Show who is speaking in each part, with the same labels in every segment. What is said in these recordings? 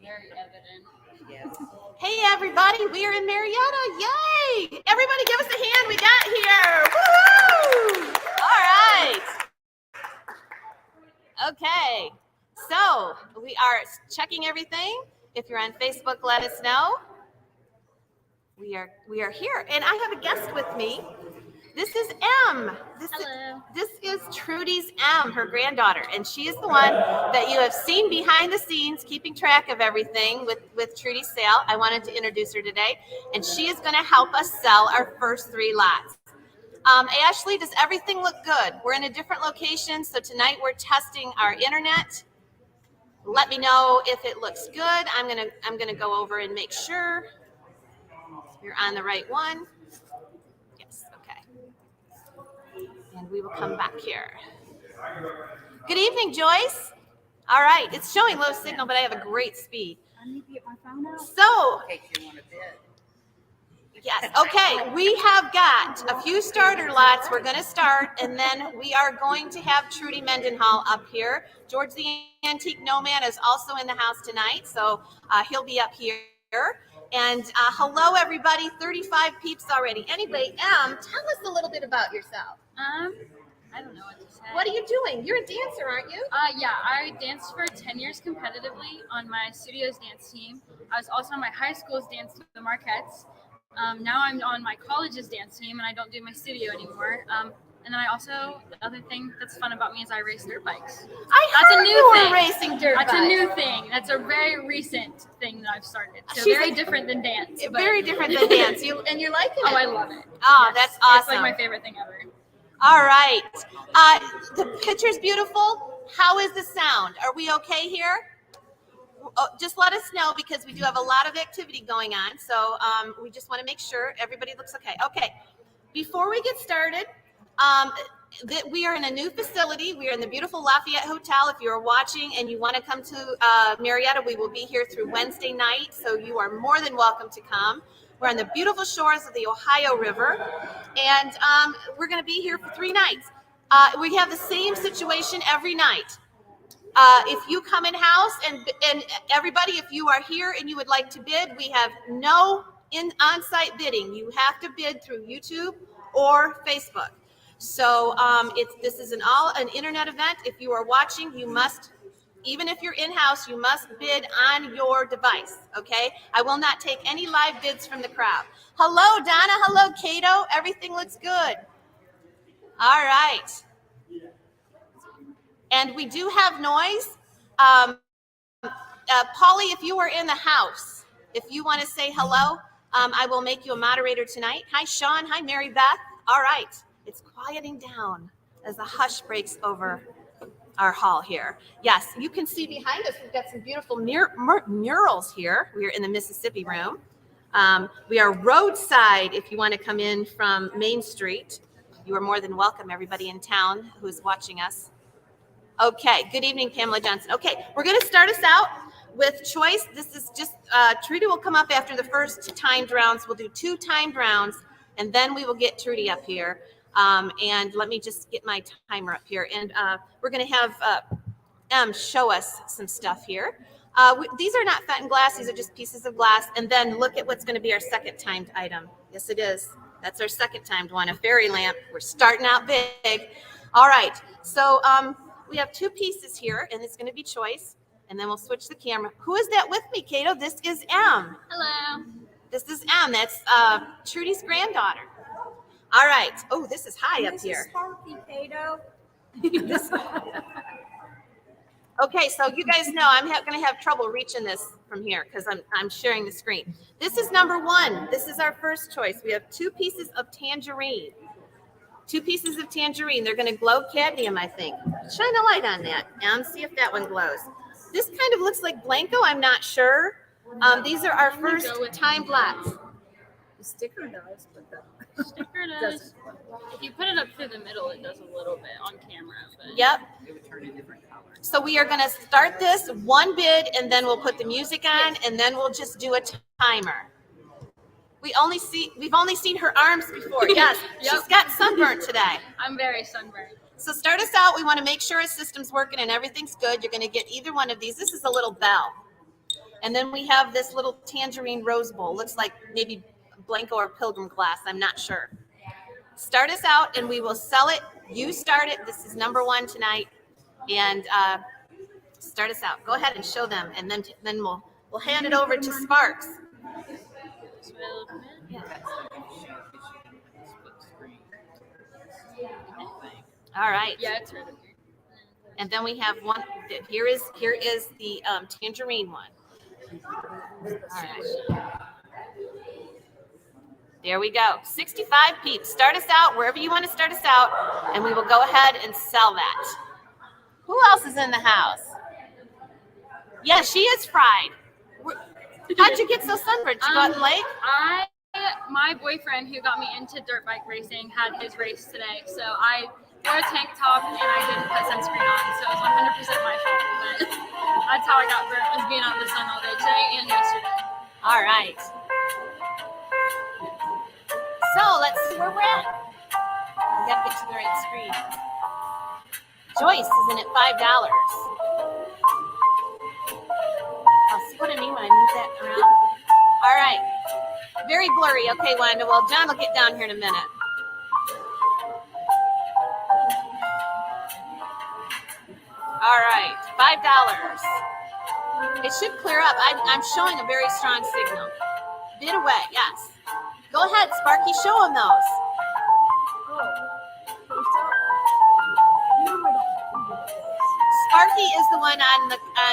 Speaker 1: very evident.
Speaker 2: Yes.
Speaker 3: Hey everybody, we are in Marietta. Yay! Everybody give us a hand. We got here. Woo! All right. Okay. So we are checking everything. If you're on Facebook, let us know. We are here, and I have a guest with me. This is M.
Speaker 1: Hello.
Speaker 3: This is Trudy's M, her granddaughter, and she is the one that you have seen behind the scenes, keeping track of everything with Trudy's sale. I wanted to introduce her today, and she is going to help us sell our first 3 lots. Ashley, does everything look good? We're in a different location, so tonight we're testing our internet. Let me know if it looks good. I'm gonna go over and make sure you're on the right one. Yes, okay. And we will come back here. Good evening, Joyce. All right, it's showing low signal, but I have a great speed.
Speaker 2: I need to get my phone out.
Speaker 3: So,
Speaker 2: In case you want to bid.
Speaker 3: yes, okay, we have got a few starter lots. We're going to start, and then we are going to have Trudy Mendenhall up here. George the Antique Nomad is also in the house tonight, so he'll be up here. And hello, everybody, 35 peeps already. Anyway, tell us a little bit about yourself.
Speaker 1: I don't know what to say.
Speaker 3: What are you doing? You're a dancer, aren't you?
Speaker 1: Yeah, I danced for 10 years competitively on my studio's dance team. I was also on my high school's dance team, the Marquettes. Now I'm on my college's dance team, and I don't do my studio anymore. And then I also, the other thing that's fun about me is I race dirt bikes.
Speaker 3: That's
Speaker 1: a new thing.
Speaker 3: Racing dirt
Speaker 1: That's
Speaker 3: bikes.
Speaker 1: a new thing. That's a very recent thing that I've started. So
Speaker 3: She's
Speaker 1: very
Speaker 3: like-
Speaker 1: different than dance. but-
Speaker 3: Very different than dance. And you're liking it?
Speaker 1: Oh, I love it.
Speaker 3: Oh,
Speaker 1: Yes,
Speaker 3: that's awesome.
Speaker 1: It's like my favorite thing ever.
Speaker 3: All right. The picture's beautiful. How is the sound? Are we okay here? Just let us know, because we do have a lot of activity going on. So we just want to make sure everybody looks okay. Okay. Before we get started, we are in a new facility. We are in the beautiful Lafayette Hotel. If you're watching and you want to come to Marietta, we will be here through Wednesday night. So you are more than welcome to come. We're on the beautiful shores of the Ohio River, and we're going to be here for 3 nights. We have the same situation every night. If you come in house, and everybody, if you are here and you would like to bid, we have no on-site bidding. You have to bid through YouTube or Facebook. So this is an internet event. If you are watching, you must. Even if you're in-house, you must bid on your device, okay? I will not take any live bids from the crowd. Hello, Donna. Hello, Cato. Everything looks good. All right. And we do have noise. Polly, if you are in the house, if you want to say hello, I will make you a moderator tonight. Hi, Sean. Hi, Mary Beth. All right. It's quieting down as the hush breaks over our hall here. Yes, you can see behind us, we've got some beautiful murals here. We are in the Mississippi room. We are roadside. If you want to come in from Main Street, you are more than welcome, everybody in town who is watching us. Okay, good evening, Pamela Johnson. Okay, we're going to start us out with choice. This is just, Trudy will come up after the first timed rounds. We'll do 2 timed rounds, and then we will get Trudy up here. And let me just get my timer up here. And we're going to have M show us some stuff here. These are not Fenton glass. These are just pieces of glass. And then look at what's going to be our second timed item. Yes, it is. That's our second timed one, a fairy lamp. We're starting out big. All right. So we have 2 pieces here, and it's going to be choice. And then we'll switch the camera. Who is that with me, Cato? This is M.
Speaker 1: Hello.
Speaker 3: This is M. That's Trudy's granddaughter. All right. Oh, this is high up here.
Speaker 2: Sparky, Cato.
Speaker 3: Okay, so you guys know I'm going to have trouble reaching this from here because I'm sharing the screen. This is number 1. This is our first choice. We have 2 pieces of tangerine. 2 pieces of tangerine. They're going to glow cadmium, I think. Shine a light on that and see if that one glows. This kind of looks like Blanco. I'm not sure. These are our first timed lots.
Speaker 2: The sticker does, but the
Speaker 1: Sticker does. If you put it up through the middle, it does a little bit on camera. But
Speaker 3: Yep.
Speaker 2: it would turn a different color.
Speaker 3: So we are going to start this 1 bid, and then we'll put the music on, and then we'll just do a timer. We've only seen her arms before. Yes,
Speaker 1: Yep.
Speaker 3: She's got sunburnt today.
Speaker 1: I'm very sunburned.
Speaker 3: So start us out. We want to make sure our system's working and everything's good. You're going to get either one of these. This is a little bell. And then we have this little tangerine rose bowl. Looks like maybe Blanco or Pilgrim glass. I'm not sure. Start us out and we will sell it. You start it. This is number one tonight. And start us out. Go ahead and show them. And then we'll hand it over to Sparks. Yeah. All right.
Speaker 1: Yeah, it's right up here.
Speaker 3: And then we have one. Here is the tangerine one. All right. There we go. 65 peeps. Start us out wherever you want to start us out, and we will go ahead and sell that. Who else is in the house? Yeah, she is fried. How'd you get so sunburned? Did you go out in the lake?
Speaker 1: My boyfriend who got me into dirt bike racing had his race today, so I wore a tank top and I didn't put sunscreen on, so it was 100% my fault. But that's how I got burnt, was being out in the sun all day today and yesterday.
Speaker 3: All right. So let's see where we're at. We gotta get to the right screen. Joyce is in at $5. I'll see what I mean when I move that around. All right. Very blurry. Okay, Wanda. Well, John will get down here in a minute. All right, $5. It should clear up. I'm showing a very strong signal. Bid away, yes. Go ahead, Sparky, show them those. Sparky is the one on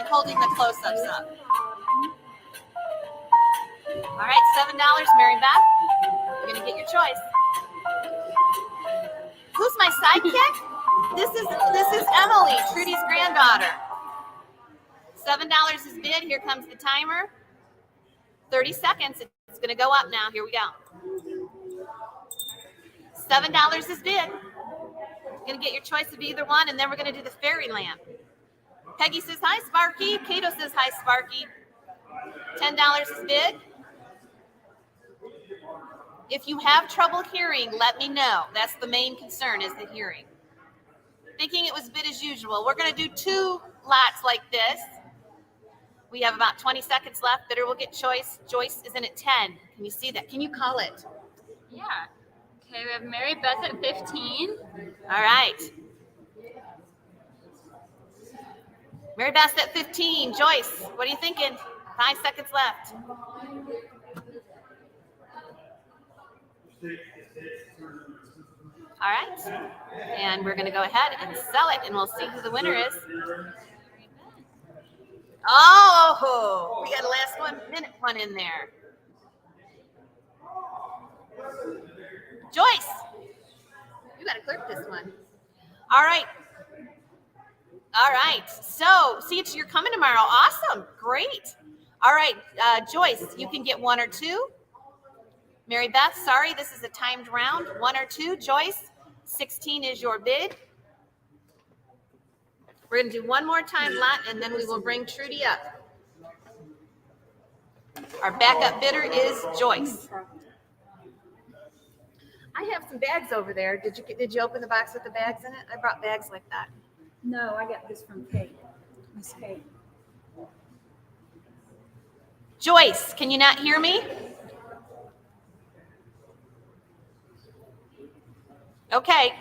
Speaker 3: holding the close-ups up. All right, $7, Mary Beth. You're gonna get your choice. Who's my sidekick? This is Emily, Trudy's granddaughter. $7 is bid. Here comes the timer. 30 seconds. It's going to go up now. Here we go. $7 is bid. You're going to get your choice of either one, and then we're going to do the fairy lamp. Peggy says hi, Sparky. Cato says hi, Sparky. $10 is bid. If you have trouble hearing, let me know. That's the main concern, is the hearing. Thinking it was bid as usual. We're going to do 2 lots like this. We have about 20 seconds left. Bidder will get choice. Joyce is in at 10. Can you see that? Can you call it?
Speaker 1: Yeah. Okay, we have Mary Beth at 15.
Speaker 3: All right. Mary Beth at 15. Joyce, what are you thinking? 5 seconds left. All right. And we're going to go ahead and sell it, and we'll see who the winner is. Oh, we got a last 1 minute one in there. Joyce, you got to clip this one. All right. All right. So, see, you're coming tomorrow. Awesome. Great. All right. Joyce, you can get 1 or 2. Mary Beth, sorry, this is a timed round. 1 or 2. Joyce, 16 is your bid. We're going to do one more time lot, and then we will bring Trudy up. Our backup bidder is Joyce. I have some bags over there. Did you open the box with the bags in it? I brought bags like that.
Speaker 2: No, I got this from Kate. Miss Kate.
Speaker 3: Joyce, can you not hear me? Okay,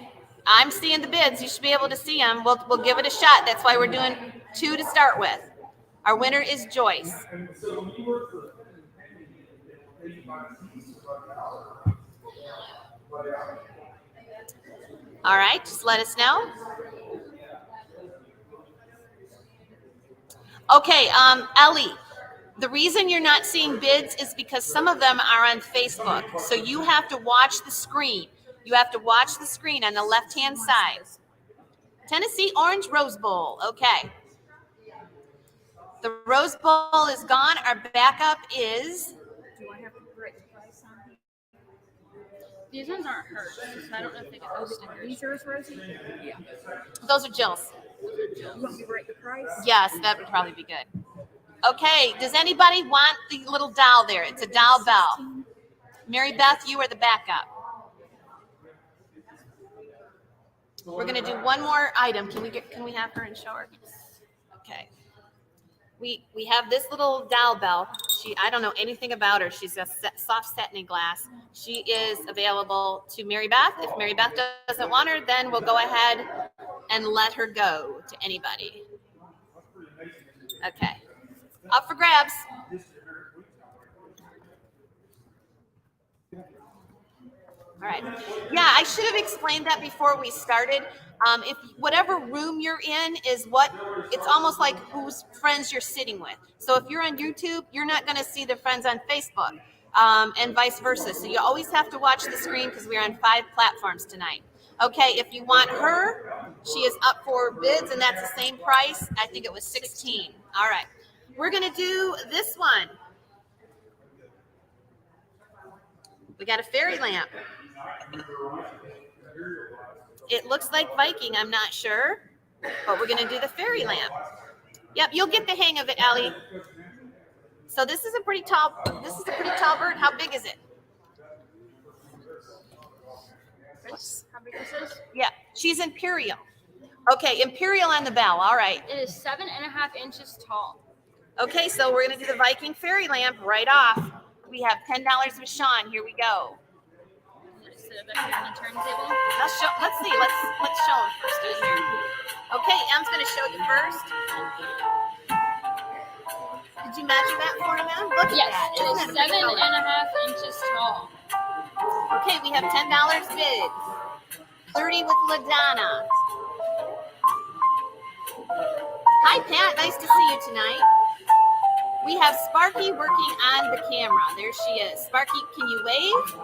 Speaker 3: I'm seeing the bids. You should be able to see them. We'll give it a shot. That's why we're doing 2 to start with. Our winner is Joyce. All right, just let us know. Okay, Ellie, the reason you're not seeing bids is because some of them are on Facebook. So you have to watch the screen. You have to watch the screen on the left-hand side. Tennessee Orange Rose Bowl. Okay. The Rose Bowl is gone. Our backup is...
Speaker 2: Do I have to write the price on here?
Speaker 1: These ones aren't hers, so I don't know if they get those stickers.
Speaker 2: These yours, Rosie? Yeah.
Speaker 3: Those are Jill's.
Speaker 2: You want me to write the price?
Speaker 3: Yes, that would probably be good. Okay. Does anybody want the little doll there? It's a doll bell. Mary Beth, you are the backup. We're going to do one more item. Can we have her and show her? Okay. We have this little doll bell. I don't know anything about her. She's a soft satiny glass. She is available to Mary Beth. If Mary Beth doesn't want her, then we'll go ahead and let her go to anybody. Okay. Up for grabs. All right. Yeah, I should have explained that before we started. If whatever room you're in is it's almost like whose friends you're sitting with. So if you're on YouTube, you're not going to see the friends on Facebook, and vice versa. So you always have to watch the screen because we're on 5 platforms tonight. Okay, if you want her, she is up for bids, and that's the same price. I think it was 16. All right. We're going to do this one. We got a fairy lamp. It looks like Viking, I'm not sure, but we're going to do the fairy lamp. Yep, you'll get the hang of it, Allie. So this is a pretty tall bird. How big is it?
Speaker 1: How big is this?
Speaker 3: Yeah, she's imperial. Okay, imperial on the bell. All right.
Speaker 1: It is 7.5 inches tall.
Speaker 3: Okay, so we're going to do the Viking fairy lamp right off. We have $10 with Sean. Here we go.
Speaker 1: Just sit up here on the turntable.
Speaker 3: Let's see. Let's show him first in here. Okay, Em's going to show you first. Did you measure that for him, Em? Look at
Speaker 1: Yes,
Speaker 3: that.
Speaker 1: it is
Speaker 3: Isn't that a pretty color?
Speaker 1: 7.5 inches tall.
Speaker 3: Okay, we have $10 bid. 30 with LaDonna. Hi, Pat. Nice to see you tonight. We have Sparky working on the camera. There she is. Sparky, can you wave?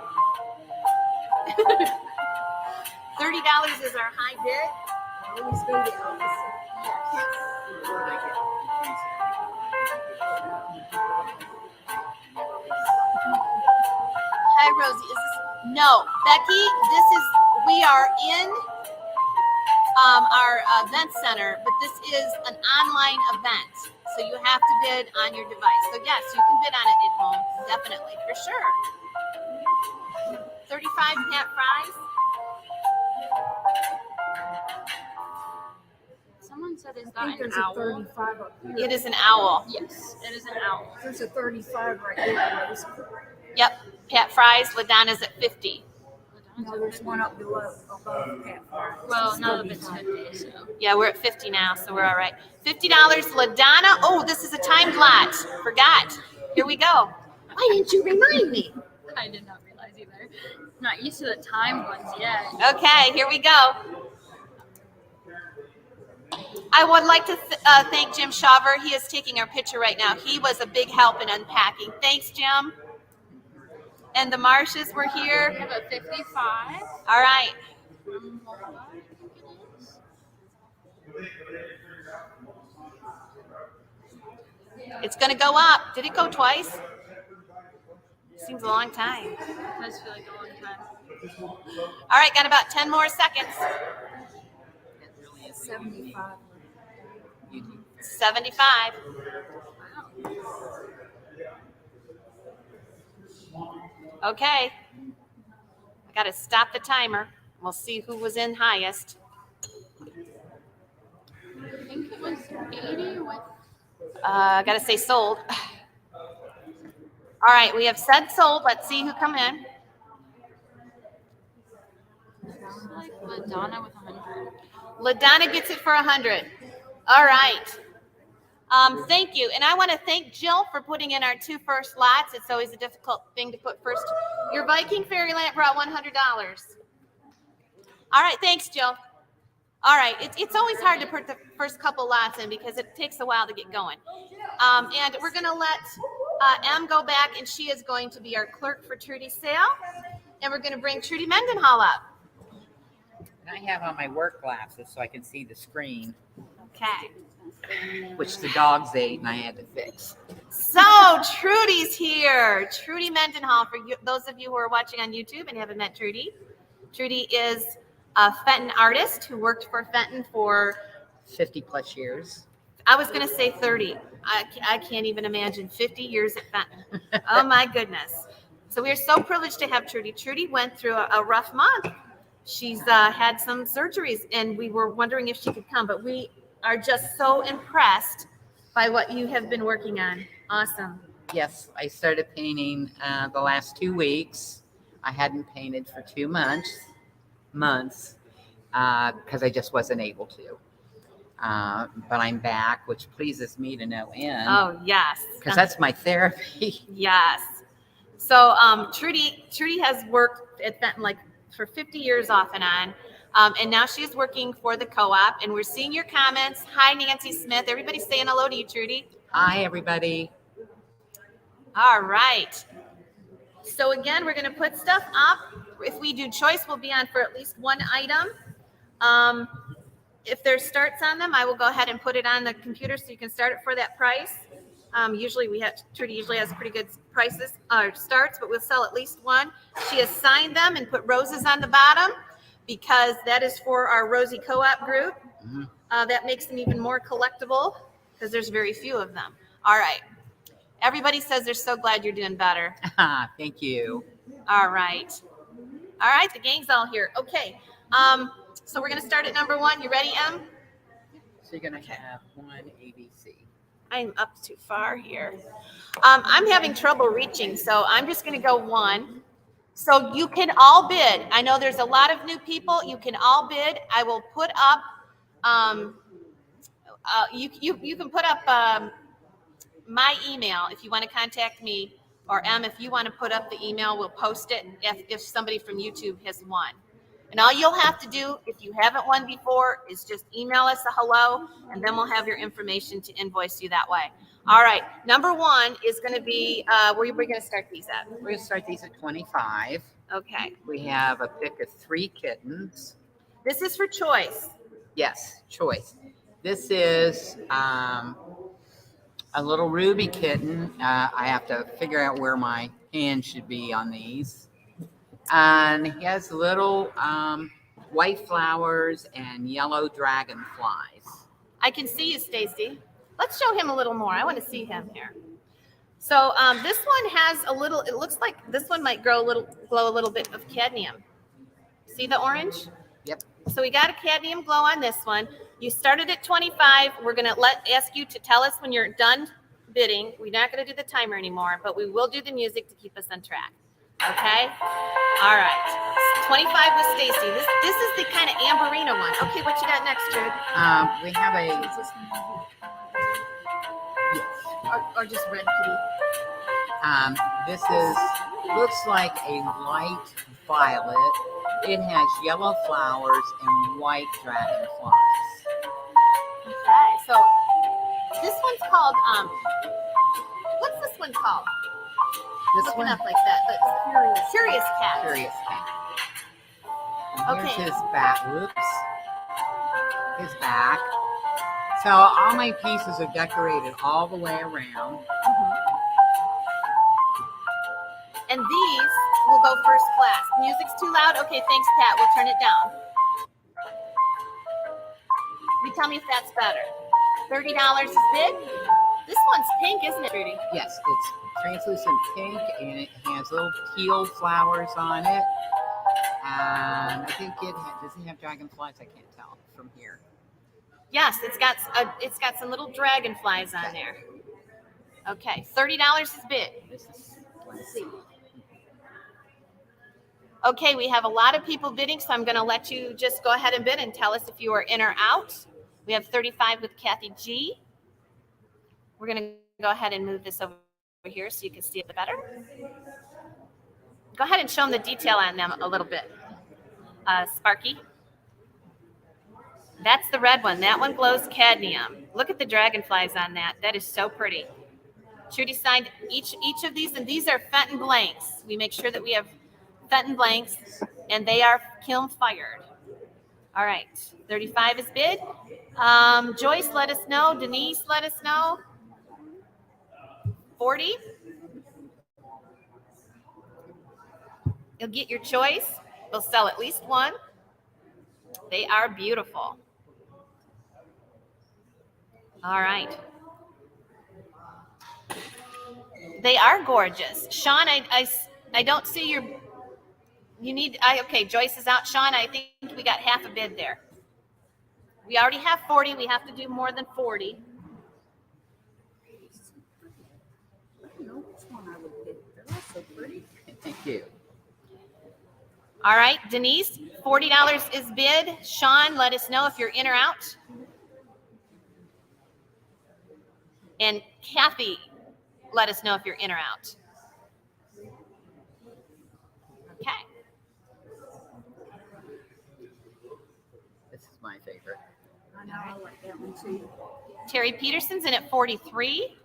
Speaker 3: $30 is our high bid.
Speaker 2: Always go to Elvis.
Speaker 3: Hi, Rosie. Is this? No, Becky. We are in our event center, but this is an online event, so you have to bid on your device. So yes, you can bid on it at home, definitely, for sure. 35 Pat fries.
Speaker 1: Someone said, is
Speaker 2: I
Speaker 1: that
Speaker 2: think
Speaker 1: an
Speaker 2: there's a
Speaker 1: owl?
Speaker 2: 35 up here.
Speaker 3: It is an owl.
Speaker 1: Yes, it is an owl.
Speaker 2: There's a 35 right there. Rose.
Speaker 3: Yep, Pat fries. LaDonna's at 50.
Speaker 2: No, there's one up below, above Pat Fry.
Speaker 1: Well, none of it's 50, so.
Speaker 3: Yeah, we're at 50 now, so we're all right. $50, LaDonna. Oh, this is a timed lot. Forgot. Here we go. Why didn't you remind me?
Speaker 1: I did not realize either. Not used to the timed ones yet.
Speaker 3: Okay, here we go. I would like to thank Jim Shaver. He is taking our picture right now. He was a big help in unpacking. Thanks, Jim. And the Marshes were here.
Speaker 1: We have a 55.
Speaker 3: All right.
Speaker 1: From Moldova, I think it is.
Speaker 3: It's going to go up. Did it go twice? Seems a long time.
Speaker 1: It does feel like a long time.
Speaker 3: All right, got about 10 more seconds.
Speaker 2: 75.
Speaker 3: 75. Okay. I got to stop the timer. We'll see who was in highest.
Speaker 1: I think it was 80 with.
Speaker 3: I got to say sold. All right, we have said sold. Let's see who come in.
Speaker 1: Like LaDonna with 100.
Speaker 3: LaDonna gets it for 100. All right. Thank you. And I want to thank Jill for putting in our 2 first lots. It's always a difficult thing to put first. Your Viking fairy lamp brought $100. All right. Thanks, Jill. All right. It's always hard to put the first couple lots in because it takes a while to get going. And we're going to let Em go back, and she is going to be our clerk for Trudy's sale. And we're going to bring Trudy Mendenhall up.
Speaker 4: I have on my work glasses so I can see the screen,
Speaker 3: Okay.
Speaker 4: which the dogs ate and I had to fix.
Speaker 3: So Trudy's here. Trudy Mendenhall, for those of you who are watching on YouTube and haven't met Trudy. Trudy is a Fenton artist who worked for Fenton for
Speaker 4: 50 plus years.
Speaker 3: I was going to say 30. I can't even imagine 50 years at Fenton. Oh my goodness. So we are so privileged to have Trudy. Trudy went through a rough month. She's had some surgeries and we were wondering if she could come, but we are just so impressed by what you have been working on. Awesome.
Speaker 4: Yes, I started painting the last 2 weeks. I hadn't painted for 2 months because I just wasn't able to. But I'm back, which pleases me to no end.
Speaker 3: Oh, yes.
Speaker 4: Because that's my therapy.
Speaker 3: Yes. So Trudy has worked at Fenton like for 50 years off and on. And now she's working for the co-op, and we're seeing your comments. Hi, Nancy Smith. Everybody's saying hello to you, Trudy.
Speaker 4: Hi, everybody.
Speaker 3: All right. So again, we're going to put stuff up. If we do choice, we'll be on for at least one item. If there's starts on them, I will go ahead and put it on the computer so you can start it for that price. Usually Trudy usually has pretty good prices or starts, but we'll sell at least one. She has signed them and put roses on the bottom because that is for our Rosie co-op group.
Speaker 4: Mm-hmm.
Speaker 3: That makes them even more collectible because there's very few of them. All right. Everybody says they're so glad you're doing better.
Speaker 4: Thank you.
Speaker 3: All right. All right. The gang's all here. Okay. So we're going to start at number 1. You ready, Em?
Speaker 4: So you're going to have one ABC.
Speaker 3: I'm up too far here. I'm having trouble reaching, so I'm just going to go 1. So you can all bid. I know there's a lot of new people. You can all bid. I will put up. You can put up my email if you want to contact me, or Em, if you want to put up the email, we'll post it if somebody from YouTube has won. And all you'll have to do, if you haven't won before, is just email us a hello, and then we'll have your information to invoice you that way. All right. Number 1 is going to be, where are we going to start these at?
Speaker 4: We're going to start these at 25.
Speaker 3: Okay.
Speaker 4: We have a pick of 3 kittens.
Speaker 3: This is for choice.
Speaker 4: Yes, choice. This is a little ruby kitten. I have to figure out where my hand should be on these. And he has little white flowers and yellow dragonflies.
Speaker 3: I can see you, Stacy. Let's show him a little more. I want to see him here. So this one has a little, it looks like this one might glow a little bit of cadmium. See the orange?
Speaker 4: Yep.
Speaker 3: So we got a cadmium glow on this one. You started at 25. We're going to ask you to tell us when you're done bidding. We're not going to do the timer anymore, but we will do the music to keep us on track. Okay? All right. 25 with Stacy. This is the kind of amberina one. Okay, what you got next, Trude?
Speaker 4: We have a... Yes.
Speaker 3: Or just red kitty?
Speaker 4: This looks like a light violet. It has yellow flowers and white dragonflies.
Speaker 3: Okay, so this one's called, what's this one called?
Speaker 4: This
Speaker 3: Looking
Speaker 4: one?
Speaker 3: up like that, but Curious Cat.
Speaker 4: Curious Cat. And
Speaker 3: Okay.
Speaker 4: here's his back. Whoops. His back. So all my pieces are decorated all the way around.
Speaker 3: And these will go first class. Music's too loud? Okay, thanks, Pat. We'll turn it down. You tell me if that's better. $30 is bid? This one's pink, isn't it, Trudy?
Speaker 4: Yes, it's translucent pink and it has little teal flowers on it. And I think does it have dragonflies? I can't tell from here.
Speaker 3: Yes, it's got some little dragonflies on there. Okay, $30 is bid.
Speaker 4: Let's see.
Speaker 3: Okay, we have a lot of people bidding, so I'm going to let you just go ahead and bid and tell us if you are in or out. We have 35 with Kathy G. We're going to go ahead and move this over here so you can see it better. Go ahead and show them the detail on them a little bit. Sparky. That's the red one. That one glows cadmium. Look at the dragonflies on that. That is so pretty. Trudy signed each of these, and these are Fenton blanks. We make sure that we have Fenton blanks, and they are kiln fired. All right, 35 is bid. Joyce, let us know. Denise, let us know. 40. You'll get your choice. We'll sell at least one. They are beautiful. All right. They are gorgeous. Sean, I don't see your, okay, Joyce is out. Sean, I think we got half a bid there. We already have 40. We have to do more than 40.
Speaker 2: really big. They're all so pretty.
Speaker 4: Thank you.
Speaker 3: All right, Denise, $40 is bid. Sean, let us know if you're in or out. And Kathy, let us know if you're in or out. Okay.
Speaker 4: This is my favorite.
Speaker 2: I know, I like that one too.
Speaker 3: Terry Peterson's in at 43.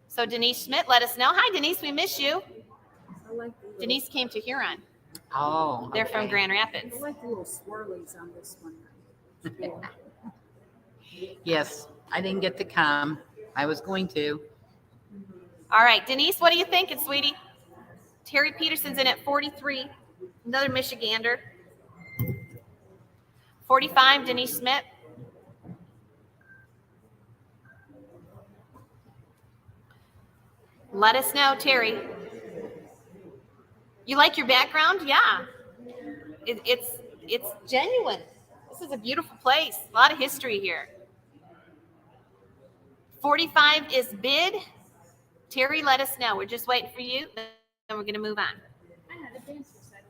Speaker 3: So Denise Schmidt, let us know. Hi, Denise, we miss you.
Speaker 2: I like the little,
Speaker 3: Denise came to Huron.
Speaker 4: Oh,
Speaker 3: They're from
Speaker 4: okay.
Speaker 3: Grand Rapids.
Speaker 2: I like the little swirlies on this one.
Speaker 4: Yes, I didn't get to come. I was going to.
Speaker 3: All right, Denise, what are you thinking, sweetie? Terry Peterson's in at 43. Another Michigander. 45, Denise Schmidt. Let us know, Terry. You like your background? Yeah. It's genuine. This is a beautiful place. A lot of history here. 45 is bid. Terry, let us know. We're just waiting for you. Then we're going to move on.
Speaker 1: I had a dance recital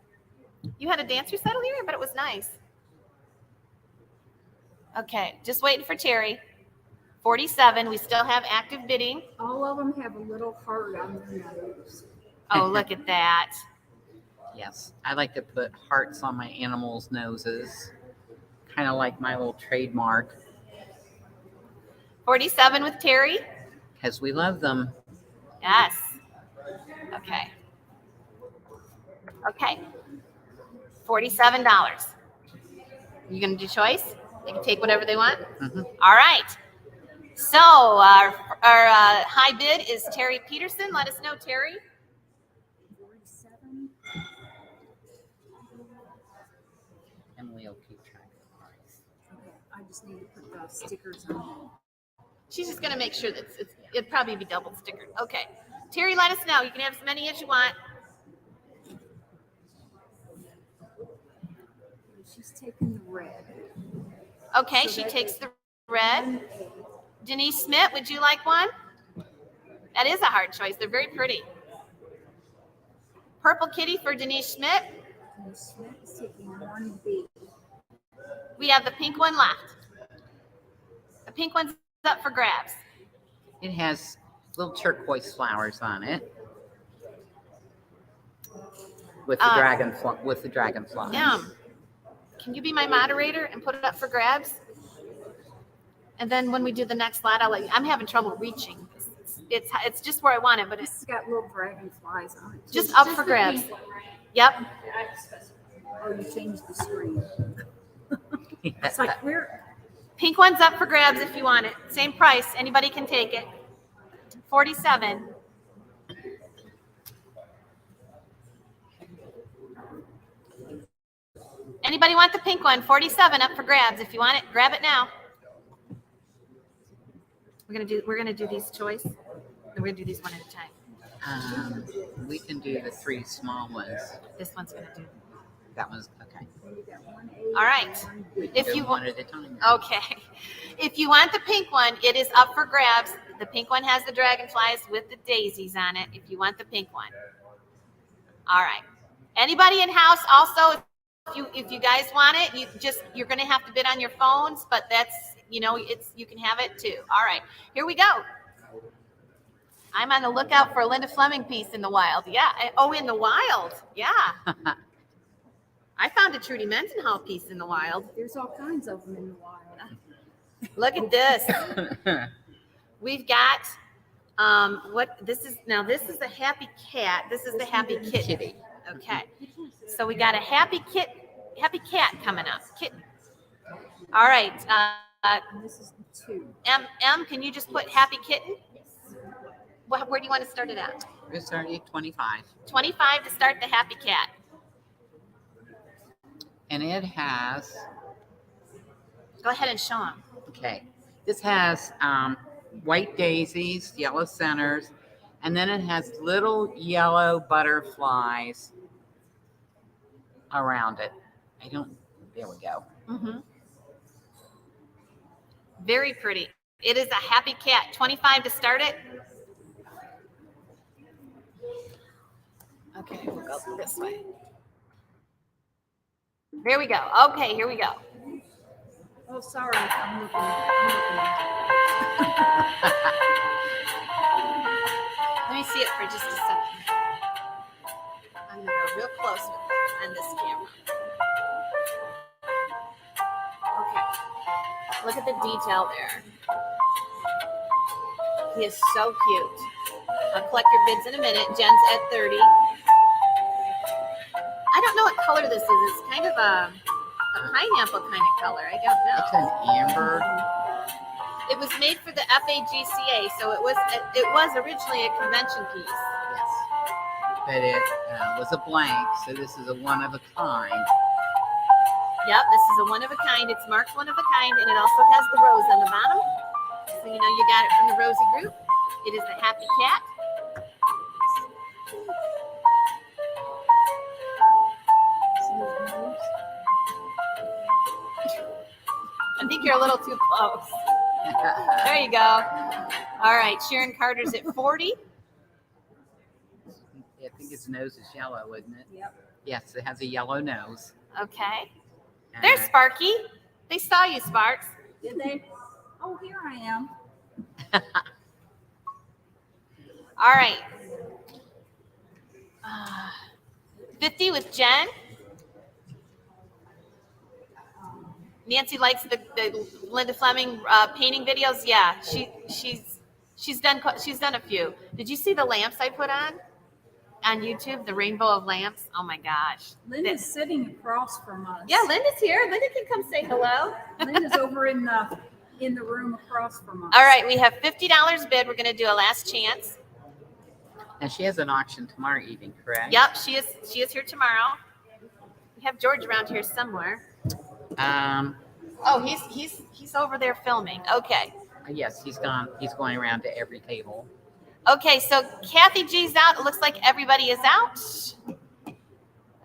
Speaker 1: here.
Speaker 3: You had a dance recital here? I bet it was nice. Okay, just waiting for Terry. 47. We still have active bidding.
Speaker 2: All of them have a little heart on their nose.
Speaker 3: Oh, look at that.
Speaker 4: Yes, I like to put hearts on my animals' noses, kind of like my little trademark,
Speaker 3: 47 with Terry.
Speaker 4: because we love them.
Speaker 3: Yes. Okay. Okay. $47. You gonna do choice? They can take whatever they want.
Speaker 4: Mhm.
Speaker 3: All right. So our high bid is Terry Peterson. Let us know, Terry.
Speaker 2: 47.
Speaker 4: Emily will keep track of the price.
Speaker 2: Okay, I just need to put the stickers on.
Speaker 3: She's just gonna make sure that it'd probably be double stickered. Okay. Terry, let us know. You can have as many as you want.
Speaker 2: She's taking the red.
Speaker 3: Okay,
Speaker 2: So
Speaker 3: she
Speaker 2: that
Speaker 3: takes
Speaker 2: is
Speaker 3: the red. Denise Smith, would you like one? That is a hard choice. They're very pretty. Purple kitty for Denise Schmidt.
Speaker 2: And Smith is taking 1B.
Speaker 3: We have the pink one left. The pink one's up for grabs.
Speaker 4: It has little turquoise flowers on it, with the dragonflies.
Speaker 3: Can you be my moderator and put it up for grabs? And then when we do the next lot, I'll let you. I'm having trouble reaching. It's just where I want it, but
Speaker 2: This
Speaker 3: it's
Speaker 2: has got little dragonflies on it. too.
Speaker 3: just up for
Speaker 1: the
Speaker 3: grabs.
Speaker 1: pink one, right?
Speaker 3: Yep.
Speaker 1: Yeah, I specified.
Speaker 2: Oh, you changed the screen. It's like, where?
Speaker 3: Pink one's up for grabs if you want it. Same price. Anybody can take it. 47. Anybody want the pink one? 47 up for grabs. If you want it, grab it now. We're gonna do these choice. And we're gonna do these one at a time.
Speaker 4: We can do the 3 small ones.
Speaker 3: This one's gonna do.
Speaker 4: That one's okay.
Speaker 2: You got 1A,
Speaker 3: All right.
Speaker 2: 1B.
Speaker 3: If
Speaker 4: Do
Speaker 3: you
Speaker 4: one
Speaker 3: want,
Speaker 4: at a time.
Speaker 3: okay. If you want the pink one, it is up for grabs. The pink one has the dragonflies with the daisies on it. If you want the pink one. All right. Anybody in house also, if you guys want it, you're going to have to bid on your phones, but that's, you can have it too. All right. Here we go. I'm on the lookout for a Linda Fleming piece in the wild. Yeah. Oh, in the wild. Yeah. I found a Trudy Mendenhall piece in the wild.
Speaker 2: There's all kinds of them in the wild.
Speaker 3: Look at this. We've got this is a happy cat. This is the happy kitten.
Speaker 4: Kitty.
Speaker 3: Okay. So we got a happy cat coming up. Kitten. All right.
Speaker 2: And this is the 2.
Speaker 3: M, can you just put happy kitten? Where do you want to start it at?
Speaker 4: We're starting at 25.
Speaker 3: 25 to start the happy cat.
Speaker 4: And it has,
Speaker 3: Go ahead and show them.
Speaker 4: okay, this has white daisies, yellow centers, and then it has little yellow butterflies around it. There we go.
Speaker 3: Mm-hmm. Very pretty. It is a happy cat. 25 to start it. Okay, we'll go this way. There we go. Okay, here we go.
Speaker 2: Oh, sorry. I'm looking.
Speaker 3: Let me see it for just a second. I'm gonna go real close on this camera. Okay. Look at the detail there. He is so cute. I'll collect your bids in a minute. Jen's at 30. I don't know what color this is. It's kind of a pineapple kind of color. I don't know.
Speaker 4: It's an amber.
Speaker 3: It was made for the FAGCA, so it was originally a convention piece.
Speaker 4: Yes. But it was a blank, so this is a one of a kind.
Speaker 3: Yep, this is a one of a kind. It's marked one of a kind, and it also has the rose on the bottom. So you know you got it from the Rosie group. It is the happy cat. I think you're a little too close. There you go. All right, Sharon Carter's at 40.
Speaker 4: I think its nose is yellow, isn't it?
Speaker 2: Yep.
Speaker 4: Yes, it has a yellow nose.
Speaker 3: Okay.
Speaker 4: And
Speaker 3: There's Sparky. They saw you, Sparks.
Speaker 2: Did they? Oh, here I am.
Speaker 3: All right. 50 with Jen. Nancy likes the Linda Fleming painting videos. Yeah, she's done a few. Did you see the lamps I put on YouTube? The rainbow of lamps. Oh my gosh.
Speaker 2: Linda's sitting across from us.
Speaker 3: Yeah, Linda's here. Linda can come say hello.
Speaker 2: Linda's over in the room across from us.
Speaker 3: All right, we have $50 bid. We're going to do a last chance.
Speaker 4: And she has an auction tomorrow evening, correct?
Speaker 3: Yep, she is here tomorrow. We have George around here somewhere. Oh, he's over there filming. Okay.
Speaker 4: Yes, he's gone. He's going around to every table.
Speaker 3: Okay, so Kathy G's out. It looks like everybody is out. Let's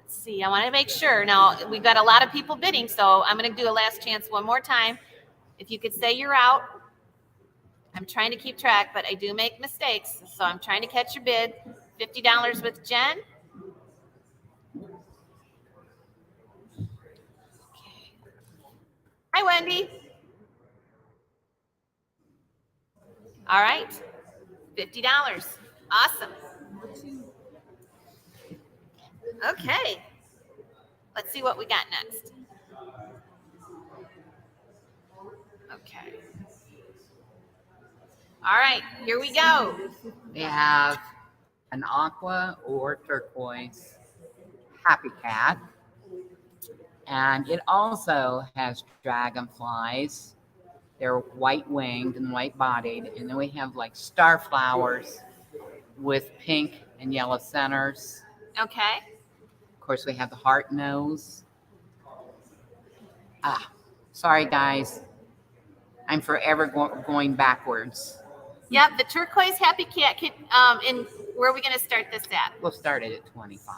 Speaker 3: see. I want to make sure. Now, we've got a lot of people bidding, so I'm going to do a last chance one more time. If you could say you're out. I'm trying to keep track, but I do make mistakes, so I'm trying to catch your bid. $50 with Jen. Okay. Hi, Wendy. All right. $50. Awesome. Okay. Let's see what we got next. Okay. All right, here we go.
Speaker 4: We have an aqua or turquoise happy cat. And it also has dragonflies. They're white winged and white bodied. And then we have like star flowers with pink and yellow centers.
Speaker 3: Okay.
Speaker 4: Of course, we have the heart nose. Sorry, guys. I'm forever going backwards.
Speaker 3: Yep, the turquoise happy cat. And where are we going to start this at?
Speaker 4: We'll start it at 25.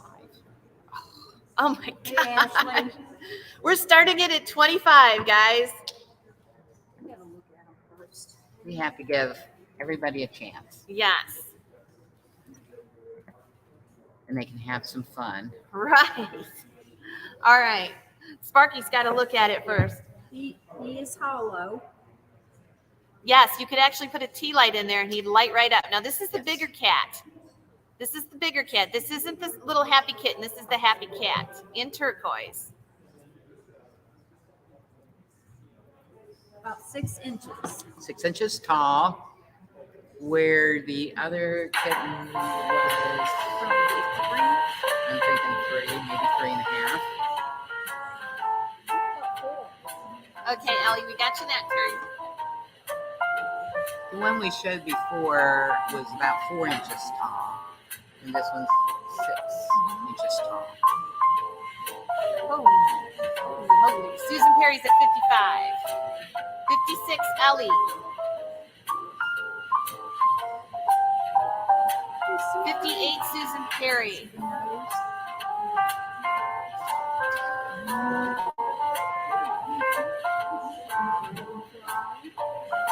Speaker 3: Oh my
Speaker 2: Yeah,
Speaker 3: gosh.
Speaker 2: Ashley.
Speaker 3: We're starting it at 25, guys.
Speaker 2: I gotta look at them first.
Speaker 4: We have to give everybody a chance,
Speaker 3: Yes.
Speaker 4: and they can have some fun.
Speaker 3: Right. All right. Sparky's got to look at it first.
Speaker 2: He is hollow.
Speaker 3: Yes, you could actually put a tea light in there and he'd light right up. Now, this is the bigger cat. This is the bigger cat. This isn't this little happy kitten. This is the happy cat in turquoise.
Speaker 2: About 6 inches.
Speaker 4: 6 inches tall, where the other kitten was,
Speaker 2: Probably 3.
Speaker 4: I'm thinking 3, maybe 3.5.
Speaker 3: Okay, Ellie, we got you that turn.
Speaker 4: The one we showed before was about 4 inches tall, and this one's 6 inches tall.
Speaker 3: Holy moly. Susan Perry's at 55. 56, Ellie. 58, Susan Perry.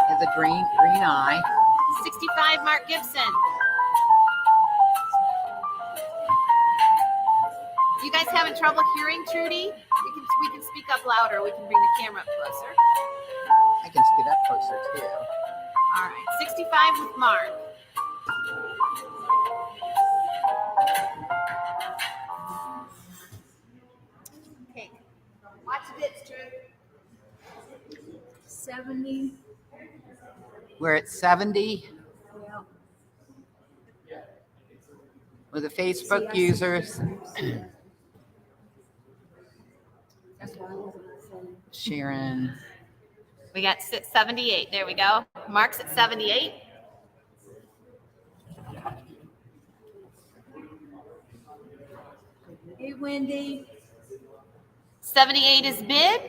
Speaker 4: Has a green eye.
Speaker 3: 65, Mark Gibson. you guys having trouble hearing Trudy, we can speak up louder. We can bring the camera up closer.
Speaker 4: I can scoot up closer too.
Speaker 3: All right, 65 with Mark. Okay, watch the bits, Trudy.
Speaker 2: 70.
Speaker 4: We're at 70
Speaker 2: Yeah.
Speaker 4: with the
Speaker 2: See, I
Speaker 4: Facebook
Speaker 2: see
Speaker 4: users.
Speaker 2: That's why I wasn't saying.
Speaker 4: Sharon.
Speaker 3: We got 78. There we go. Mark's at 78.
Speaker 2: Hey, Wendy.
Speaker 3: 78 is bid.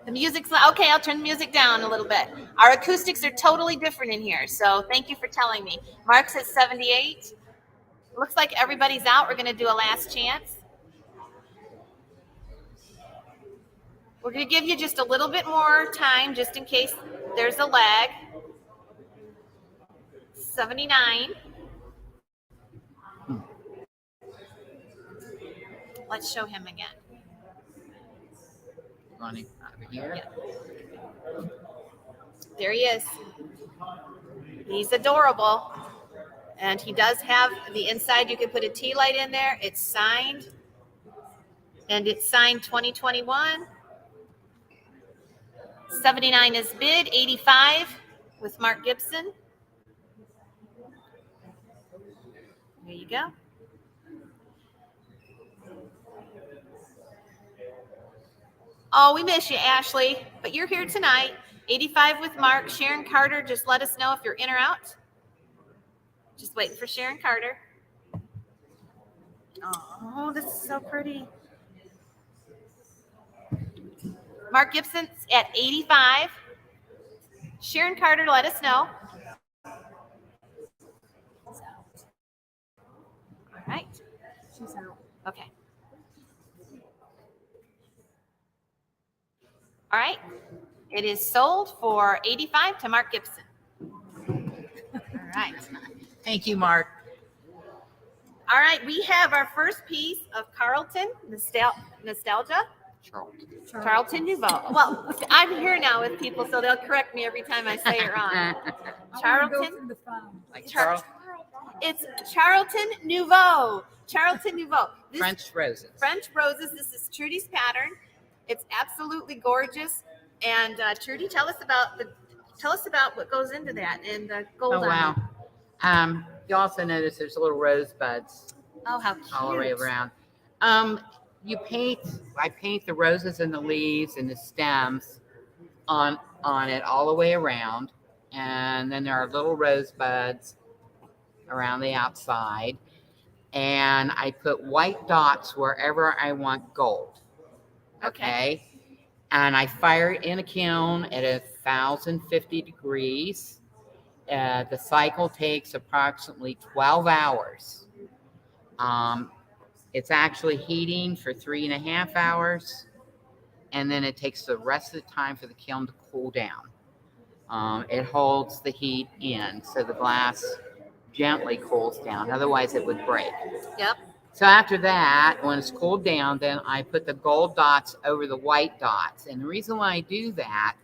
Speaker 3: The music's okay. I'll turn the music down a little bit. Our acoustics are totally different in here, so thank you for telling me. Mark's at 78. Looks like everybody's out. We're going to do a last chance. We're going to give you just a little bit more time just in case there's a lag. 79. Let's show him again.
Speaker 4: Running over here.
Speaker 3: Yeah. There he is. He's adorable. And he does have the inside. You can put a tea light in there. It's signed. And it's signed 2021. 79 is bid. 85 with Mark Gibson. There you go. Oh, we miss you, Ashley, but you're here tonight. 85 with Mark. Sharon Carter, just let us know if you're in or out. Just waiting for Sharon Carter. Oh, this is so pretty. Mark Gibson's at 85. Sharon Carter, let us know. All right.
Speaker 2: She's out.
Speaker 3: Okay. All right. It is sold for 85 to Mark Gibson. All right.
Speaker 4: Thank you, Mark.
Speaker 3: All right. We have our first piece of Charlton nostalgia. Charlton Nouveau. Well, I'm here now with people, so they'll correct me every time I say it wrong. Charlton.
Speaker 4: Like
Speaker 3: It's Charlton Nouveau. Charlton Nouveau. This
Speaker 4: French roses.
Speaker 3: French roses. This is Trudy's pattern. It's absolutely gorgeous. And Trudy, tell us about what goes into that and the gold.
Speaker 4: Oh wow. You also notice there's little rosebuds
Speaker 3: Oh, how cute.
Speaker 4: all the way around. I paint the roses and the leaves and the stems on it all the way around. And then there are little rosebuds around the outside. And I put white dots wherever I want gold. Okay. And I fire it in a kiln at 1,050 degrees. The cycle takes approximately 12 hours. It's actually heating for 3.5 hours. And then it takes the rest of the time for the kiln to cool down. It holds the heat in, so the glass gently cools down. Otherwise, it would break.
Speaker 3: Yep.
Speaker 4: So after that, when it's cooled down, then I put the gold dots over the white dots. And the reason why I do that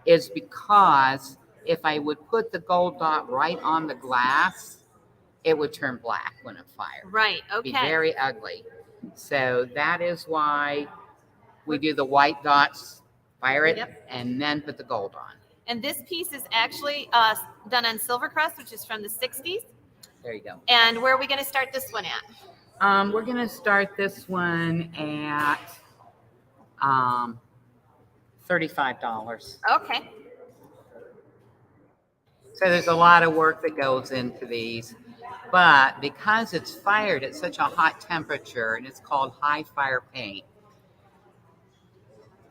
Speaker 4: is because if I would put the gold dot right on the glass, it would turn black when it fired.
Speaker 3: Right.
Speaker 4: It'd be
Speaker 3: Okay.
Speaker 4: very ugly. So that is why we do the white dots, fire it,
Speaker 3: Yep.
Speaker 4: and then put the gold on.
Speaker 3: And this piece is actually done on silver crust, which is from the 60s.
Speaker 4: There you go.
Speaker 3: And where are we going to start this one at?
Speaker 4: We're going to start this one at $35.
Speaker 3: Okay.
Speaker 4: So there's a lot of work that goes into these. But because it's fired at such a hot temperature, and it's called high fire paint,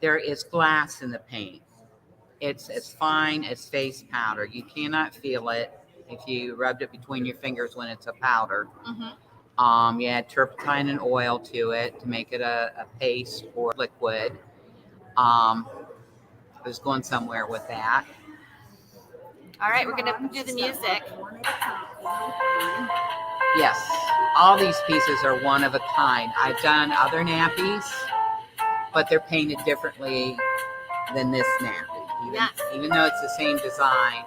Speaker 4: there is glass in the paint. It's as fine as face powder. You cannot feel it if you rubbed it between your fingers when it's a powder.
Speaker 3: Mm-hmm.
Speaker 4: You add turpentine and oil to it to make it a paste or liquid. I was going somewhere with that.
Speaker 3: All right, we're going to do the music.
Speaker 2: One at a time.
Speaker 4: Yes. all these pieces are one of a kind. I've done other nappies, but they're painted differently than this nappy. Even though it's the same design,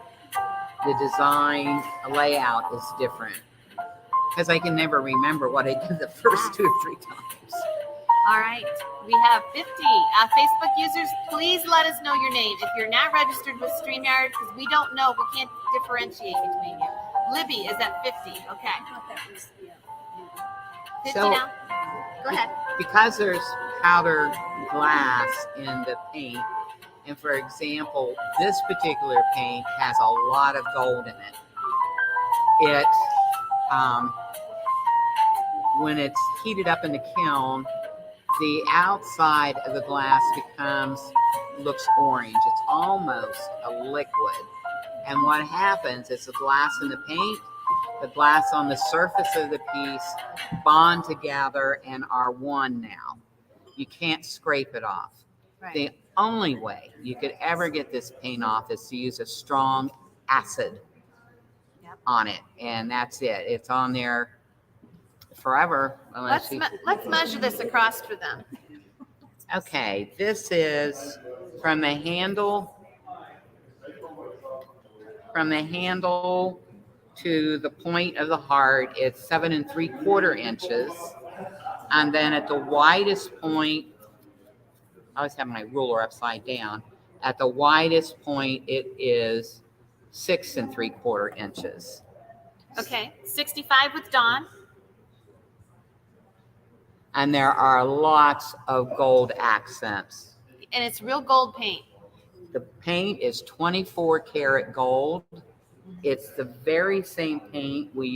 Speaker 4: the design layout is different. Because I can never remember what I did the first 2 or 3 times.
Speaker 3: All right, we have 50 Facebook users. Please let us know your name. If you're not registered with StreamYard, because we don't know, we can't differentiate between you. Libby is at 50. Okay.
Speaker 2: I thought that was,
Speaker 3: 50
Speaker 4: So-
Speaker 3: now. Go ahead.
Speaker 4: Because there's powdered glass in the paint, and for example, this particular paint has a lot of gold in it. It, when it's heated up in the kiln, the outside of the glass looks orange. It's almost a liquid. And what happens is the glass in the paint, the glass on the surface of the piece bond together and are one now. You can't scrape it off.
Speaker 3: Right.
Speaker 4: The only way you could ever get this paint off is to use a strong acid on it. And that's it. It's on there forever.
Speaker 3: Let's measure this across for them.
Speaker 4: Okay, this is from the handle to the point of the heart. It's 7 3/4 inches, and then at the widest point, I always have my ruler upside down. At the widest point, it is 6 3/4 inches.
Speaker 3: Okay, 65 with Dawn.
Speaker 4: And there are lots of gold accents.
Speaker 3: And it's real gold paint.
Speaker 4: The paint is 24 karat gold. It's the very same paint we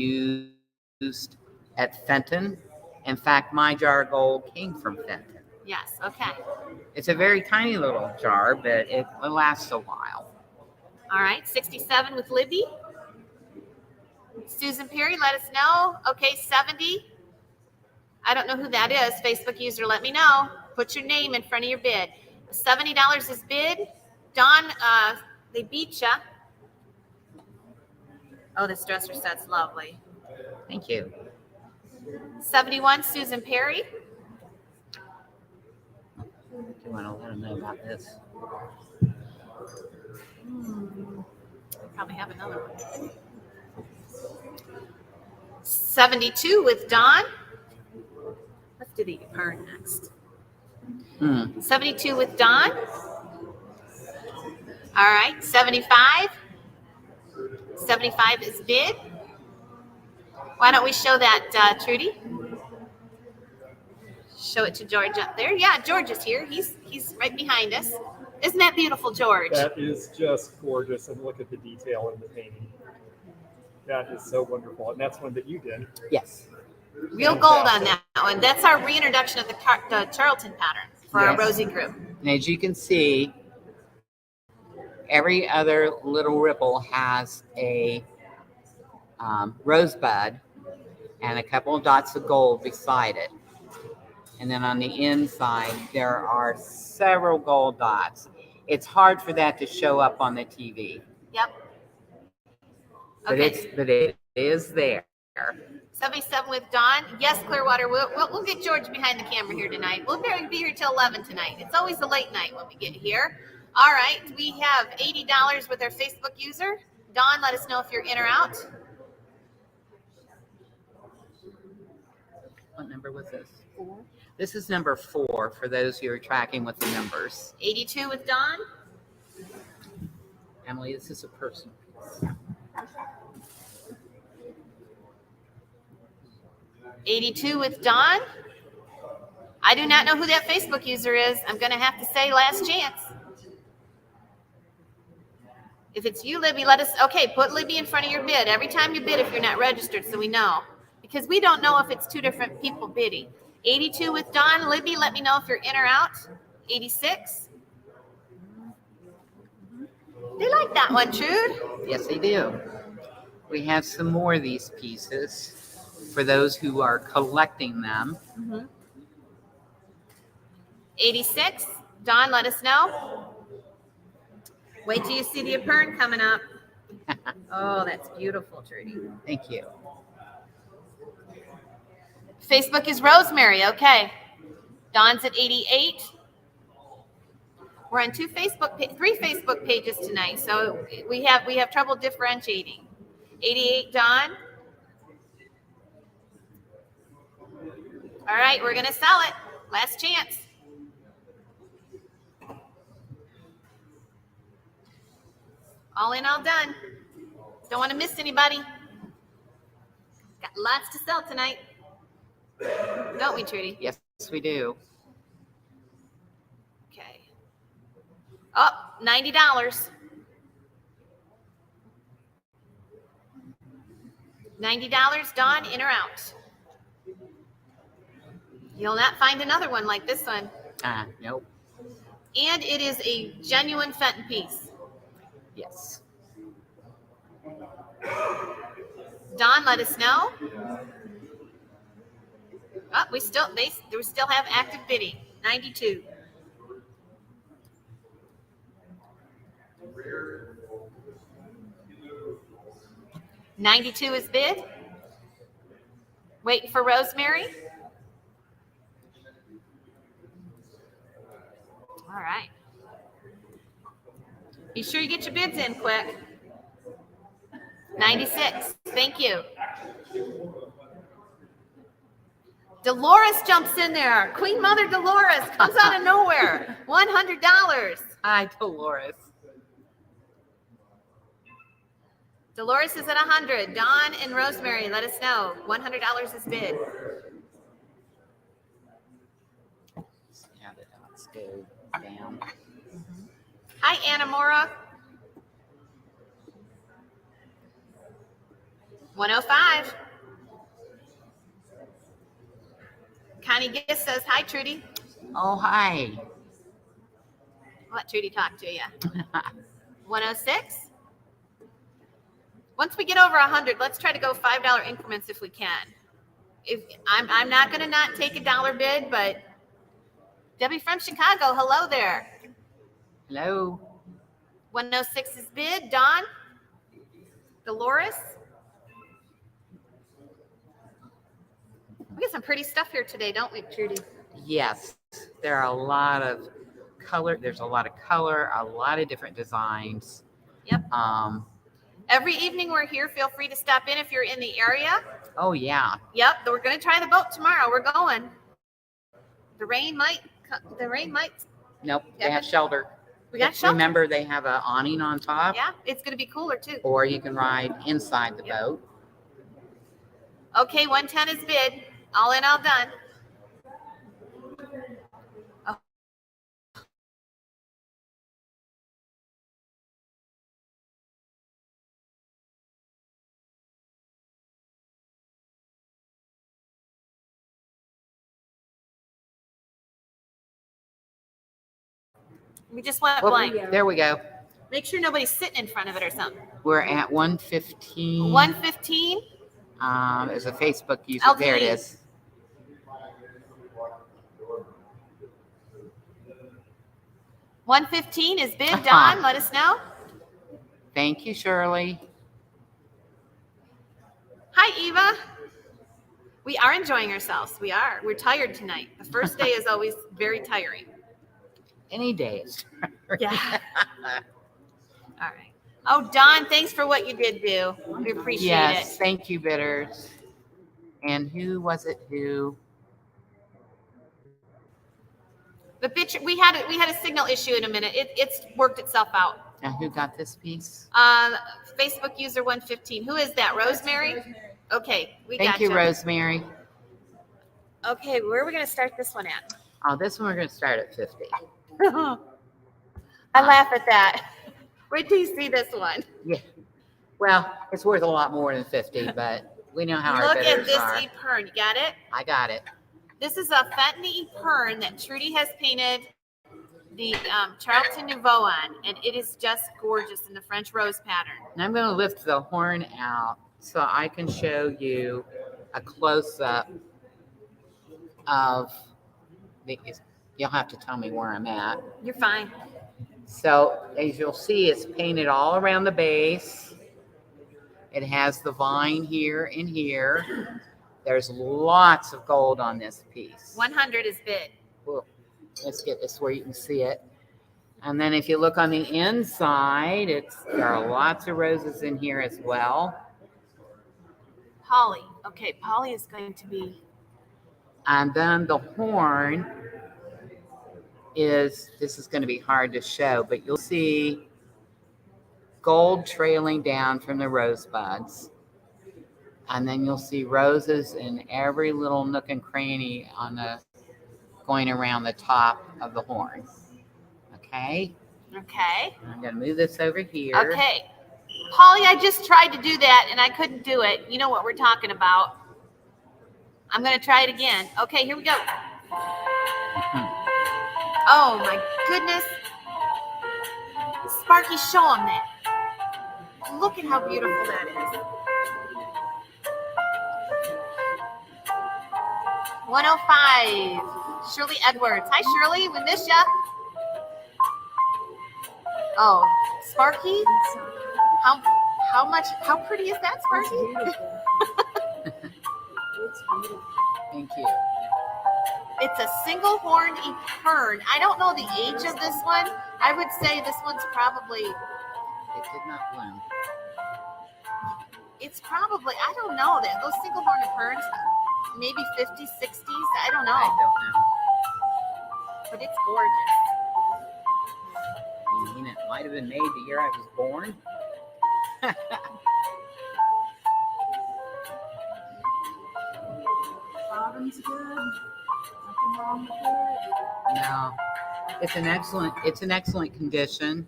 Speaker 4: used at Fenton. In fact, my jar of gold came from Fenton.
Speaker 3: Yes, okay.
Speaker 4: It's a very tiny little jar, but it lasts a while.
Speaker 3: All right, 67 with Libby. Susan Perry, let us know. Okay, 70. I don't know who that is. Facebook user, let me know. Put your name in front of your bid. $70 is bid. Dawn, they beat ya. Oh, this dresser set's lovely.
Speaker 4: Thank you.
Speaker 3: 71, Susan Perry.
Speaker 4: Do you want to let them know about this?
Speaker 3: Probably have another one. 72 with Dawn. Let's do the Earn next. 72 with Dawn. All right, 75. 75 is bid. Why don't we show that, Trudy? Show it to George up there. Yeah, George is here. He's right behind us. Isn't that beautiful, George?
Speaker 5: That is just gorgeous, and look at the detail in the painting. That is so wonderful, and that's one that you did.
Speaker 4: Yes.
Speaker 3: Real gold on that one. That's our reintroduction of the Charlton pattern for our
Speaker 4: Yes.
Speaker 3: Rosie group.
Speaker 4: And as you can see, every other little ripple has a rosebud and a couple of dots of gold beside it. And then on the inside, there are several gold dots. It's hard for that to show up on the TV,
Speaker 3: Yep.
Speaker 4: but
Speaker 3: Okay.
Speaker 4: it is there.
Speaker 3: 77 with Dawn. Yes, Clearwater. We'll get George behind the camera here tonight. We'll be here till 11 tonight. It's always a late night when we get here. All right. We have $80 with our Facebook user. Dawn, let us know if you're in or out.
Speaker 4: What number was this? 4. This is number 4 for those who are tracking with the numbers.
Speaker 3: 82 with Dawn.
Speaker 4: Emily, this is a personal piece.
Speaker 3: 82 with Dawn. I do not know who that Facebook user is. I'm going to have to say last chance. If it's you, Libby, let us, okay, put Libby in front of your bid. Every time you bid if you're not registered so we know. Because we don't know if it's 2 different people bidding. 82 with Dawn. Libby, let me know if you're in or out. 86. They like that one, Trude.
Speaker 4: Yes, they do. We have some more of these pieces for those who are collecting them.
Speaker 3: 86. Dawn, let us know. Wait till you see the apern coming up. Oh, that's beautiful, Trudy.
Speaker 4: Thank you.
Speaker 3: Facebook is Rosemary. Okay. Dawn's at 88. We're on three Facebook pages tonight, so we have trouble differentiating. 88, Dawn. All right, we're gonna sell it. Last chance. All in, all done. Don't want to miss anybody. Got lots to sell tonight. Don't we, Trudy?
Speaker 4: Yes, we do.
Speaker 3: Okay. Oh, $90. $90, Dawn, in or out? You'll not find another one like this one.
Speaker 4: Nope.
Speaker 3: And it is a genuine Fenton piece.
Speaker 4: Yes.
Speaker 3: Dawn, let us know. Oh, we still have active bidding. 92. $92 is bid. Wait for Rosemary. All right. Be sure you get your bids in quick. 96. Thank you. Dolores jumps in there. Queen Mother Dolores comes out of nowhere. $100.
Speaker 4: Hi, Dolores.
Speaker 3: Dolores is at 100. Dawn and Rosemary, let us know. $100 is bid.
Speaker 4: Yeah, the dots go down.
Speaker 3: Hi, Anna Mora. 105. Connie Giss says, hi, Trudy.
Speaker 4: Oh, hi.
Speaker 3: I'll let Trudy talk to you. 106. Once we get over 100, let's try to go $5 increments if we can. If I'm not going to not take a dollar bid, but Debbie from Chicago, hello there.
Speaker 4: Hello.
Speaker 3: 106 is bid. Dawn. Dolores. We got some pretty stuff here today, don't we, Trudy?
Speaker 4: Yes, there are a lot of color. There's a lot of color, a lot of different designs.
Speaker 3: Yep. Every evening we're here. Feel free to stop in if you're in the area.
Speaker 4: Oh, yeah.
Speaker 3: Yep. We're going to try the boat tomorrow. We're going. The rain might.
Speaker 4: Nope, they have shelter.
Speaker 3: We got shelter.
Speaker 4: Remember, they have an awning on top.
Speaker 3: Yeah, it's going to be cooler too.
Speaker 4: Or you can ride inside the boat.
Speaker 3: Okay, 110 is bid. All in, all done. Oh. We just went
Speaker 4: Well,
Speaker 3: blank.
Speaker 4: there we go.
Speaker 3: Make sure nobody's sitting in front of it or something.
Speaker 4: We're at 115.
Speaker 3: 115.
Speaker 4: As a Facebook user.
Speaker 3: LTE.
Speaker 4: There it is.
Speaker 3: $115 is bid. Dawn, let us know.
Speaker 4: Thank you, Shirley.
Speaker 3: Hi, Eva. We are enjoying ourselves. We are. We're tired tonight. The first day is always very tiring.
Speaker 4: Any day is.
Speaker 3: Yeah. All right. Oh, Dawn, thanks for what you did do. We appreciate
Speaker 4: Yes,
Speaker 3: it.
Speaker 4: thank you, bidders. And who was it who?
Speaker 3: The picture we had a signal issue in a minute. It's worked itself out.
Speaker 4: Now, who got this piece?
Speaker 3: Facebook user 115. Who is that? Rosemary? Okay, we got
Speaker 4: Thank you, Rosemary.
Speaker 3: Okay, where are we going to start this one at?
Speaker 4: Oh, this one we're going to start at 50.
Speaker 3: I laugh at that. Wait till you see this one.
Speaker 4: Yeah. Well, it's worth a lot more than 50, but we know how our
Speaker 3: Look at
Speaker 4: bidders
Speaker 3: this
Speaker 4: are.
Speaker 3: e-pern. You got it?
Speaker 4: I got it.
Speaker 3: This is a Fenton e-pern that Trudy has painted the Charlton Nouveau on, and it is just gorgeous in the French rose pattern.
Speaker 4: And I'm going to lift the horn out so I can show you a close-up of these. You'll have to tell me where I'm at.
Speaker 3: You're fine.
Speaker 4: So as you'll see, it's painted all around the base. It has the vine here and here. There's lots of gold on this piece.
Speaker 3: 100 is bid.
Speaker 4: Well, let's get this where you can see it. And then if you look on the inside, there are lots of roses in here as well.
Speaker 3: Polly. Okay, Polly is going to be.
Speaker 4: And then the horn this is going to be hard to show, but you'll see gold trailing down from the rosebuds. And then you'll see roses in every little nook and cranny going around the top of the horn. Okay?
Speaker 3: Okay.
Speaker 4: I'm going to move this over here.
Speaker 3: Okay. Polly, I just tried to do that and I couldn't do it. You know what we're talking about. I'm going to try it again. Okay, here we go. Oh my goodness. Sparky, show them that. Look at how beautiful that is. 105. Shirley Edwards. Hi, Shirley. We miss ya. Oh, Sparky. How pretty is that, Sparky?
Speaker 2: It's beautiful.
Speaker 4: Thank you.
Speaker 3: It's a single horned fern. I don't know the age of this one. I would say this one's probably.
Speaker 4: It did not bloom.
Speaker 3: It's probably, I don't know. Those single horned ferns, maybe 50s, 60s. I don't know.
Speaker 4: I don't know.
Speaker 3: But it's gorgeous.
Speaker 4: You mean it might have been made the year I was born?
Speaker 2: Bottom's good. Nothing wrong with it.
Speaker 4: No. It's an excellent condition.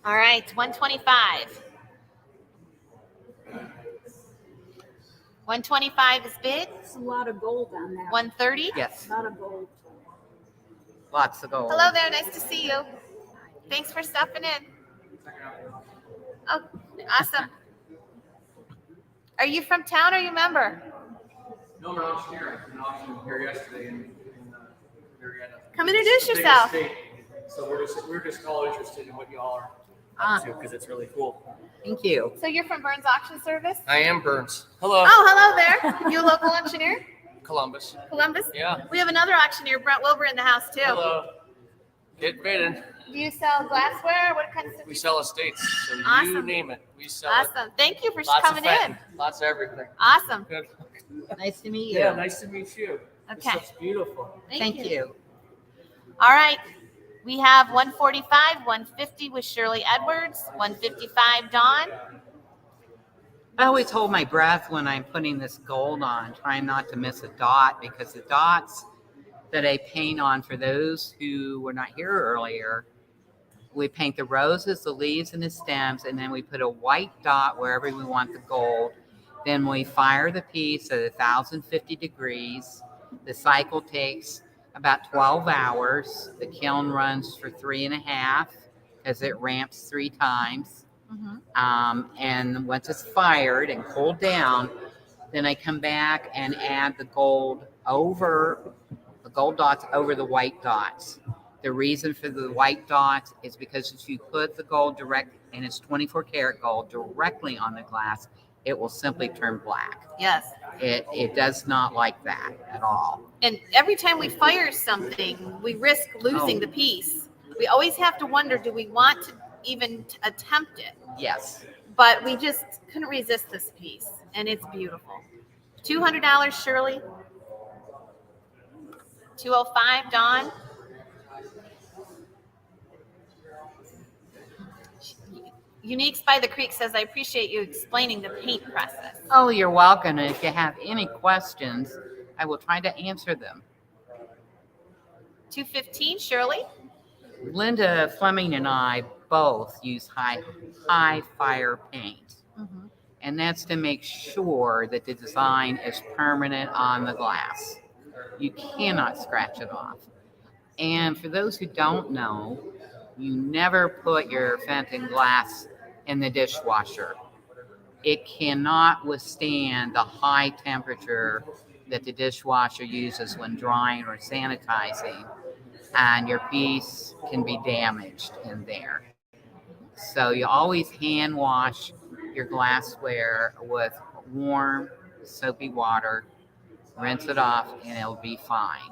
Speaker 3: All right, 125. 125 is bid.
Speaker 2: It's a lot of gold on that.
Speaker 3: 130.
Speaker 4: Yes.
Speaker 2: A lot of gold.
Speaker 4: Lots of gold.
Speaker 3: Hello there. Nice to see you. Thanks for stopping in. Oh, awesome. Are you from town or you a member?
Speaker 6: No, I'm an auctioneer. I was an auction here yesterday in Marietta.
Speaker 3: Come introduce
Speaker 6: Big
Speaker 3: yourself.
Speaker 6: estate. So we're just all interested in what y'all are up to because it's really cool.
Speaker 4: Thank you.
Speaker 3: So you're from Burns Auction Service?
Speaker 6: I am Burns. Hello.
Speaker 3: Oh, hello there. You a local auctioneer?
Speaker 6: Columbus.
Speaker 3: Columbus?
Speaker 6: Yeah.
Speaker 3: We have another auctioneer, Brent Wilbur, in the house too.
Speaker 6: Hello. Get bitten.
Speaker 3: Do you sell glassware? What kinds of?
Speaker 6: We sell estates. So you
Speaker 3: Awesome.
Speaker 6: name it. We sell it.
Speaker 3: Awesome. Thank you for
Speaker 6: Lots
Speaker 3: coming
Speaker 6: of Fenton,
Speaker 3: in.
Speaker 6: Lots of everything.
Speaker 3: Awesome.
Speaker 6: Good.
Speaker 4: Nice to meet you.
Speaker 6: Yeah, nice to meet you. This
Speaker 3: Okay.
Speaker 6: stuff's beautiful.
Speaker 4: Thank you.
Speaker 3: All right. We have 145, 150 with Shirley Edwards, 155 Dawn.
Speaker 4: I always hold my breath when I'm putting this gold on, trying not to miss a dot, because the dots that I paint on, for those who were not here earlier, we paint the roses, the leaves, and the stems, and then we put a white dot wherever we want the gold. Then we fire the piece at 1,050 degrees. The cycle takes about 12 hours. The kiln runs for 3.5 because it ramps 3 times. And once it's fired and cooled down, then I come back and add the gold dots over the white dots. The reason for the white dots is because if you put the gold and it's 24 karat gold directly on the glass, it will simply turn black.
Speaker 3: Yes.
Speaker 4: It does not like that at all.
Speaker 3: And every time we fire something, we risk losing the piece. We always have to wonder, do we want to even attempt it?
Speaker 4: Yes.
Speaker 3: But we just couldn't resist this piece, and it's beautiful. $200, Shirley. 205, Dawn. Uniques by the Creek says, I appreciate you explaining the paint process.
Speaker 4: Oh, you're welcome. And if you have any questions, I will try to answer them.
Speaker 3: 215, Shirley.
Speaker 4: Linda Fleming and I both use high fire paint. And that's to make sure that the design is permanent on the glass. You cannot scratch it off. And for those who don't know, you never put your Fenton glass in the dishwasher. It cannot withstand the high temperature that the dishwasher uses when drying or sanitizing. and your piece can be damaged in there. So you always hand wash your glassware with warm, soapy water, rinse it off, and it'll be fine.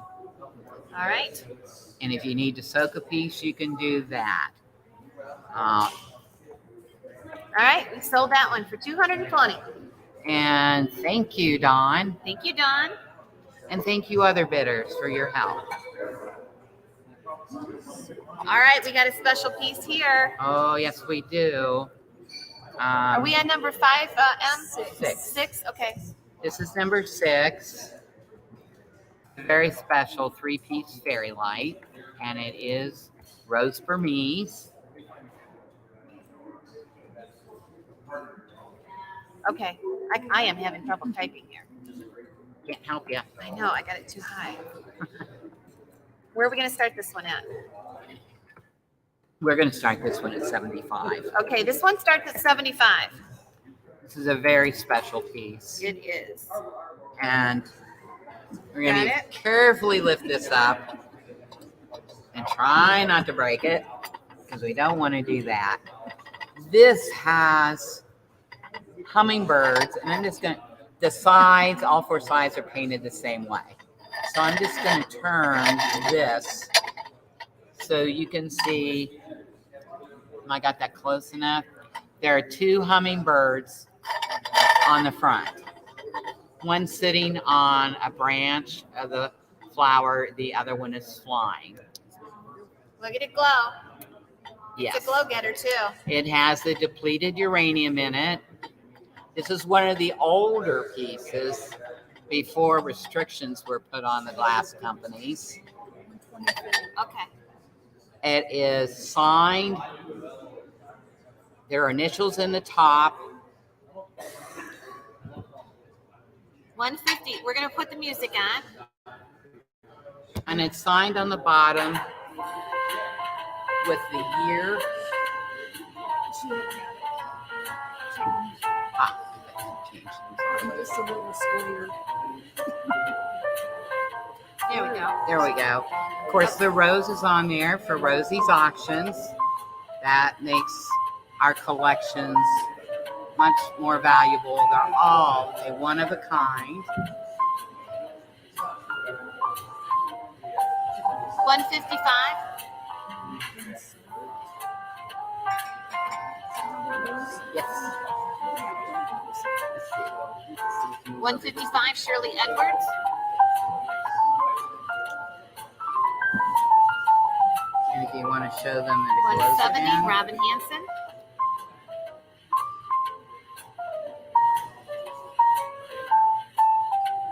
Speaker 3: All right.
Speaker 4: And if you need to soak a piece, you can do that.
Speaker 3: All right. We sold that one for $220.
Speaker 4: And thank you, Dawn.
Speaker 3: Thank you, Dawn.
Speaker 4: And thank you, other bidders, for your help.
Speaker 3: All right. We got a special piece here.
Speaker 4: Oh, yes, we do.
Speaker 3: Are we on number 5, M?
Speaker 4: 6.
Speaker 3: 6? Okay.
Speaker 4: This is number 6. Very special 3-piece fairy light. And it is Rose Burmese.
Speaker 3: Okay. I am having trouble typing here.
Speaker 4: Can't help you.
Speaker 3: I know. I got it too high. Where are we going to start this one at?
Speaker 4: We're going to start this one at 75.
Speaker 3: Okay. This one starts at 75.
Speaker 4: This is a very special piece.
Speaker 3: It is.
Speaker 4: And we're going
Speaker 3: Got
Speaker 4: to
Speaker 3: it?
Speaker 4: carefully lift this up and try not to break it because we don't want to do that. This has hummingbirds, and I'm just going to, the sides, all 4 sides are painted the same way. So I'm just going to turn this so you can see. I got that close enough. There are 2 hummingbirds on the front. One sitting on a branch of the flower, the other one is flying.
Speaker 3: Look at it glow.
Speaker 4: Yes.
Speaker 3: It's a glow getter too.
Speaker 4: It has the depleted uranium in it. This is one of the older pieces before restrictions were put on the glass companies.
Speaker 3: Okay.
Speaker 4: It is signed. There are initials in the top.
Speaker 3: 150. We're going to put the music on.
Speaker 4: And it's signed on the bottom with the year.
Speaker 2: Just a little square.
Speaker 3: There we go.
Speaker 4: There we go. Of course, the rose is on there for Rosie's auctions. That makes our collections much more valuable. They're all a one of a kind.
Speaker 3: 155.
Speaker 4: Yes.
Speaker 3: 155. Shirley Edwards.
Speaker 4: And if you want to show them that it glows
Speaker 3: 170.
Speaker 4: again.
Speaker 3: Robin Hanson.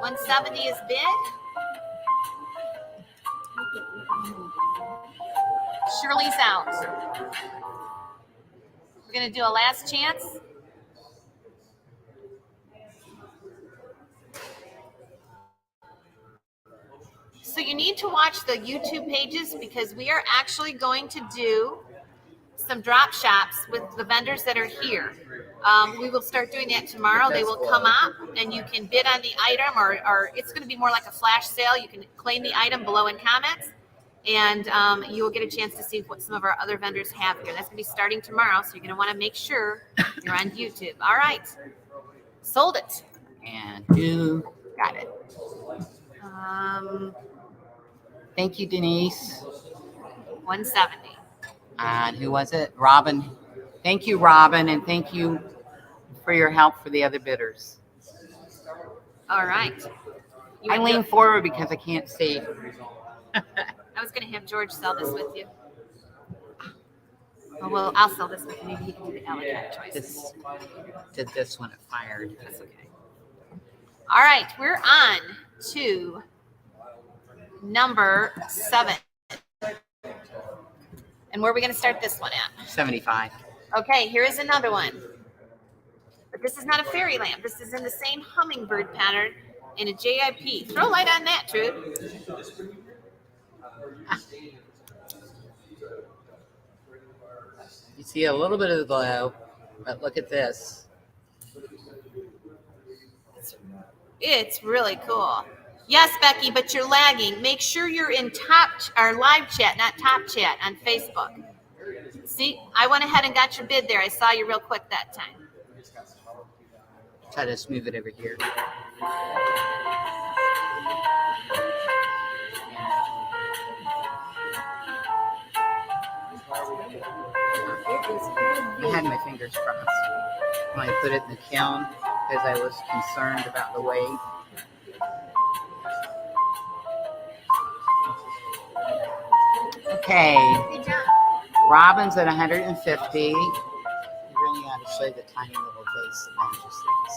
Speaker 3: 170 is bid. Shirley's out. We're going to do a last chance. So you need to watch the YouTube pages because we are actually going to do some drop shops with the vendors that are here. We will start doing that tomorrow. They will come up and you can bid on the item or it's going to be more like a flash sale. You can claim the item below in comments and you will get a chance to see what some of our other vendors have here. That's going to be starting tomorrow, so you're going to want to make sure you're on YouTube. All right. Sold it.
Speaker 4: And you got it. Thank you, Denise.
Speaker 3: 170.
Speaker 4: And who was it? Robin. Thank you, Robin, and thank you for your help for the other bidders.
Speaker 3: All right.
Speaker 4: I lean forward because I can't see.
Speaker 3: I was going to have George sell this with you. Oh, well, I'll sell this with you. Maybe he can do the elegant choices.
Speaker 4: This did this when it fired.
Speaker 3: That's okay. All right, we're on to number 7. And where are we going to start this one at?
Speaker 4: 75.
Speaker 3: Okay, here is another one. But this is not a fairy lamp. This is in the same hummingbird pattern in a JIP. Throw light on that, Trude.
Speaker 4: You see a little bit of the glow, but look at this.
Speaker 3: It's really cool. Yes, Becky, but you're lagging. Make sure you're in live chat, not top chat on Facebook. See, I went ahead and got your bid there. I saw you real quick that time.
Speaker 4: Try to smooth it over here. I had my fingers crossed when I put it in the kiln because I was concerned about the weight. Okay,
Speaker 3: Good job.
Speaker 4: Robin's at 150. You really got to show the tiny little vase that matches these.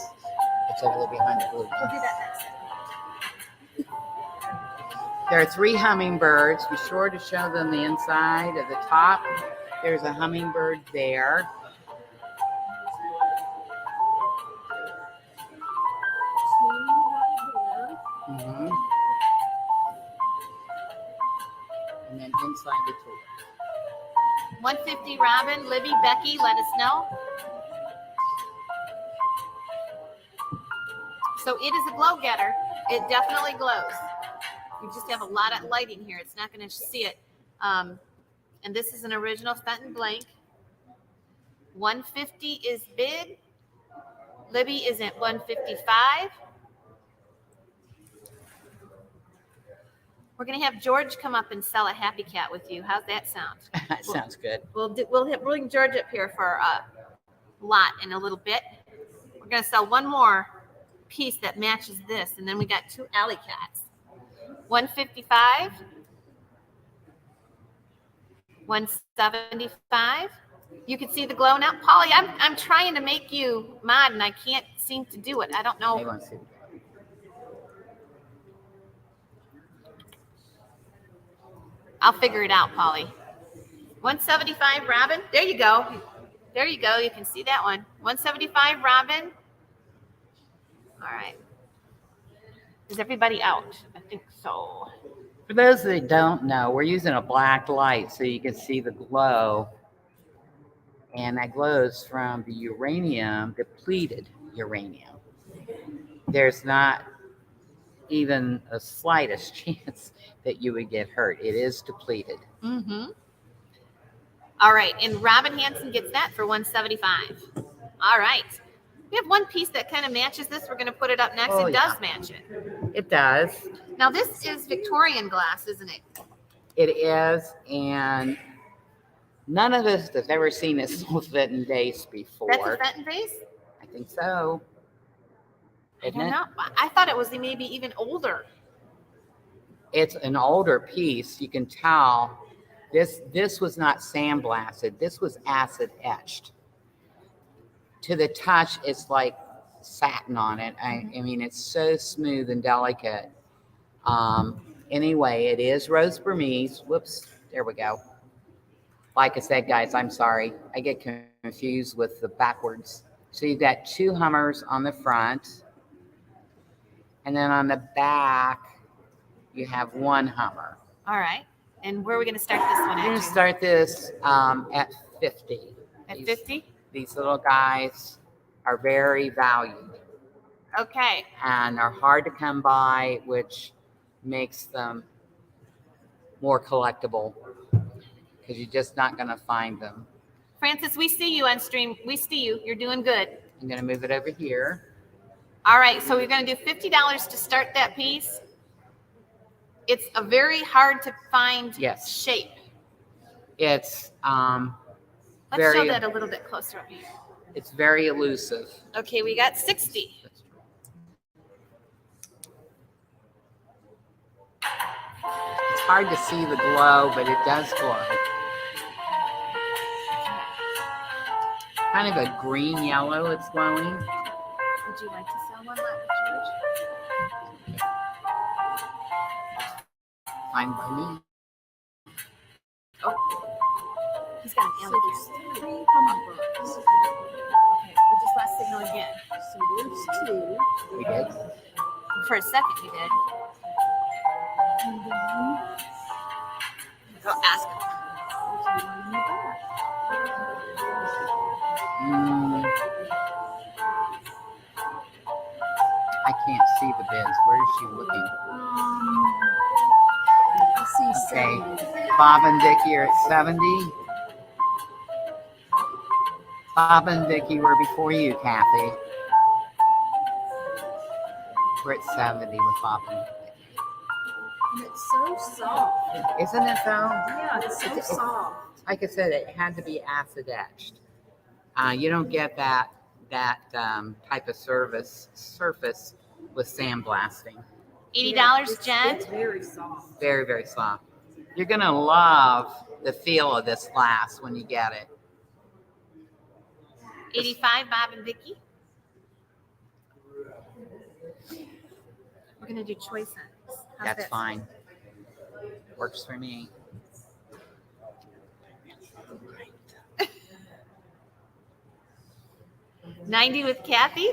Speaker 4: It's over there behind the blue.
Speaker 3: We'll do that next.
Speaker 4: There are 3 hummingbirds. Be sure to show them the inside of the top. There's a hummingbird there. Mm-hmm. And then inside the tool.
Speaker 3: 150, Robin, Libby, Becky, let us know. So it is a glow getter. It definitely glows. You just have a lot of lighting here. It's not going to see it. And this is an original Fenton blank. 150 is bid. Libby is at 155. We're going to have George come up and sell a Happy Cat with you. How's that sound?
Speaker 4: That sounds good.
Speaker 3: We'll bring George up here for a lot in a little bit. We're going to sell one more piece that matches this, and then we got 2 alley cats. 155. 175. You can see the glow now. Polly, I'm trying to make you mod, and I can't seem to do it. I don't know.
Speaker 4: They want to see.
Speaker 3: I'll figure it out, Polly. 175, Robin. There you go. There you go. You can see that one. 175, Robin. All right. Is everybody out? I think so.
Speaker 4: For those that don't know, we're using a black light so you can see the glow. And that glows from the uranium, depleted uranium. There's not even a slightest chance that you would get hurt. It is depleted.
Speaker 3: Mm-hmm. All right. And Robin Hansen gets that for 175. All right. We have one piece that kind of matches this. We're going to put it up next. It does match it.
Speaker 4: It does.
Speaker 3: Now, this is Victorian glass, isn't it?
Speaker 4: It is. And none of us has ever seen this Fenton vase before.
Speaker 3: That's a Fenton vase?
Speaker 4: I think so.
Speaker 3: I don't know. I thought it was maybe even older.
Speaker 4: It's an older piece. You can tell this was not sandblasted. This was acid etched. To the touch, it's like satin on it. I mean, it's so smooth and delicate. Anyway, it is Rose Burmese. Whoops, there we go. Like I said, guys, I'm sorry. I get confused with the backwards. So you've got 2 hummers on the front. And then on the back, you have 1 hummer.
Speaker 3: All right. And where are we going to start this one
Speaker 4: We're
Speaker 3: at?
Speaker 4: going to start this at 50.
Speaker 3: At 50?
Speaker 4: These little guys are very valued
Speaker 3: Okay.
Speaker 4: and are hard to come by, which makes them more collectible because you're just not going to find them.
Speaker 3: Francis, we see you on stream. We see you. You're doing good.
Speaker 4: I'm going to move it over here.
Speaker 3: All right. So we're going to do $50 to start that piece. It's a very hard to find shape.
Speaker 4: It's
Speaker 3: Let's
Speaker 4: very,
Speaker 3: show that a little bit closer.
Speaker 4: It's very elusive.
Speaker 3: Okay, we got 60.
Speaker 4: It's hard to see the glow, but it does glow. Kind of a green yellow it's glowing.
Speaker 3: Would you like to sell one, George?
Speaker 4: Fine by me.
Speaker 3: Oh, he's got an alligator.
Speaker 2: So there's 3 hummingbirds.
Speaker 3: Okay, we just lost signal again.
Speaker 2: So there's 2.
Speaker 4: We did.
Speaker 3: For a second, we did.
Speaker 2: And then
Speaker 3: Go ask him.
Speaker 2: there's 1 in the back.
Speaker 4: I can't see the is. Where is she looking?
Speaker 2: I see
Speaker 4: Okay.
Speaker 2: 70.
Speaker 4: Bob and Vicky are at 70. Bob and Vicky were before you, Kathy. We're at 70 with Bob and Vicky.
Speaker 2: And it's so soft.
Speaker 4: Isn't it though?
Speaker 2: Yeah, it's so soft.
Speaker 4: Like I said, it had to be acid etched. You don't get that type of surface with sandblasting.
Speaker 3: $80, Jen.
Speaker 2: It's very soft.
Speaker 4: Very, very soft. You're gonna love the feel of this glass when you get it.
Speaker 3: 85, Bob and Vicky. We're gonna do choice ends. How's
Speaker 4: That's
Speaker 3: this?
Speaker 4: fine. Works for me.
Speaker 3: $90 with Kathy.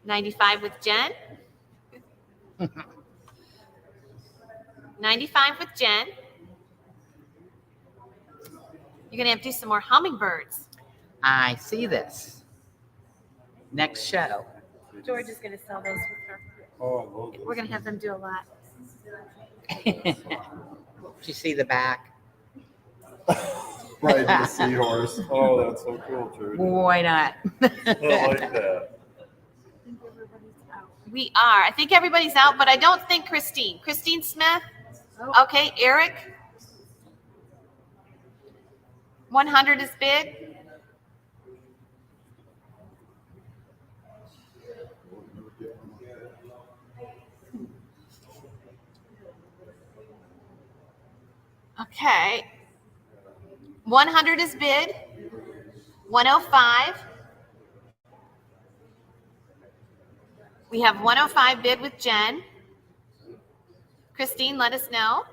Speaker 3: $95 with Jen. $95 with Jen. You're gonna have to do some more hummingbirds.
Speaker 4: I see this. Next show.
Speaker 3: George is gonna sell those with her.
Speaker 5: Oh,
Speaker 3: We're gonna have them do a lot.
Speaker 4: Did you see the back?
Speaker 7: Riding the seahorse. Oh, that's so cool, Trudy.
Speaker 4: Why not?
Speaker 7: I like that.
Speaker 3: We are. I think everybody's out, but I don't think Christine. Christine Smith. Okay, Eric. 100 is bid. Okay. 100 is bid. 105. We have 105 bid with Jen. Christine, let us know.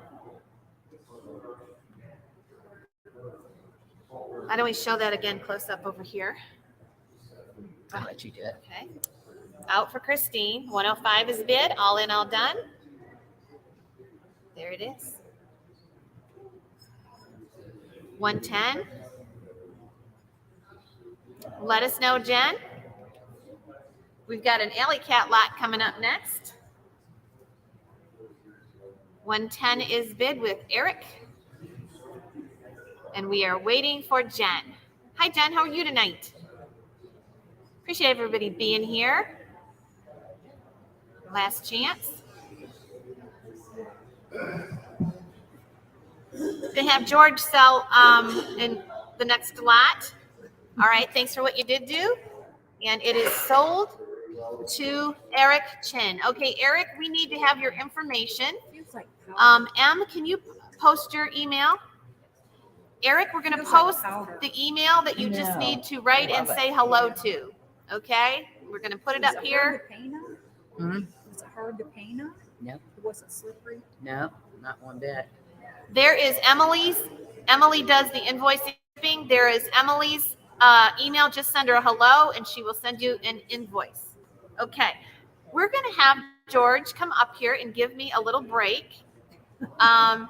Speaker 3: Why don't we show that again close up over here?
Speaker 4: I'll let you do it.
Speaker 3: Okay. Out for Christine. 105 is bid. All in, all done. There it is. 110. Let us know, Jen. We've got an alley cat lot coming up next. 110 is bid with Eric. And we are waiting for Jen. Hi, Jen. How are you tonight? Appreciate everybody being here. Last chance. They have George sell in the next lot. All right. Thanks for what you did do. And it is sold to Eric Chin. Okay, Eric, we need to have your information.
Speaker 2: Feels like powder.
Speaker 3: Em, can you post your email? Eric, we're going to
Speaker 2: Feels like
Speaker 3: post
Speaker 2: powder.
Speaker 3: the email that you just
Speaker 4: No.
Speaker 3: need to write and
Speaker 4: Love it.
Speaker 3: say hello to. Okay, we're going to put it
Speaker 2: Was
Speaker 3: up
Speaker 2: hard
Speaker 3: here.
Speaker 2: to paint on?
Speaker 4: Hmm?
Speaker 2: Was it hard to paint on?
Speaker 4: Nope.
Speaker 2: It wasn't slippery?
Speaker 4: No, not one bit.
Speaker 3: There is Emily's. Emily does the invoicing. There is Emily's email. Just send her a hello and she will send you an invoice. Okay, we're going to have George come up here and give me a little break. And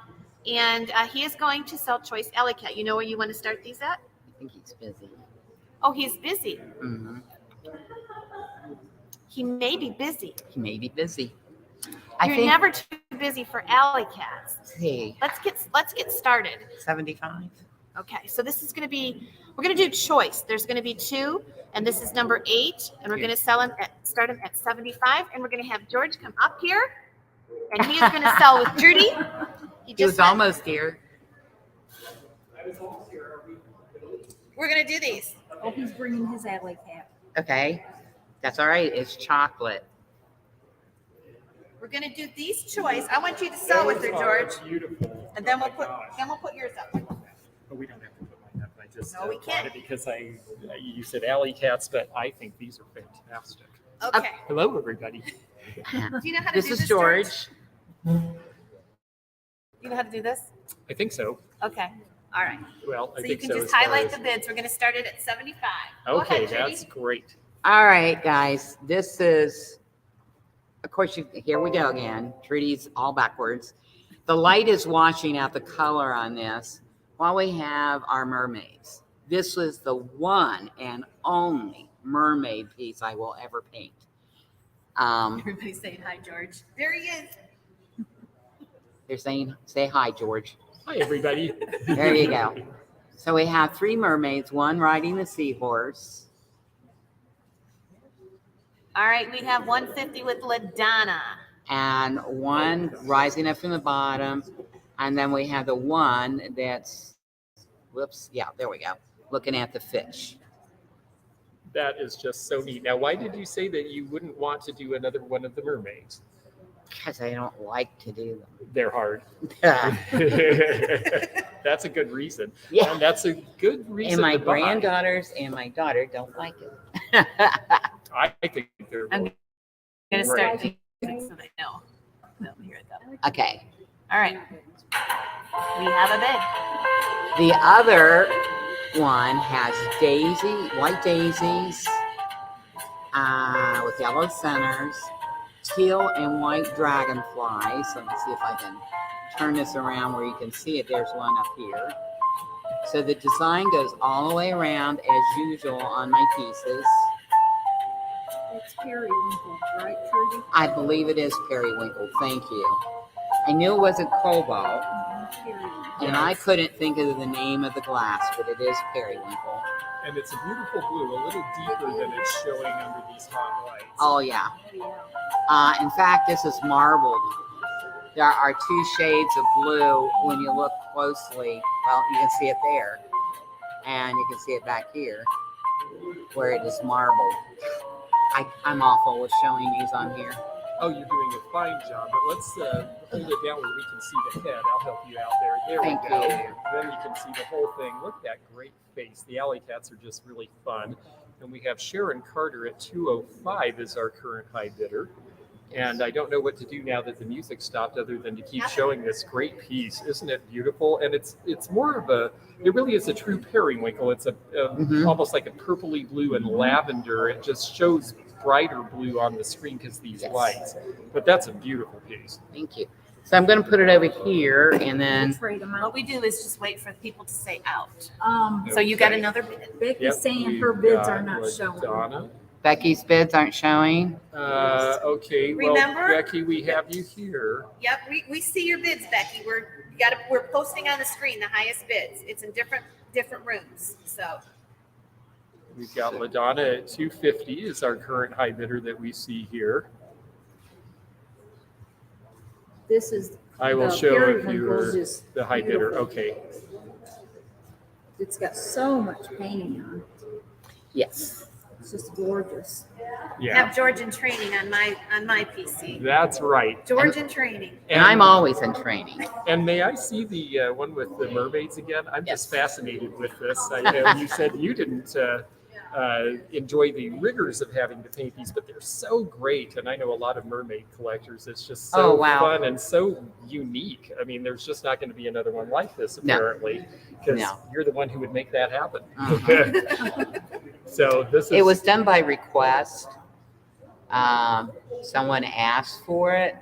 Speaker 3: he is going to sell Choice Alley Cat. You know where you want to start these at?
Speaker 4: I think he's busy.
Speaker 3: Oh, he's busy.
Speaker 4: Mm-hmm.
Speaker 3: He may be busy.
Speaker 4: He may be busy.
Speaker 3: You're never too busy for alley cats.
Speaker 4: See,
Speaker 3: Let's get started.
Speaker 4: 75.
Speaker 3: Okay, so this is going to be, we're going to do choice. There's going to be 2, and this is number 8, and we're going to start them at 75, and we're going to have George come up here, and he is going to sell with Trudy.
Speaker 4: He was almost here.
Speaker 3: We're going to do these.
Speaker 2: Oh, he's bringing his alley cat.
Speaker 4: Okay, that's all right. It's chocolate.
Speaker 3: We're going to do these choice. I want you to sell with her, George,
Speaker 5: Beautiful.
Speaker 3: and then we'll
Speaker 5: Oh
Speaker 3: put
Speaker 5: my gosh.
Speaker 3: yours up.
Speaker 5: But we don't have to put mine up. I just
Speaker 3: No, we
Speaker 5: bought
Speaker 3: can't.
Speaker 5: it because you said alley cats, but I think these are fantastic.
Speaker 3: Okay.
Speaker 5: Hello, everybody.
Speaker 3: Do you know how to
Speaker 4: This
Speaker 3: do
Speaker 4: is
Speaker 3: this,
Speaker 4: George.
Speaker 3: You know how to do this?
Speaker 5: I think so.
Speaker 3: Okay. All right.
Speaker 5: Well, I
Speaker 3: So you
Speaker 5: think
Speaker 3: can
Speaker 5: so.
Speaker 3: just
Speaker 5: as far
Speaker 3: highlight
Speaker 5: as-
Speaker 3: the bids. We're going to start it at 75. Go
Speaker 5: Okay,
Speaker 3: ahead, Trudy.
Speaker 5: that's great.
Speaker 4: All right, guys. This is, of course, here we go again. Trudy's all backwards. The light is washing out the color on this while we have our mermaids. This was the one and only mermaid piece I will ever paint.
Speaker 3: Everybody's saying hi, George. There he is.
Speaker 4: They're saying, say hi, George.
Speaker 5: Hi, everybody.
Speaker 4: There you go. So we have 3 mermaids, one riding the seahorse.
Speaker 3: All right, we have 150 with LaDonna.
Speaker 4: And one rising up from the bottom. And then we have the one that's, whoops, yeah, there we go, looking at the fish.
Speaker 5: That is just so neat. Now, why did you say that you wouldn't want to do another one of the mermaids?
Speaker 4: Because I don't like to do them.
Speaker 5: They're hard.
Speaker 4: Yeah.
Speaker 5: That's a good reason.
Speaker 4: Yeah.
Speaker 5: And that's a good reason.
Speaker 4: And my
Speaker 5: to buy.
Speaker 4: granddaughters and my daughter don't like it.
Speaker 5: I think they're
Speaker 3: I'm
Speaker 5: really
Speaker 3: gonna start
Speaker 5: great.
Speaker 3: thinking so they know. No, here it goes.
Speaker 4: Okay.
Speaker 3: All right. We have a bid.
Speaker 4: The other one has white daisies with yellow centers, teal and white dragonflies. Let me see if I can turn this around where you can see it. There's one up here. So the design goes all the way around as usual on my pieces.
Speaker 2: It's periwinkle, right, Trudy?
Speaker 4: I believe it is periwinkle. Thank you. I knew it wasn't cobalt,
Speaker 2: Periwinkle.
Speaker 4: and I couldn't think of the name of the glass, but it is periwinkle.
Speaker 5: And it's a beautiful blue, a little deeper than it's showing under these hot lights.
Speaker 4: Oh, yeah. In fact, this is marbled. There are 2 shades of blue when you look closely. Well, you can see it there, and you can see it back here where it is marbled. I'm awful with showing these on here.
Speaker 5: Oh, you're doing a fine job, but let's hold it down where we can see the head. I'll help you out there. There
Speaker 4: Thank
Speaker 5: we go.
Speaker 4: you.
Speaker 5: Then you can see the whole thing. Look at that great face. The alley cats are just really fun. And we have Sharon Carter at 205 is our current high bidder. And I don't know what to do now that the music stopped other than to keep showing this great piece. Isn't it beautiful? And it's more of it really is a true periwinkle. It's almost like a purpley blue and lavender. It just shows brighter blue on the screen because these lights. But that's a beautiful piece.
Speaker 4: Thank you. So I'm going to put it over here, and then
Speaker 2: Trade them
Speaker 3: What
Speaker 2: out.
Speaker 3: we do is just wait for people to say out.
Speaker 2: Um,
Speaker 3: So you got another bid.
Speaker 2: Becky's saying
Speaker 5: we've
Speaker 2: her bids
Speaker 5: got
Speaker 2: are not showing.
Speaker 5: Donna.
Speaker 4: Becky's bids aren't showing.
Speaker 5: Okay, well,
Speaker 3: Remember?
Speaker 5: Becky, we have you here.
Speaker 3: Yep, we see your bids, Becky. We're posting on the screen the highest bids. It's in different rooms. So
Speaker 5: We've got LaDonna at 250 is our current high bidder that we see here.
Speaker 2: This is.
Speaker 5: I will
Speaker 2: the
Speaker 5: show if
Speaker 2: periwinkle
Speaker 5: you're
Speaker 2: is
Speaker 5: the high bidder.
Speaker 2: beautiful.
Speaker 5: Okay.
Speaker 2: It's got so much painting on it.
Speaker 4: Yes.
Speaker 2: It's just gorgeous.
Speaker 3: I
Speaker 5: Yeah,
Speaker 3: have George in training on my PC.
Speaker 5: that's right.
Speaker 3: George in training.
Speaker 4: And I'm always in training.
Speaker 5: And may I see the one with the mermaids again? I'm just fascinated with this. I know you said you didn't enjoy the rigors of having to paint these, but they're so great. And I know a lot of mermaid collectors. It's just so fun and so unique. I mean, there's just not going to be another one like this, apparently, because you're the one who would make that happen. So this is.
Speaker 4: It was done by request. Someone asked for it,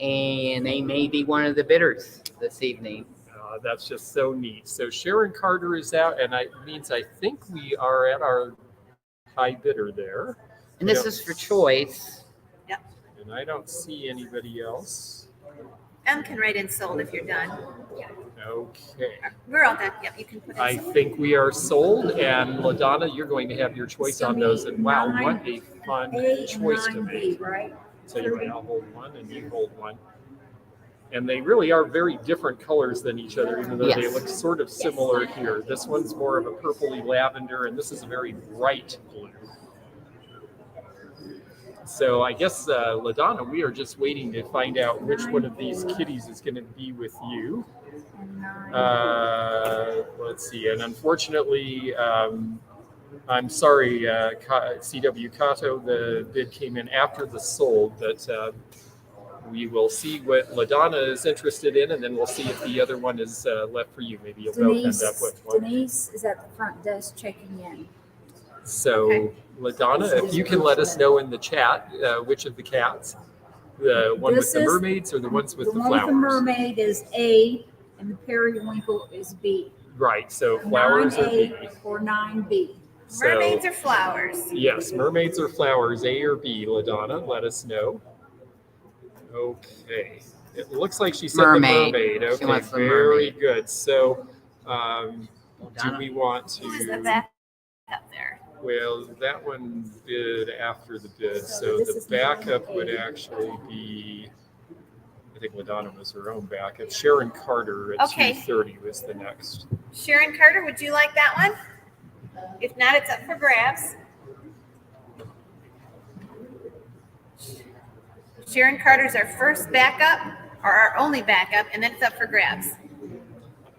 Speaker 4: and they may be one of the bidders this evening.
Speaker 5: That's just so neat. So Sharon Carter is out, and it means I think we are at our high bidder there.
Speaker 4: And this is for choice.
Speaker 5: And I don't see anybody else.
Speaker 3: M can write in sold if you're done.
Speaker 5: Okay.
Speaker 3: We're all done. Yep, you can put in
Speaker 5: I
Speaker 3: sold.
Speaker 5: think we are sold, and LaDonna, you're going to have your choice on those. And wow, what a fun
Speaker 2: A
Speaker 5: choice
Speaker 2: and
Speaker 5: to
Speaker 2: 9B,
Speaker 5: make.
Speaker 2: right?
Speaker 5: So you I'll hold one, and you hold one. And they really are very different colors than each other, even though they look sort of similar here. This one's more of a purpley lavender, and this is a very bright blue. So I guess, LaDonna, we are just waiting to find out which one of these kitties is going to be with you.
Speaker 2: And 9B.
Speaker 5: Let's see. And unfortunately, I'm sorry, CW Kato, the bid came in after the sold, but we will see what LaDonna is interested in, and then we'll see if the other one is left for you. Maybe you'll both end up with one.
Speaker 2: Denise is at the front desk checking in.
Speaker 5: So, LaDonna, if you can let us know in the chat which of the cats, the one with the mermaids or the ones with the
Speaker 2: one
Speaker 5: flowers.
Speaker 2: with the mermaid is A, and the periwinkle is B.
Speaker 5: Right, so flowers are B.
Speaker 2: 9A or 9B.
Speaker 5: So,
Speaker 3: Mermaids or flowers?
Speaker 5: yes, mermaids or flowers, A or B, LaDonna, let us know. Okay. It looks like she said
Speaker 4: Mermaid.
Speaker 5: the mermaid.
Speaker 4: She
Speaker 5: Okay,
Speaker 4: wants the
Speaker 5: very
Speaker 4: mermaid.
Speaker 5: good. So, do we want
Speaker 3: Who is the
Speaker 5: to?
Speaker 3: back up there?
Speaker 5: Well, that one bid after the bid, so
Speaker 2: this
Speaker 5: the
Speaker 2: is
Speaker 5: backup would
Speaker 2: 980.
Speaker 5: actually be. I think LaDonna was her own backup. Sharon Carter at
Speaker 3: Okay.
Speaker 5: 230 was the next.
Speaker 3: Sharon Carter, would you like that one? If not, it's up for grabs. Sharon Carter's our first backup, or our only backup, and then it's up for grabs.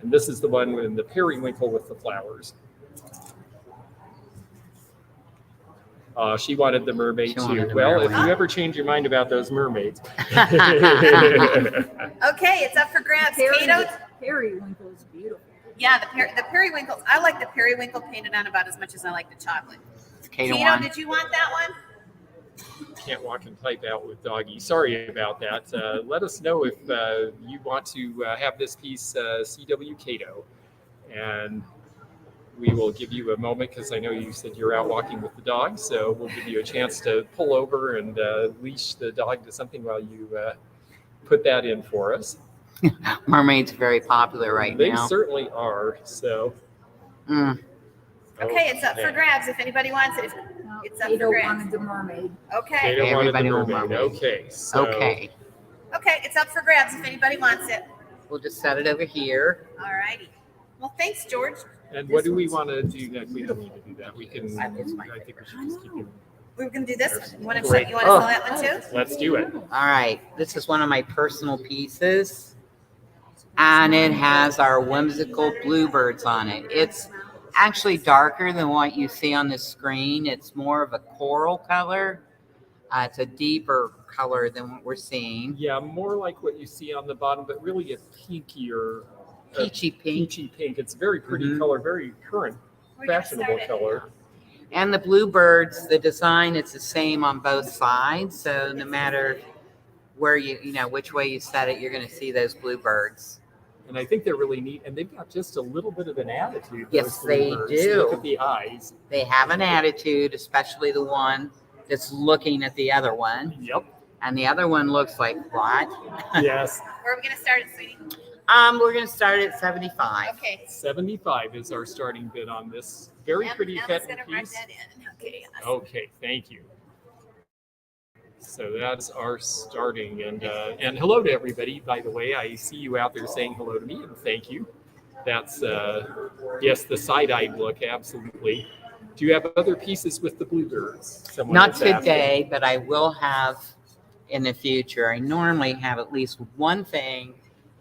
Speaker 5: And this is the one with the periwinkle with the flowers. She wanted the mermaid
Speaker 4: She
Speaker 5: too.
Speaker 4: wanted the
Speaker 5: Well, if
Speaker 4: mermaid.
Speaker 5: you ever change your mind about those mermaids.
Speaker 3: Okay, it's up for grabs. Kato,
Speaker 2: Periwinkle is beautiful.
Speaker 3: yeah, the periwinkles. I like the periwinkle painted on about as much as I like the chocolate.
Speaker 4: It's Kato
Speaker 3: Kato,
Speaker 4: one.
Speaker 3: did you want that one?
Speaker 5: Can't walk and type out with doggy. Sorry about that. Let us know if you want to have this piece CW Cato, and we will give you a moment because I know you said you're out walking with the dog, so we'll give you a chance to pull over and leash the dog to something while you put that in for us.
Speaker 4: Mermaid's very popular right
Speaker 5: They
Speaker 4: now.
Speaker 5: certainly are. So
Speaker 4: Mm.
Speaker 3: Okay, it's up for grabs if anybody wants it.
Speaker 2: No,
Speaker 3: It's up
Speaker 2: Kato
Speaker 3: for grabs.
Speaker 2: wanted the mermaid.
Speaker 3: Okay.
Speaker 5: Cato wanted the
Speaker 4: Everybody will
Speaker 5: mermaid.
Speaker 4: mermaid.
Speaker 5: Okay. So
Speaker 4: Okay,
Speaker 3: Okay, it's up for grabs if anybody wants it.
Speaker 4: we'll just set it over here.
Speaker 3: All righty. Well, thanks, George.
Speaker 5: And what do we want to do next? We don't need to do that. We can.
Speaker 4: It's my
Speaker 5: I think we should just keep it.
Speaker 3: We're gonna do this one. You want to
Speaker 5: Great.
Speaker 3: sell that one too?
Speaker 5: Let's do it.
Speaker 4: All right, this is one of my personal pieces, and it has our whimsical bluebirds on it. It's actually darker than what you see on the screen. It's more of a coral color. It's a deeper color than what we're seeing.
Speaker 5: Yeah, more like what you see on the bottom, but really a pinkier,
Speaker 4: Peachy pink.
Speaker 5: peachy pink. It's a very pretty
Speaker 4: Mhm.
Speaker 5: color, very current,
Speaker 3: We're gonna
Speaker 5: fashionable
Speaker 3: start it
Speaker 5: color.
Speaker 4: And the bluebirds, the design, it's the same on both sides. So no matter where you know, which way you set it, you're going to see those bluebirds.
Speaker 5: And I think they're really neat, and they've got just a little bit of an attitude.
Speaker 4: Yes,
Speaker 5: those
Speaker 4: they
Speaker 5: bluebirds.
Speaker 4: do.
Speaker 5: Look at the eyes.
Speaker 4: They have an attitude, especially the one that's looking at the other one.
Speaker 5: Yep.
Speaker 4: And the other one looks like, what?
Speaker 5: Yes.
Speaker 3: Where are we gonna start it, sweetie?
Speaker 4: We're going to start at 75.
Speaker 3: Okay.
Speaker 5: 75 is our starting bid on this very pretty
Speaker 3: Emma's
Speaker 5: Fenton
Speaker 3: gonna mark
Speaker 5: piece.
Speaker 3: that in. Okay.
Speaker 5: Okay, thank you. So that's our starting, and hello to everybody. By the way, I see you out there saying hello to me, and thank you. That's yes, the side-eyed look, absolutely. Do you have other pieces with the bluebirds? Someone
Speaker 4: Not
Speaker 5: was asking.
Speaker 4: today, but I will have in the future. I normally have at least one thing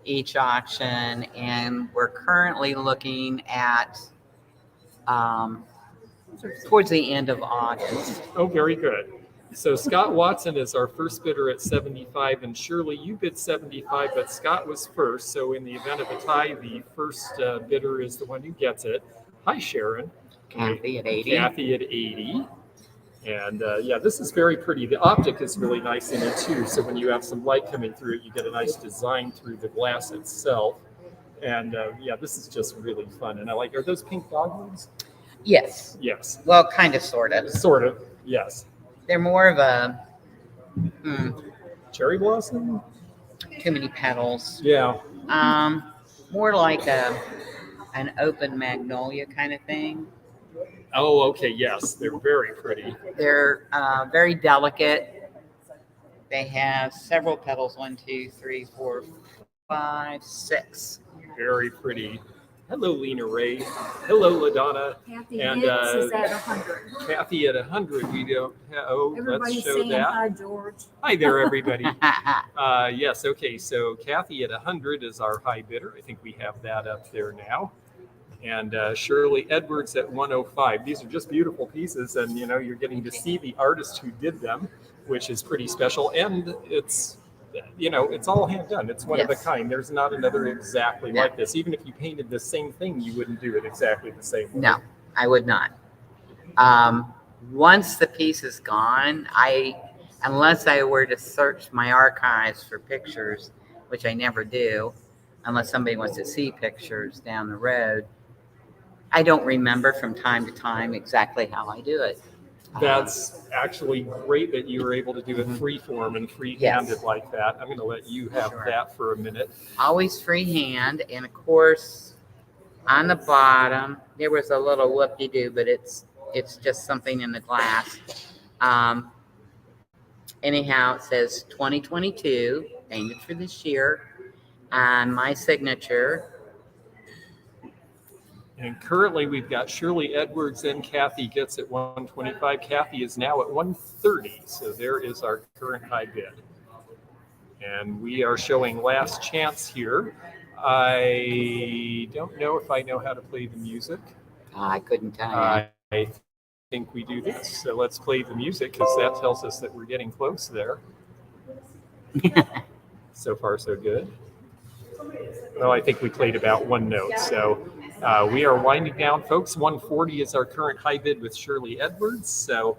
Speaker 4: each auction, and we're currently looking at towards the end of August.
Speaker 5: Oh, very good. So Scott Watson is our first bidder at 75, and Shirley, you bid 75, but Scott was first. So in the event of a tie, the first bidder is the one who gets it. Hi, Sharon.
Speaker 4: Kathy at 80.
Speaker 5: Kathy at 80. And yeah, this is very pretty. The optic is really nice in it too. So when you have some light coming through it, you get a nice design through the glass itself. And yeah, this is just really fun. And I like, are those pink dogwoods?
Speaker 4: Yes.
Speaker 5: Yes.
Speaker 4: Well, kind of, sort of.
Speaker 5: Sort of. Yes.
Speaker 4: They're more of a
Speaker 5: Cherry blossom?
Speaker 4: too many petals.
Speaker 5: Yeah.
Speaker 4: More like an open magnolia kind of thing.
Speaker 5: Oh, okay. Yes. They're very pretty.
Speaker 4: They're very delicate. They have several petals. 1, 2, 3, 4, 5, 6.
Speaker 5: Very pretty. Hello, Lena Ray. Hello, LaDonna.
Speaker 2: Kathy
Speaker 5: And,
Speaker 2: Hicks is at 100.
Speaker 5: Kathy at 100. We don't. Oh, let's
Speaker 2: Everybody's
Speaker 5: show
Speaker 2: saying
Speaker 5: that.
Speaker 2: hi, George.
Speaker 5: Hi there, everybody. Yes, okay, so Kathy at 100 is our high bidder. I think we have that up there now. And Shirley Edwards at 105. These are just beautiful pieces, and you know, you're getting to see the artist who did them, which is pretty special. And it's, you know, it's all hand done. It's one of a
Speaker 4: Yes.
Speaker 5: kind. There's not another exactly
Speaker 4: No.
Speaker 5: like this. Even if you painted the same thing, you wouldn't do it exactly the same way.
Speaker 4: No, I would not. Once the piece is gone, unless I were to search my archives for pictures, which I never do, unless somebody wants to see pictures down the road, I don't remember from time to time exactly how I do it.
Speaker 5: That's actually great that you were able to do it freeform and free-handed
Speaker 4: Yes.
Speaker 5: like that. I'm going to let you have
Speaker 4: Sure.
Speaker 5: that for a minute.
Speaker 4: Always freehand, and of course, on the bottom there was a little whoop-de-doo, but it's just something in the glass. Anyhow, it says 2022, painted for this year, and my signature.
Speaker 5: And currently we've got Shirley Edwards and Kathy gets at 125. Kathy is now at 130. So there is our current high bid. And we are showing last chance here. I don't know if I know how to play the music.
Speaker 4: I couldn't tell you.
Speaker 5: I think we do this. So let's play the music because that tells us that we're getting close there. So far, so good. Well, I think we played about one note. So we are winding down, folks. 140 is our current high bid with Shirley Edwards. So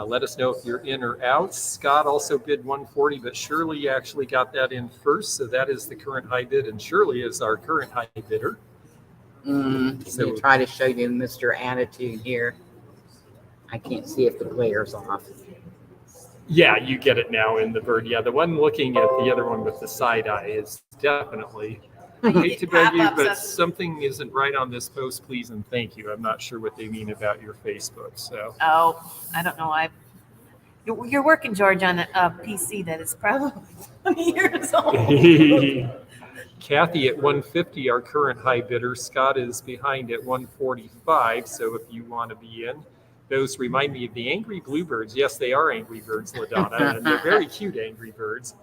Speaker 5: let us know if you're in or out. Scott also bid 140, but Shirley actually got that in first. So that is the current high bid, and Shirley is our current high bidder.
Speaker 4: So try to show you Mr. Attitude here. I can't see if the glare off.
Speaker 5: Yeah, you get it now in the bird. Yeah, the one looking at the other one with the side eye is definitely. I hate to beg you, but something isn't right on this post, please and thank you. I'm not sure what they mean about your Facebook. So.
Speaker 2: Oh, I don't know. You're working, George, on a PC that is probably 20 years old.
Speaker 5: Kathy at 150, our current high bidder. Scott is behind at 145. So if you want to be in, those remind me of the angry bluebirds. Yes, they are angry birds, LaDonna, and they're very cute angry birds.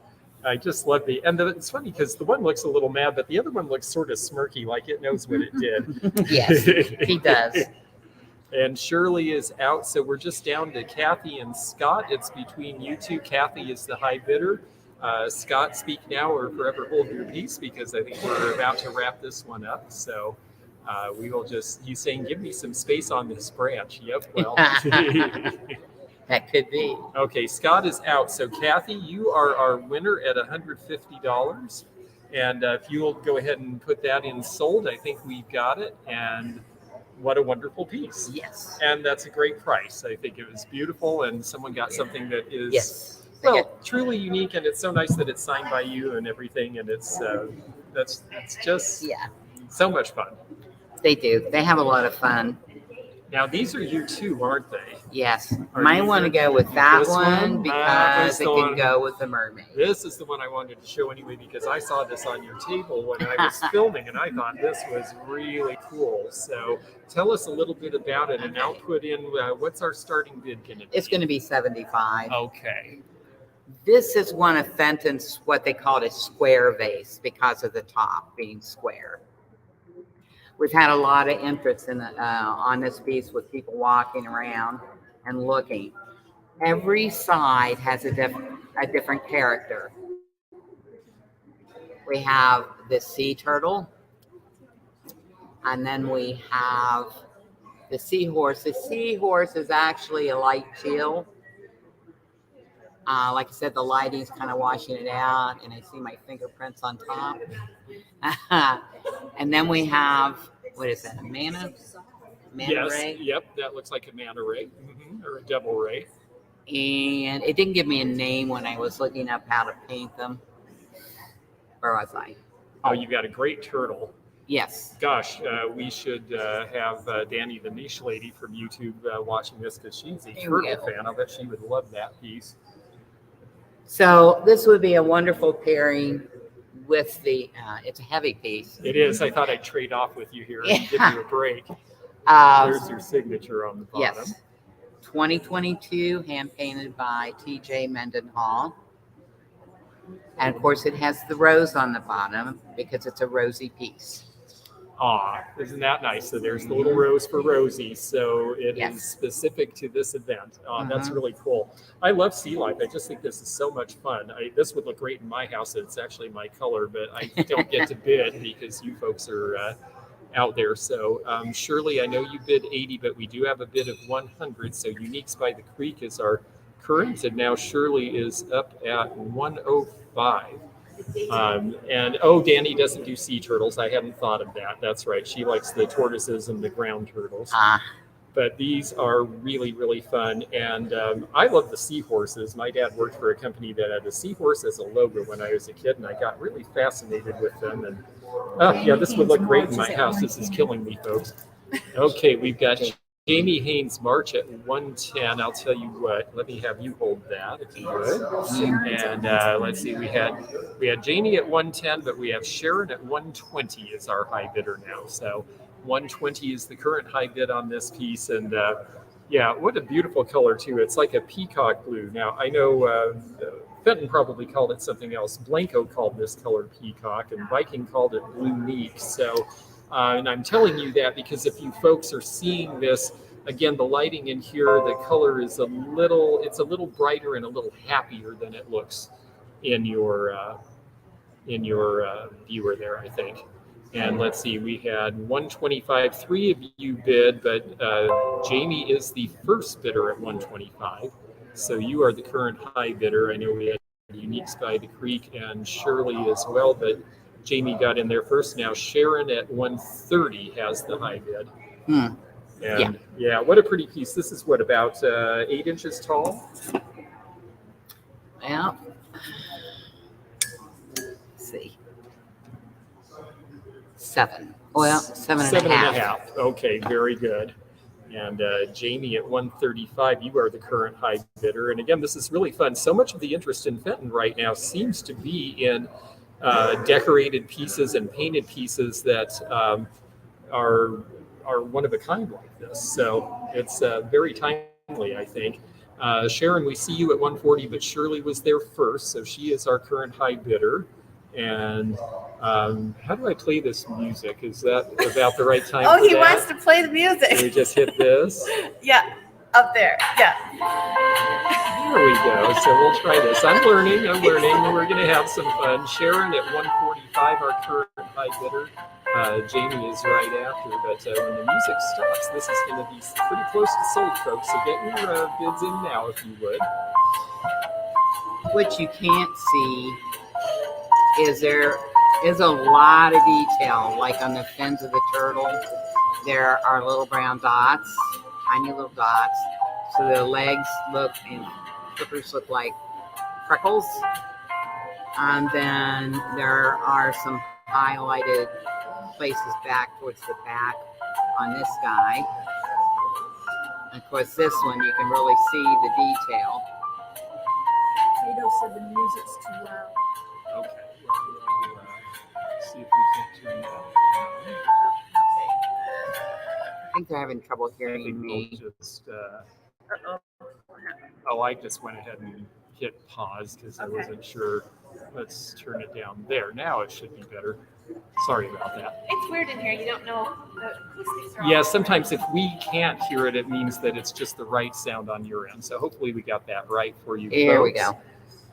Speaker 5: I just love it's funny because the one looks a little mad, but the other one looks sort of smirky, like it knows what it did.
Speaker 4: Yes, he does.
Speaker 5: And Shirley is out, so we're just down to Kathy and Scott. It's between you two. Kathy is the high bidder. Scott, speak now or forever hold your peace, because I think we're about to wrap this one up. So we will he's saying, give me some space on this branch. Yep, well.
Speaker 4: That could be.
Speaker 5: Okay, Scott is out. So Kathy, you are our winner at $150. And if you'll go ahead and put that in sold, I think we've got it. And what a wonderful piece.
Speaker 4: Yes.
Speaker 5: And that's a great price. I think it was beautiful, and someone got something that is truly unique, and it's so nice that it's signed by you and everything, and it's that's just so much fun.
Speaker 4: They do. They have a lot of fun.
Speaker 5: Now these are you too, aren't they?
Speaker 4: Yes. Might want to go with that one because it can go with the mermaid.
Speaker 5: This is the one I wanted to show anyway, because I saw this on your table when I was filming, and I thought this was really cool. So tell us a little bit about it, and I'll put in what's our starting bid going to be?
Speaker 4: It's going to be $75.
Speaker 5: Okay.
Speaker 4: This is one of Fenton's, what they call a square vase, because of the top being square. We've had a lot of interest in on this piece with people walking around and looking. Every side has a different character. We have the sea turtle, and then we have the seahorse. The seahorse is actually a light teal. Like I said, the lighting's kind of washing it out, and I see my fingerprints on top. And then we have, what is that, a manta ray?
Speaker 5: Yep, that looks like a manta ray, or a devil ray.
Speaker 4: And it didn't give me a name when I was looking up how to paint them. Where was I?
Speaker 5: Oh, you've got a great turtle.
Speaker 4: Yes.
Speaker 5: Gosh, we should have Danny, the niche lady from YouTube, watching this, because she's a turtle fan. I bet she would love that piece.
Speaker 4: So this would be a wonderful pairing with the, it's a heavy piece.
Speaker 5: It is. I thought I'd trade off with you here and give you a break. There's your signature on the bottom.
Speaker 4: Yes. 2022, hand painted by Trudy Mendenhall. And of course it has the rose on the bottom because it's a Rosie piece.
Speaker 5: Aw, isn't that nice? So there's the little rose for Rosie. So it is specific to this event. That's really cool. I love sea life. I just think this is so much fun. This would look great in my house. It's actually my color, but I don't get to bid because you folks are out there. So Shirley, I know you bid 80, but we do have a bid of 100. So Uniques by the Creek is our current, and now Shirley is up at 105. And oh, Danny doesn't do sea turtles. I hadn't thought of that. That's right. She likes the tortoises and the ground turtles. But these are really, really fun. And I love the seahorses. My dad worked for a company that had a seahorse as a logo when I was a kid, and I got really fascinated with them. And yeah, this would look great in my house. This is killing me, folks. Okay, we've got Jamie Haynes March at 110. I'll tell you what, let me have you hold that if you would. And let's see, we had Jamie at 110, but we have Sharon at 120 as our high bidder now. So 120 is the current high bid on this piece. And yeah, what a beautiful color too. It's like a peacock blue. Now I know Fenton probably called it something else. Blanco called this color peacock, and Viking called it blue meek. So, and I'm telling you that because if you folks are seeing this, again, the lighting in here, the color is it's a little brighter and a little happier than it looks in your viewer there, I think. And let's see, we had 125, 3 of you bid, but Jamie is the first bidder at 125. So you are the current high bidder. I know we had Uniques by the Creek and Shirley as well, but Jamie got in there first. Now Sharon at 130 has the high bid. And yeah, what a pretty piece. This is what, about 8 inches tall?
Speaker 4: Yeah. Let's see. 7. Well, 7.5.
Speaker 5: Okay, very good. And Jamie at 135, you are the current high bidder. And again, this is really fun. So much of the interest in Fenton right now seems to be in decorated pieces and painted pieces that are one of a kind like this. So it's very timely, I think. Sharon, we see you at 140, but Shirley was there first, so she is our current high bidder. And how do I play this music? Is that about the right time?
Speaker 3: Oh, he wants to play the music.
Speaker 5: Can we just hit this?
Speaker 3: Yeah, up there. Yeah.
Speaker 5: There we go. So we'll try this. I'm learning. We're going to have some fun. Sharon at 145, our current high bidder. Jamie is right after, but when the music stops, this is going to be pretty close to sold, folks. So get your bids in now, if you would.
Speaker 4: What you can't see is there is a lot of detail, like on the fins of the turtle. There are little brown dots, tiny little dots. So the legs and flippers look like freckles. And then there are some highlighted places back towards the back on this guy. And of course, this one you can really see the detail.
Speaker 8: Kato said the music's too loud.
Speaker 5: Okay. We'll see if we can turn that down.
Speaker 4: I think they're having trouble hearing me.
Speaker 5: I just went ahead and hit pause because I wasn't sure. Let's turn it down there. Now it should be better. Sorry about that.
Speaker 3: It's weird in here. You don't know the acoustics are all
Speaker 5: Yeah, sometimes if we can't hear it, it means that it's just the right sound on your end. So hopefully we got that right for you.
Speaker 4: Here we
Speaker 5: folks.
Speaker 4: go.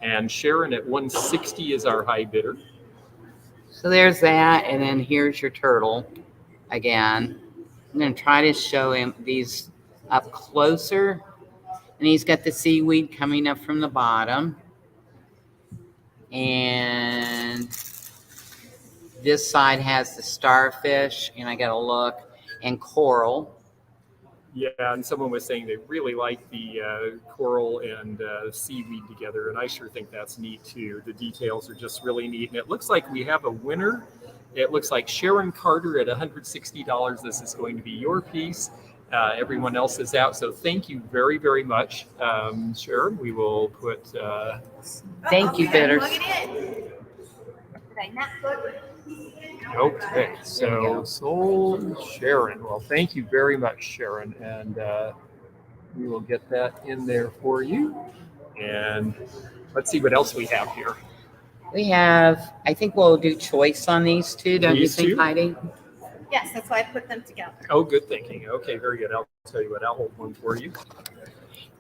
Speaker 5: And Sharon at 160 is our high bidder.
Speaker 4: So there's that, and then here's your turtle again. I'm going to try to show him these up closer. And he's got the seaweed coming up from the bottom. And this side has the starfish, and I got to look, and coral.
Speaker 5: Yeah, and someone was saying they really like the coral and seaweed together, and I sure think that's neat too. The details are just really neat, and it looks like we have a winner. It looks like Sharon Carter at $160. This is going to be your piece. Everyone else is out, so thank you very, very much, Sharon. We will put.
Speaker 4: Thank you, bidders.
Speaker 3: Plug it in. Did I not plug it?
Speaker 5: Okay, so sold Sharon. Well, thank you very much, Sharon, and we will get that in there for you. And let's see what else we have here.
Speaker 4: We have, I think we'll do choice on these two, don't
Speaker 5: These
Speaker 4: you think,
Speaker 5: two?
Speaker 4: Heidi?
Speaker 3: Yes, that's why I put them together.
Speaker 5: Oh, good thinking. Okay, very good. I'll tell you what, I'll hold one for you.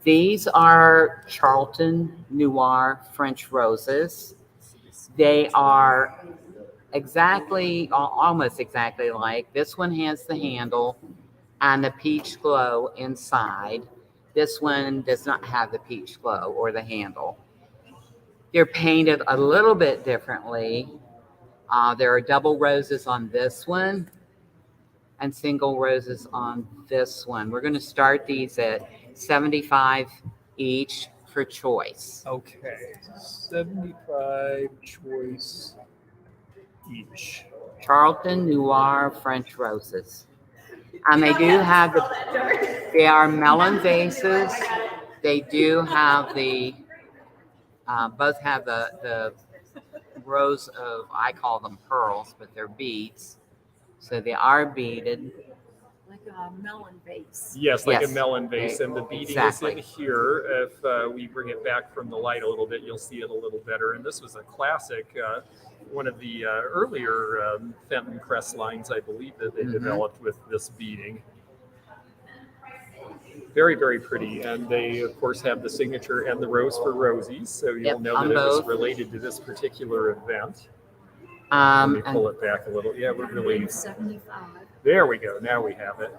Speaker 4: These are Charlton Noir French roses. They are almost exactly like. This one has the handle and the peach glow inside. This one does not have the peach glow or the handle. They're painted a little bit differently. There are double roses on this one and single roses on this one. We're going to start these at $75 each for choice.
Speaker 5: Okay, 75 choice each.
Speaker 4: Charlton Noir French roses. And they do have they are melon vases. They do have both have the rows of, I call them pearls, but they're beads. So they are beaded.
Speaker 8: Like a melon vase.
Speaker 5: Yes, like
Speaker 4: Yes.
Speaker 5: a melon vase, and the beading
Speaker 4: Exactly.
Speaker 5: is in here. If we bring it back from the light a little bit, you'll see it a little better. And this was a classic, one of the earlier Fenton crest lines, I believe, that they developed with this beading. Very, very pretty. And they, of course, have the signature and the rose for Rosie's. So you'll
Speaker 4: Yep,
Speaker 5: know
Speaker 4: on
Speaker 5: that it was
Speaker 4: both.
Speaker 5: related to this particular event. Let me pull
Speaker 4: And
Speaker 5: it back a little. Yeah, we're really,
Speaker 8: 75.
Speaker 5: there we go. Now we have it.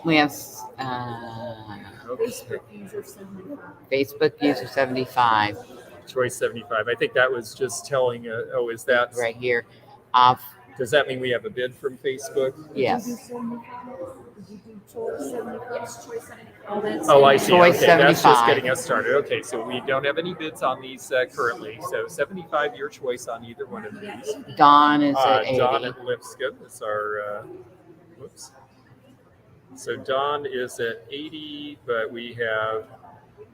Speaker 4: we have
Speaker 8: Facebook user 75.
Speaker 4: Facebook user 75
Speaker 5: Choice 75. I think that was just telling, oh, is that,
Speaker 4: right here. Off,
Speaker 5: does that mean we have a bid from Facebook?
Speaker 8: Did you
Speaker 4: yes.
Speaker 8: do 75? Did you do choice 75? Yes, choice 75. Oh, that's
Speaker 5: Oh, I see.
Speaker 4: Choice
Speaker 5: Okay, that's just
Speaker 4: 75.
Speaker 5: getting us started. Okay, so we don't have any bids on these currently. So 75 your choice on either one of these.
Speaker 4: Dawn is at 80.
Speaker 5: Dawn at Lipscomb is our, whoops. So Dawn is at 80, but we have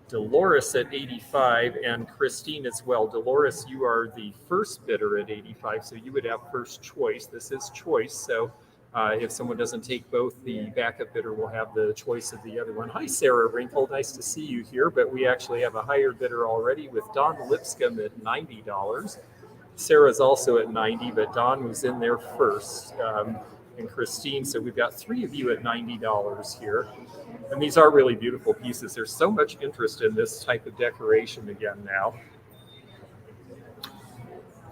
Speaker 5: Dolores at 85 and Christine as well. Dolores, you are the first bidder at 85, so you would have first choice. This is choice, so if someone doesn't take both, the backup bidder will have the choice of the other one. Hi, Sarah Wrinkle. Nice to see you here, but we actually have a higher bidder already with Dawn Lipscomb at $90. Sarah's also at 90, but Dawn was in there first. And Christine, so we've got three of you at $90 here. And these are really beautiful pieces. There's so much interest in this type of decoration again now.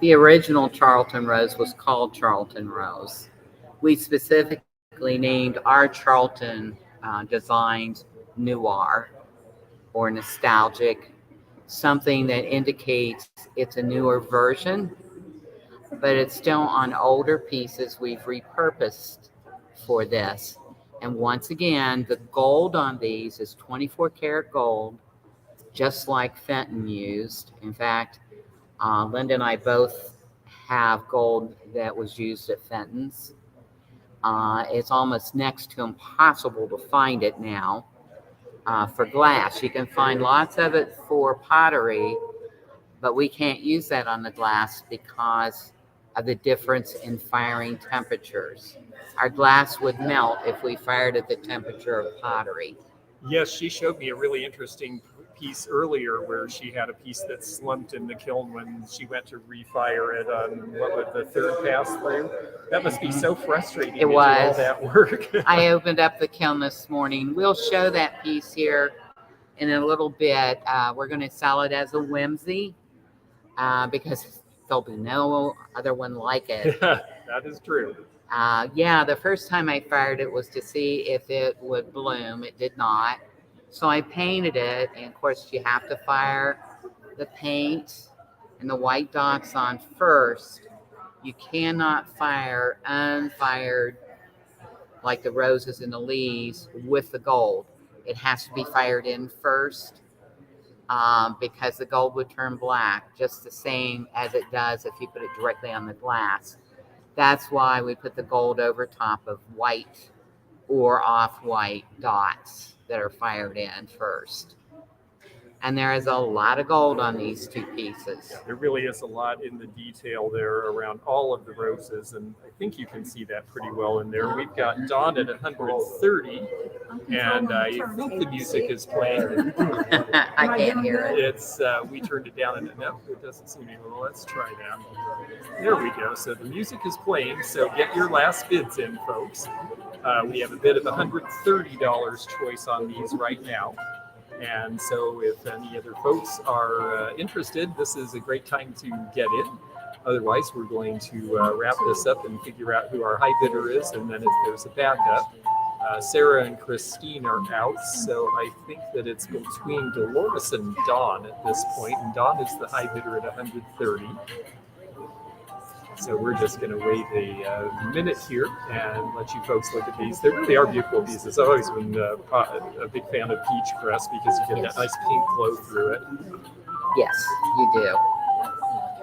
Speaker 4: The original Charlton rose was called Charlton Rose. We specifically named our Charlton designed noir or nostalgic, something that indicates it's a newer version, but it's still on older pieces we've repurposed for this. And once again, the gold on these is 24 karat gold, just like Fenton used. In fact, Linda and I both have gold that was used at Fenton's. It's almost next to impossible to find it now for glass. You can find lots of it for pottery, but we can't use that on the glass because of the difference in firing temperatures. Our glass would melt if we fired at the temperature of pottery.
Speaker 5: Yes, she showed me a really interesting piece earlier where she had a piece that slumped in the kiln when she went to refire it on what was the third pass through. That must be so frustrating.
Speaker 4: It
Speaker 5: to do all
Speaker 4: was.
Speaker 5: that work.
Speaker 4: I opened up the kiln this morning. We'll show that piece here in a little bit. We're going to sell it as a whimsy because there'll be no other one like it.
Speaker 5: That is true.
Speaker 4: Yeah, the first time I fired it was to see if it would bloom. It did not. So I painted it, and of course you have to fire the paint and the white dots on first. You cannot fire unfired like the roses and the leaves with the gold. It has to be fired in first because the gold would turn black just the same as it does if you put it directly on the glass. That's why we put the gold over top of white or off-white dots that are fired in first. And there is a lot of gold on these two pieces.
Speaker 5: There really is a lot in the detail there around all of the roses, and I think you can see that pretty well in there. We've got Dawn at 130, and I think the music is playing.
Speaker 4: I can't hear it.
Speaker 5: It's we turned it down, and no, it doesn't seem to. Well, let's try that. There we go. So the music is playing. So get your last bids in, folks. We have a bid of $130 choice on these right now. And so if any other folks are interested, this is a great time to get in. Otherwise, we're going to wrap this up and figure out who our high bidder is. And then if there's a backup, Sarah and Christine are out, so I think that it's between Dolores and Dawn at this point, and Dawn is the high bidder at 130. So we're just going to wait a minute here and let you folks look at these. They really are beautiful pieces. I've always been a big fan of peach crest because you get that nice pink glow through it.
Speaker 4: Yes, you do.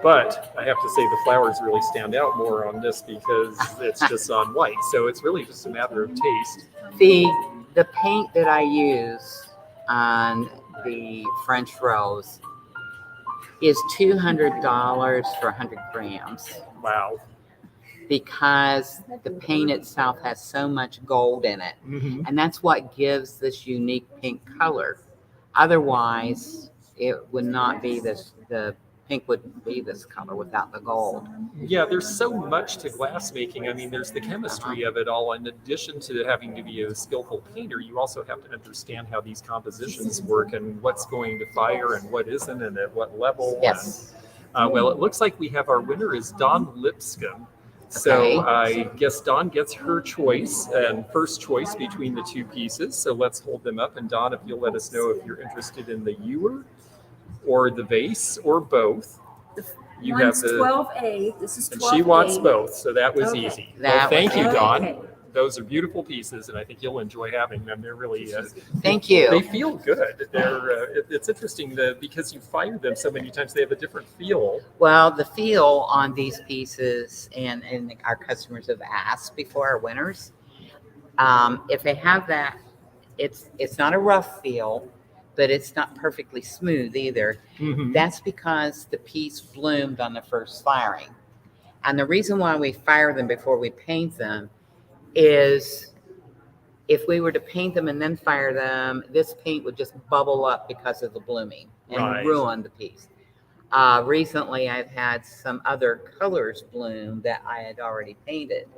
Speaker 5: But I have to say the flowers really stand out more on this because it's just on white. So it's really just a matter of taste.
Speaker 4: The paint that I use on the French rose is $200 for 100 grams.
Speaker 5: Wow.
Speaker 4: Because the paint itself has so much gold in it.
Speaker 5: Mm-hmm.
Speaker 4: And that's what gives this unique pink color. Otherwise, it would not be this, the pink wouldn't be this color without the gold.
Speaker 5: Yeah, there's so much to glassmaking. I mean, there's the chemistry of it all. In addition to having to be a skillful painter, you also have to understand how these compositions work and what's going to fire and what isn't and at what level.
Speaker 4: Yes.
Speaker 5: And, well, it looks like we have our winner is Dawn Lipscomb. So I guess Dawn gets her choice and first choice between the two pieces. So let's hold them up. And Dawn, if you'll let us know if you're interested in the ewer or the vase or both. You
Speaker 8: One's
Speaker 5: have the
Speaker 8: 12A. This is 12A.
Speaker 5: and she wants both, so that was
Speaker 8: Okay.
Speaker 5: easy.
Speaker 4: That
Speaker 5: Well, thank
Speaker 4: was
Speaker 5: you,
Speaker 4: easy.
Speaker 5: Dawn.
Speaker 8: Okay.
Speaker 5: Those are beautiful pieces, and I think you'll enjoy having them. They're really
Speaker 4: Thank you.
Speaker 5: They feel good. They're it's interesting because you fire them so many times. They have a different feel.
Speaker 4: Well, the feel on these pieces, and our customers have asked before, our winners, if they have that, it's not a rough feel, but it's not perfectly smooth either.
Speaker 5: Mm-hmm.
Speaker 4: That's because the piece bloomed on the first firing. And the reason why we fire them before we paint them is if we were to paint them and then fire them, this paint would just bubble up because of the blooming and
Speaker 5: Right.
Speaker 4: ruin the piece. Recently, I've had some other colors bloom that I had already painted.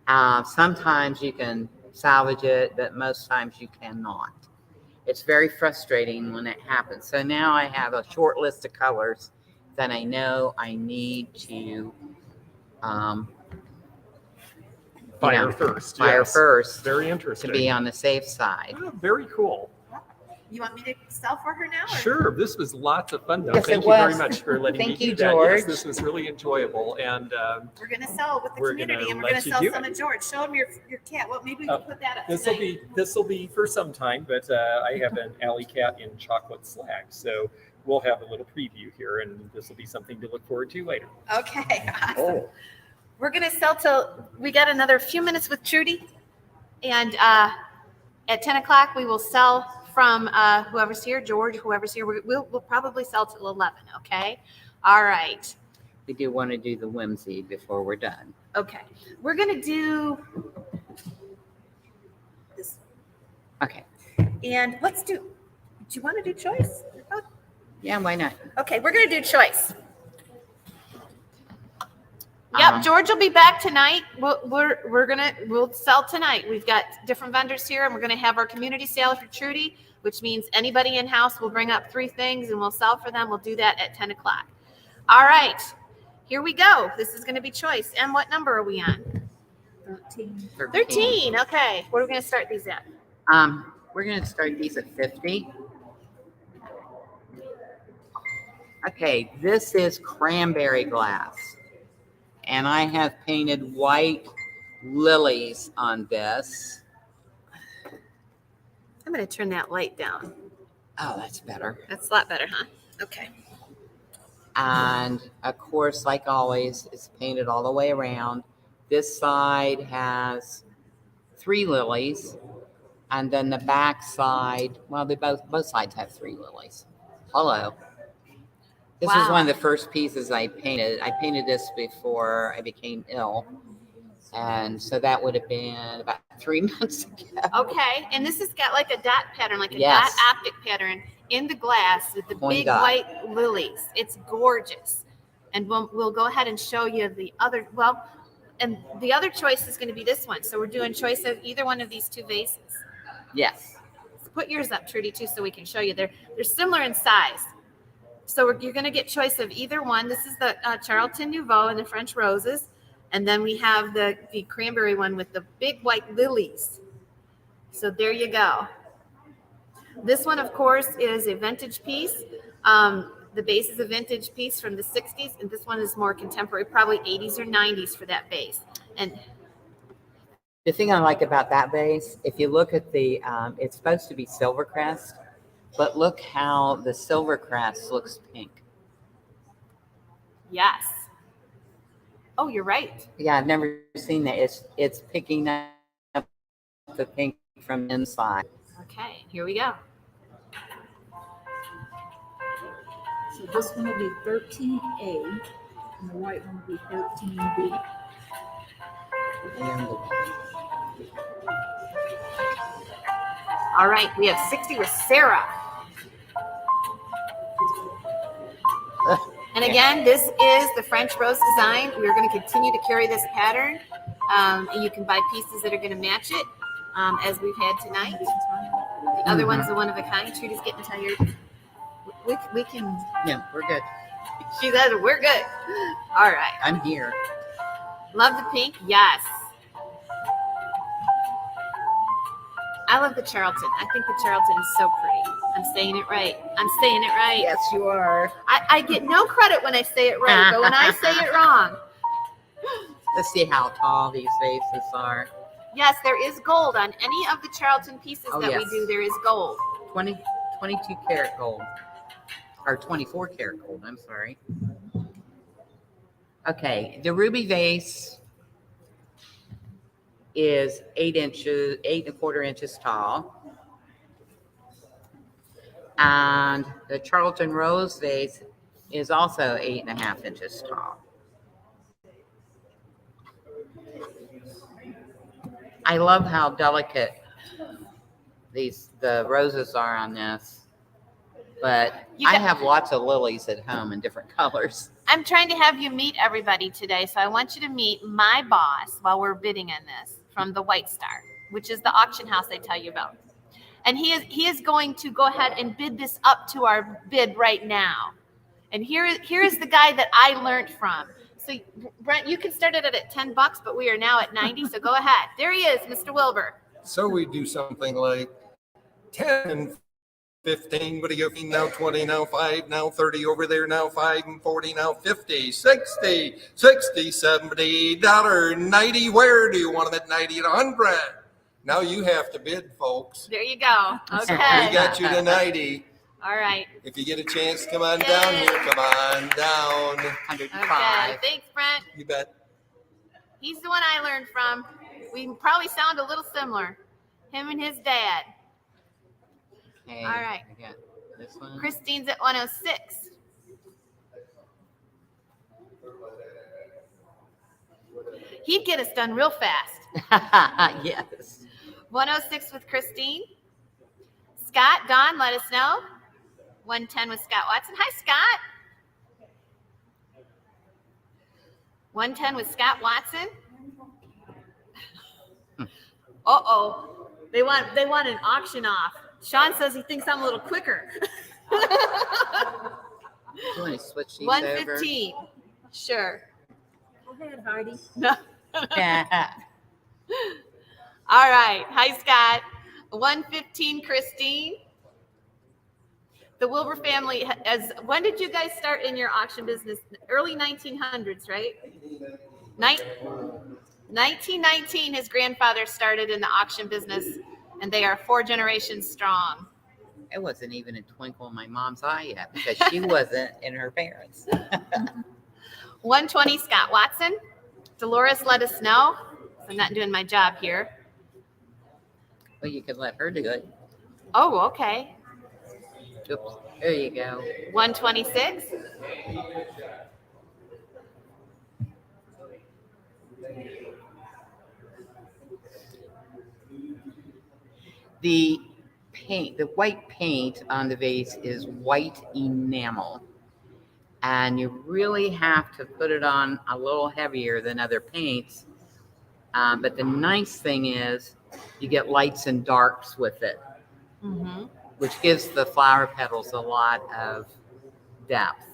Speaker 4: Sometimes you can salvage it, but most times you cannot. It's very frustrating when it happens. So now I have a short list of colors that I know I need to
Speaker 5: Fire first.
Speaker 4: fire
Speaker 5: yes.
Speaker 4: first
Speaker 5: Very
Speaker 4: to
Speaker 5: interesting.
Speaker 4: be on the safe side.
Speaker 5: Oh, very cool.
Speaker 3: You want me to sell for her now? Or?
Speaker 5: Sure. This was lots of fun, though.
Speaker 4: Yes,
Speaker 5: Thank
Speaker 4: it
Speaker 5: you very
Speaker 4: was.
Speaker 5: much for letting
Speaker 4: Thank
Speaker 5: me
Speaker 4: you,
Speaker 5: do that.
Speaker 4: George.
Speaker 5: Yes, this was really enjoyable. And
Speaker 3: We're going to sell with the
Speaker 5: We're
Speaker 3: community,
Speaker 5: gonna
Speaker 3: and we're
Speaker 5: let
Speaker 3: going to
Speaker 5: you
Speaker 3: sell
Speaker 5: do
Speaker 3: some
Speaker 5: it.
Speaker 3: of George. Show him your cat. Well, maybe we can put that up tonight.
Speaker 5: this will be for some time, but I have an alley cat in chocolate slack, so we'll have a little preview here, and this will be something to look forward to later.
Speaker 3: Okay, awesome. We're going to sell till we got another few minutes with Trudy, and at 10 o'clock we will sell from whoever's here, George, whoever's here. We'll probably sell till 11. Okay, all right.
Speaker 4: We do want to do the whimsy before we're done.
Speaker 3: Okay, we're going to do this,
Speaker 4: Okay.
Speaker 3: and let's do. Do you want to do choice?
Speaker 4: Yeah, why not?
Speaker 3: Okay, we're going to do choice. Yep, George will be back tonight. We'll sell tonight. We've got different vendors here, and we're going to have our community sale for Trudy, which means anybody in house will bring up 3 things and we'll sell for them. We'll do that at 10 o'clock. All right, here we go. This is going to be choice. And what number are we on?
Speaker 8: 13.
Speaker 3: 13. Okay, what are we going to start these at?
Speaker 4: We're going to start these at 50. Okay, this is cranberry glass. And I have painted white lilies on this.
Speaker 3: I'm going to turn that light down.
Speaker 4: Oh, that's better.
Speaker 3: That's a lot better, huh? Okay.
Speaker 4: And of course, like always, it's painted all the way around. This side has 3 lilies. And then the back side, well, they both sides have 3 lilies. Hello. This was one of the first pieces I painted. I painted this before I became ill. And so that would have been about 3 months ago.
Speaker 3: Okay, and this has got like a dot pattern, like a
Speaker 4: Yes.
Speaker 3: dot optic pattern in the glass with the
Speaker 4: Point
Speaker 3: big
Speaker 4: dot.
Speaker 3: white lilies. It's gorgeous. And we'll go ahead and show you the other, and the other choice is going to be this one. So we're doing choice of either one of these 2 vases.
Speaker 4: Yes.
Speaker 3: Put yours up, Trudy, too, so we can show you. They're similar in size. So you're going to get choice of either one. This is the Charlton Nouveau and the French roses. And then we have the cranberry one with the big white lilies. So there you go. This one, of course, is a vintage piece. The base is a vintage piece from the 60s, and this one is more contemporary, probably 80s or 90s for that base. And
Speaker 4: The thing I like about that vase, if you look at the, it's supposed to be silver crest, but look how the silver crest looks pink.
Speaker 3: yes. Oh, you're right.
Speaker 4: Yeah, I've never seen that. It's picking up the pink from inside.
Speaker 3: Okay, here we go.
Speaker 8: So this one will be 13A, and the white one will be 13B.
Speaker 3: All right, we have 60 with Sarah. And again, this is the French rose design. We're going to continue to carry this pattern. And you can buy pieces that are going to match it, as we've had tonight. The other one's the one of a kind. Trudy's getting tired. We can.
Speaker 4: Yeah, we're good.
Speaker 3: She said we're good. All right.
Speaker 4: I'm here.
Speaker 3: Love the pink. Yes. I love the Charlton. I think the Charlton is so pretty. I'm saying it right.
Speaker 4: Yes, you are.
Speaker 3: I get no credit when I say it right, but when I say it wrong.
Speaker 4: Let's see how tall these vases are.
Speaker 3: Yes, there is gold on any of the Charlton pieces
Speaker 4: Oh,
Speaker 3: that
Speaker 4: yes.
Speaker 3: we do. There is gold.
Speaker 4: 22 karat gold. Or 24 karat gold, I'm sorry. Okay, the ruby vase is 8.25 inches tall. And the Charlton rose vase is also 8.5 inches tall. I love how delicate the roses are on this, but I have lots of lilies at home in different colors.
Speaker 3: I'm trying to have you meet everybody today, so I want you to meet my boss while we're bidding on this from the White Star, which is the auction house I tell you about. And he is going to go ahead and bid this up to our bid right now. And here is the guy that I learned from. So Brent, you can start it at $10, but we are now at 90. So go ahead. There he is, Mr. Wilbur.
Speaker 6: So we do something like 10, 15, what do you mean now 20, now 5, now 30 over there, now 5 and 40, now 50, 60, 60, 70, dollar, 90. Where do you want them at 90 and 100? Now you have to bid, folks.
Speaker 3: There you go. Okay.
Speaker 6: We got you to 90.
Speaker 3: All right.
Speaker 6: If you get a chance, come on down here. Come on down.
Speaker 4: 105.
Speaker 3: Okay. Thanks, Brent.
Speaker 6: You bet.
Speaker 3: He's the one I learned from. We probably sound a little similar. Him and his dad.
Speaker 4: Okay,
Speaker 3: All right.
Speaker 4: I got this one.
Speaker 3: Christine's at 106. He'd get us done real fast.
Speaker 4: Yes.
Speaker 3: 106 with Christine. Scott, Don, let us know. 110 with Scott Watson. Hi, Scott. 110 with Scott Watson. Uh-oh. They want an auction off. Sean says he thinks I'm a little quicker.
Speaker 4: Do you want to switch these
Speaker 3: 115. Sure.
Speaker 8: Go ahead, Heidi.
Speaker 3: No.
Speaker 4: over?
Speaker 3: All right. Hi, Scott. 115, Christine. The Wilbur family when did you guys start in your auction business? Early 1900s, right? 1919, his grandfather started in the auction business, and they are 4 generations strong.
Speaker 4: It wasn't even a twinkle in my mom's eye yet because she wasn't in her parents.
Speaker 3: 120, Scott Watson. Dolores, let us know. I'm not doing my job here.
Speaker 4: Well, you could let her do it.
Speaker 3: Oh, okay.
Speaker 4: Oops. There you go.
Speaker 3: 126.
Speaker 4: The paint, the white paint on the vase is white enamel. And you really have to put it on a little heavier than other paints. But the nice thing is you get lights and darks with it, which gives the flower petals a lot of depth.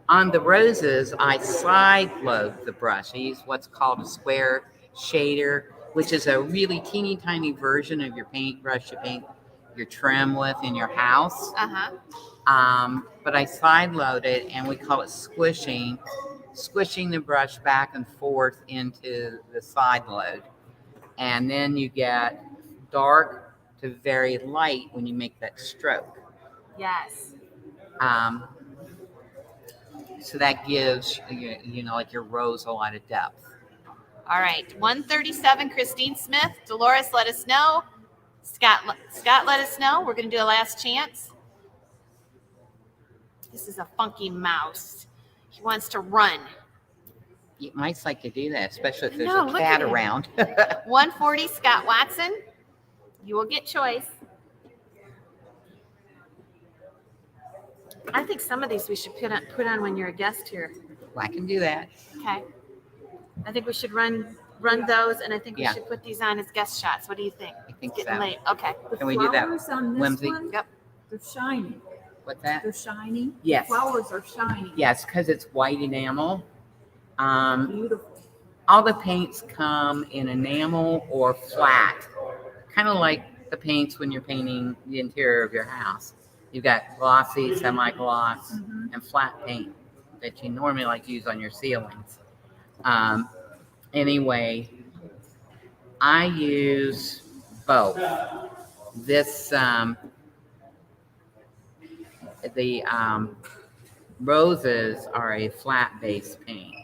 Speaker 4: On the roses, I side load the brush. I use what's called a square shader, which is a really teeny tiny version of your paintbrush to paint your trim with in your house. But I side load it, and we call it squishing the brush back and forth into the side load. And then you get dark to very light when you make that stroke.
Speaker 3: Yes.
Speaker 4: So that gives, you know, like your rose a lot of depth.
Speaker 3: All right. 137, Christine Smith. Dolores, let us know. Scott, let us know. We're going to do a last chance. This is a funky mouse. He wants to run.
Speaker 4: Mice like to do that, especially if there's
Speaker 3: No,
Speaker 4: a
Speaker 3: look
Speaker 4: cat
Speaker 3: at him.
Speaker 4: around.
Speaker 3: 140, Scott Watson. You will get choice. I think some of these we should put on when you're a guest here.
Speaker 4: Well, I can do that.
Speaker 3: Okay. I think we should run those, and I think we
Speaker 4: Yeah.
Speaker 3: should put these on as guest shots. What do you think?
Speaker 4: I think
Speaker 3: It's getting
Speaker 4: so.
Speaker 3: late. Okay.
Speaker 8: The
Speaker 4: Can we do that?
Speaker 8: flowers on this
Speaker 4: Whimsy?
Speaker 8: one,
Speaker 3: Yep.
Speaker 8: they're shiny.
Speaker 4: What's that?
Speaker 8: They're shiny.
Speaker 4: Yes.
Speaker 8: The flowers are shiny.
Speaker 4: Yes, because it's white enamel.
Speaker 8: Beautiful.
Speaker 4: All the paints come in enamel or flat, kind of like the paints when you're painting the interior of your house. You've got glossy, semi-gloss, and flat paint that you normally like to use on your ceilings. Anyway, I use both. This, the roses are a flat base paint.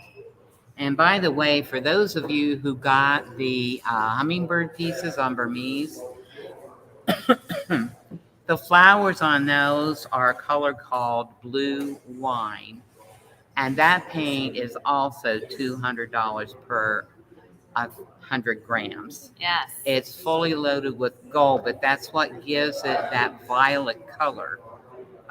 Speaker 4: And by the way, for those of you who got the hummingbird pieces on Burmese, the flowers on those are a color called blue wine. And that paint is also $200 per 100 grams.
Speaker 3: Yes.
Speaker 4: It's fully loaded with gold, but that's what gives it that violet color.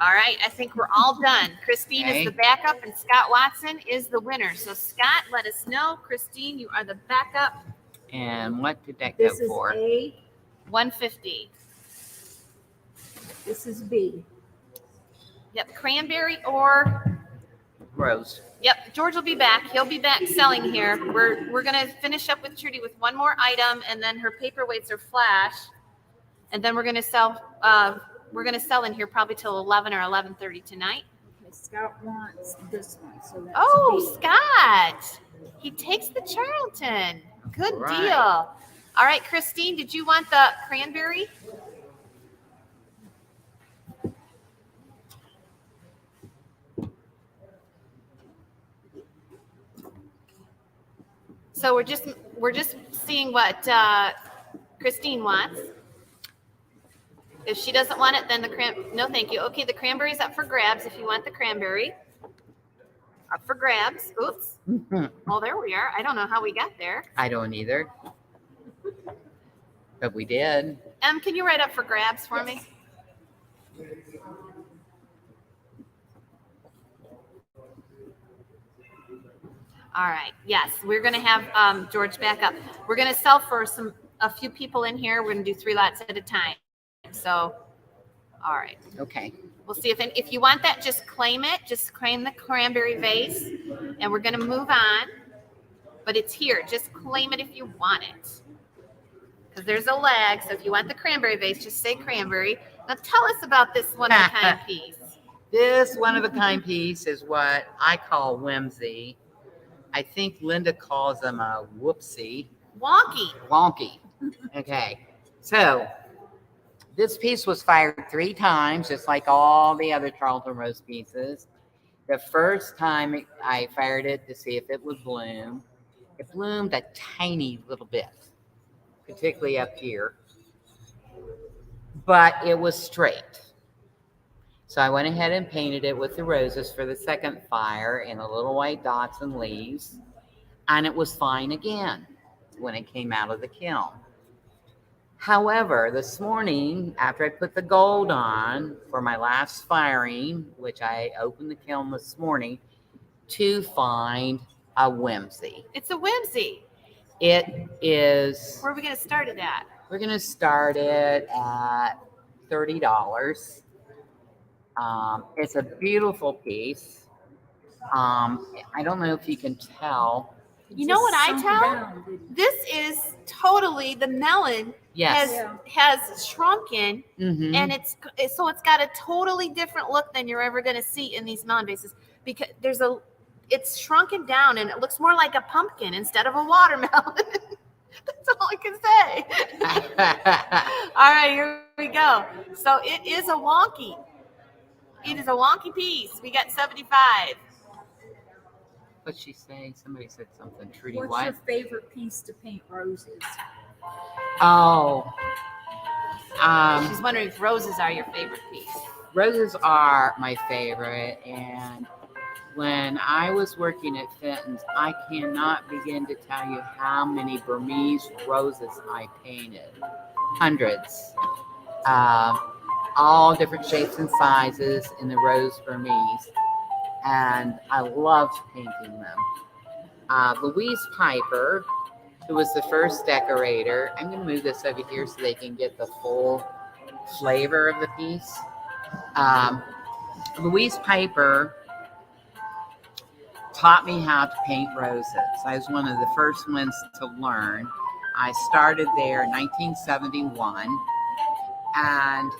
Speaker 3: All right. I think we're all done. Christine
Speaker 4: Okay.
Speaker 3: is the backup, and Scott Watson is the winner. So, Scott, let us know. Christine, you are the backup.
Speaker 4: And what did that go
Speaker 8: This is
Speaker 4: for?
Speaker 8: A,
Speaker 3: 150.
Speaker 8: this is B.
Speaker 3: Yep. Cranberry or
Speaker 4: Rose.
Speaker 3: Yep, George will be back. He'll be back selling here. We're gonna finish up with Trudy with one more item, and then her paperweights are flash, and then we're gonna sell. We're gonna sell in here probably till 11 or 11:30 tonight.
Speaker 8: Okay, Scott wants this one, so that's
Speaker 3: Oh,
Speaker 8: B.
Speaker 3: Scott, he takes the Charlton. Good
Speaker 4: Right.
Speaker 3: deal. All right, Christine, did you want the cranberry? So we're just seeing what Christine wants. If she doesn't want it, then no, thank you. Okay, the cranberry's up for grabs. If you want the cranberry, up for grabs. Oops. Oh, there we are. I don't know how we got there.
Speaker 4: I don't either. But we did.
Speaker 3: Can you write up for grabs for me? All right. Yes, we're going to have George back up. We're going to sell for a few people in here. We're going to do 3 lots at a time. So, all right.
Speaker 4: Okay.
Speaker 3: We'll see if you want that, just claim it. Just claim the cranberry vase, and we're going to move on. But it's here. Just claim it if you want it, because there's a lag. So if you want the cranberry vase, just say cranberry. Now tell us about this one-of-a-kind piece.
Speaker 4: This one-of-a-kind piece is what I call whimsy. I think Linda calls them a whoopsie.
Speaker 3: Wonky.
Speaker 4: Okay. So this piece was fired 3 times, just like all the other Charlton Rose pieces. The first time I fired it to see if it would bloom, it bloomed a tiny little bit, particularly up here, but it was straight. So I went ahead and painted it with the roses for the second fire in the little white dots and leaves, and it was fine again when it came out of the kiln. However, this morning, after I put the gold on for my last firing, which I opened the kiln this morning to find a whimsy.
Speaker 3: It's a whimsy.
Speaker 4: It is.
Speaker 3: Where are we going to start it at?
Speaker 4: We're going to start it at $30. It's a beautiful piece. I don't know if you can tell.
Speaker 3: You know what I
Speaker 8: Sunk
Speaker 3: tell?
Speaker 8: down, didn't it?
Speaker 3: This is totally the melon
Speaker 4: Yes.
Speaker 3: has shrunken,
Speaker 4: Mm-hmm.
Speaker 3: and it's got a totally different look than you're ever going to see in these melon vases because it's shrunken down and it looks more like a pumpkin instead of a watermelon. That's all I can say. All right, here we go. So it is a wonky. It is a wonky piece. We got 75.
Speaker 4: What'd she say? Somebody said something. Trudy,
Speaker 8: What's
Speaker 4: what?
Speaker 8: your favorite piece to paint roses?
Speaker 4: Oh.
Speaker 3: She's wondering if roses are your favorite piece.
Speaker 4: Roses are my favorite, and when I was working at Fenton's, I cannot begin to tell you how many Burmese roses I painted. Hundreds. All different shapes and sizes in the rose Burmese, and I loved painting them. Louise Piper, who was the first decorator, I'm going to move this over here so they can get the full flavor of the piece. Louise Piper taught me how to paint roses. I was one of the first ones to learn. I started there in 1971, and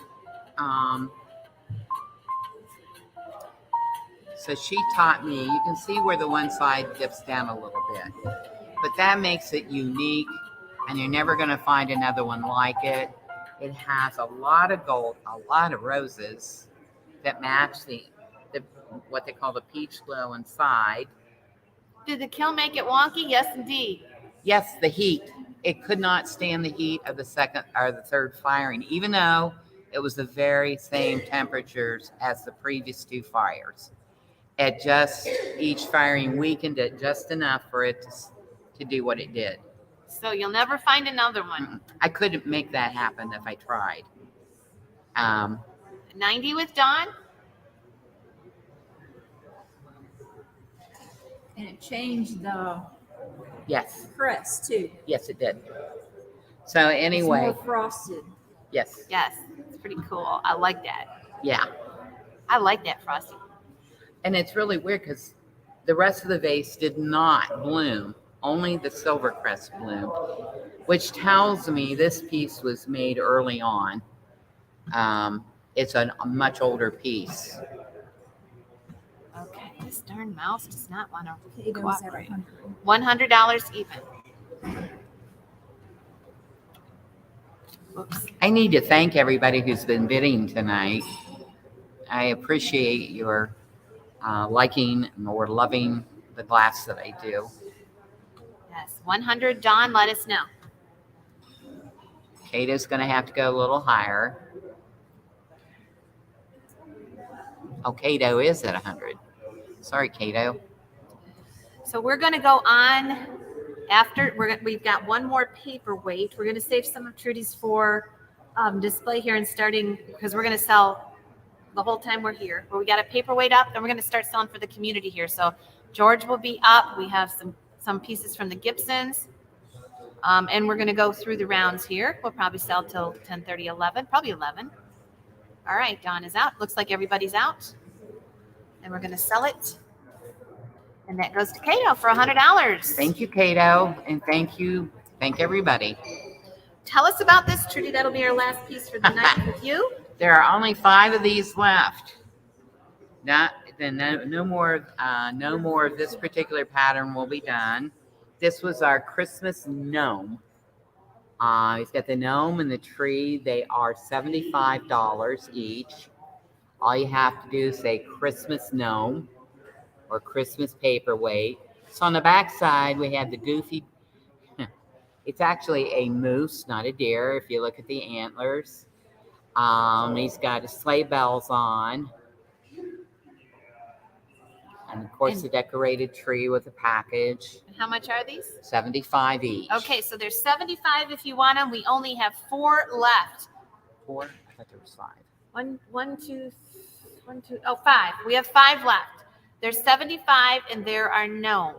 Speaker 4: so she taught me. You can see where the one side dips down a little bit, but that makes it unique, and you're never going to find another one like it. It has a lot of gold, a lot of roses that match the what they call the peach glow inside.
Speaker 3: Did the kiln make it wonky? Yes, indeed.
Speaker 4: Yes, the heat. It could not stand the heat of the second or the third firing, even though it was the very same temperatures as the previous two fires. Each firing weakened it just enough for it to do what it did.
Speaker 3: So you'll never find another one.
Speaker 4: I couldn't make that happen if I tried.
Speaker 3: 90 with Dawn.
Speaker 8: And it changed the
Speaker 4: Yes,
Speaker 8: crest too.
Speaker 4: yes, it did. So anyway,
Speaker 8: It's more frosted.
Speaker 4: yes,
Speaker 3: Yes, it's pretty cool. I like that.
Speaker 4: yeah.
Speaker 3: I like that frosting.
Speaker 4: And it's really weird because the rest of the vase did not bloom. Only the silver crest bloomed, which tells me this piece was made early on. It's a much older piece.
Speaker 3: Okay, this darn mouse does not want to
Speaker 8: Potatoes at
Speaker 3: cooperate.
Speaker 8: 100.
Speaker 3: $100 even. Whoops.
Speaker 4: I need to thank everybody who's been bidding tonight. I appreciate your liking or loving the glass that I do.
Speaker 3: Yes, 100. Dawn, let us know.
Speaker 4: Kato's going to have to go a little higher. Oh, Kato is at 100. Sorry, Kato.
Speaker 3: So we're going to go on after. We've got one more paperweight. We're going to save some of Trudy's for display here and starting because we're going to sell the whole time we're here. But we got a paperweight up, and we're going to start selling for the community here. So George will be up. We have some pieces from the Gibsons. And we're going to go through the rounds here. We'll probably sell till 10:30, 11, probably 11. All right, Dawn is out. Looks like everybody's out. And we're going to sell it. And that goes to Kato for $100.
Speaker 4: Thank you, Kato. And thank everybody.
Speaker 3: Tell us about this, Trudy. That'll be our last piece for the night with you.
Speaker 4: There are only 5 of these left. No more of this particular pattern will be done. This was our Christmas gnome. He's got the gnome and the tree. They are $75 each. All you have to do is say Christmas gnome or Christmas paperweight. So on the back side, we have the goofy. It's actually a moose, not a deer, if you look at the antlers. He's got his sleigh bells on. And of course, the decorated tree with a package.
Speaker 3: And how much are these?
Speaker 4: 75 each.
Speaker 3: Okay, so there's 75 if you want them. We only have 4 left.
Speaker 4: 4? I thought there was 5.
Speaker 3: Five. We have 5 left. There's 75 and there are no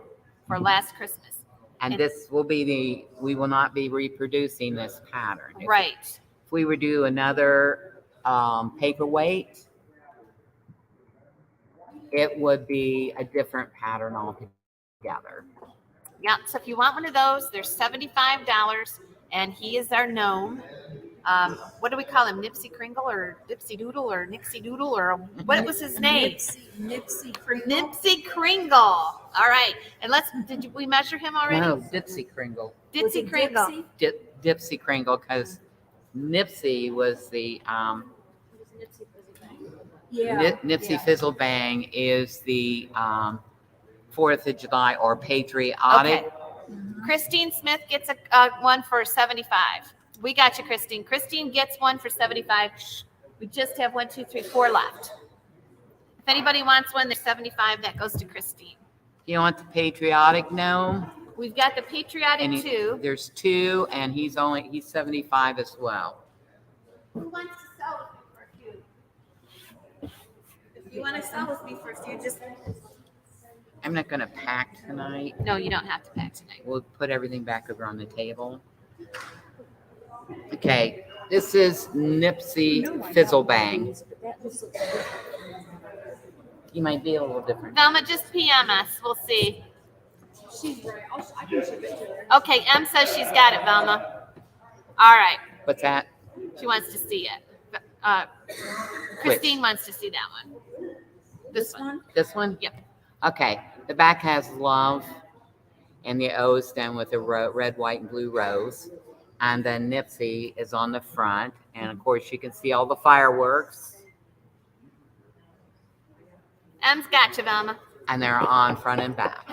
Speaker 3: for last Christmas.
Speaker 4: And this will be we will not be reproducing this pattern.
Speaker 3: Right.
Speaker 4: If we were to do another paperweight, it would be a different pattern altogether.
Speaker 3: Yeah, so if you want one of those, they're $75, and he is our gnome. What do we call him? Nipsey Kringle or Dipsy Doodle or Nixie Doodle or what was his name?
Speaker 8: Nipsey Kringle.
Speaker 3: Nipsey Kringle. All right, and we measure him already?
Speaker 4: No, Dipsy Kringle.
Speaker 8: Was
Speaker 3: Dipsy
Speaker 8: it
Speaker 3: Kringle.
Speaker 8: Dipsy?
Speaker 4: Dipsy Kringle, because Nipsey was the
Speaker 8: Yeah.
Speaker 4: Nipsey Fizzle Bang is the 4th of July or patriotic.
Speaker 3: Okay. Christine Smith gets a one for 75. We got you, Christine. Christine gets one for 75. We just have 1, 2, 3, 4 left. If anybody wants one, there's 75. That goes to Christine.
Speaker 4: You want the patriotic gnome?
Speaker 3: We've got the patriotic
Speaker 4: And
Speaker 3: too.
Speaker 4: there's 2, and he's 75 as well.
Speaker 3: Who wants to sell with me for a few? If you want to sell with me for a few, just
Speaker 4: I'm not going to pack tonight.
Speaker 3: no, you don't have to pack tonight.
Speaker 4: We'll put everything back over on the table. Okay, this is Nipsey Fizzle Bang. He might be a little different.
Speaker 3: Velma, just PM us. We'll see.
Speaker 8: She's right. I can ship it to her.
Speaker 3: Okay, M says she's got it, Velma. All right.
Speaker 4: What's that?
Speaker 3: She wants to see it. Christine wants to see that one. This one.
Speaker 4: This one?
Speaker 3: Yep.
Speaker 4: Okay, the back has love, and the O is done with a red, white, and blue rose. And then Nipsey is on the front. And of course, you can see all the fireworks.
Speaker 3: M's got you, Velma.
Speaker 4: And they're on front and back.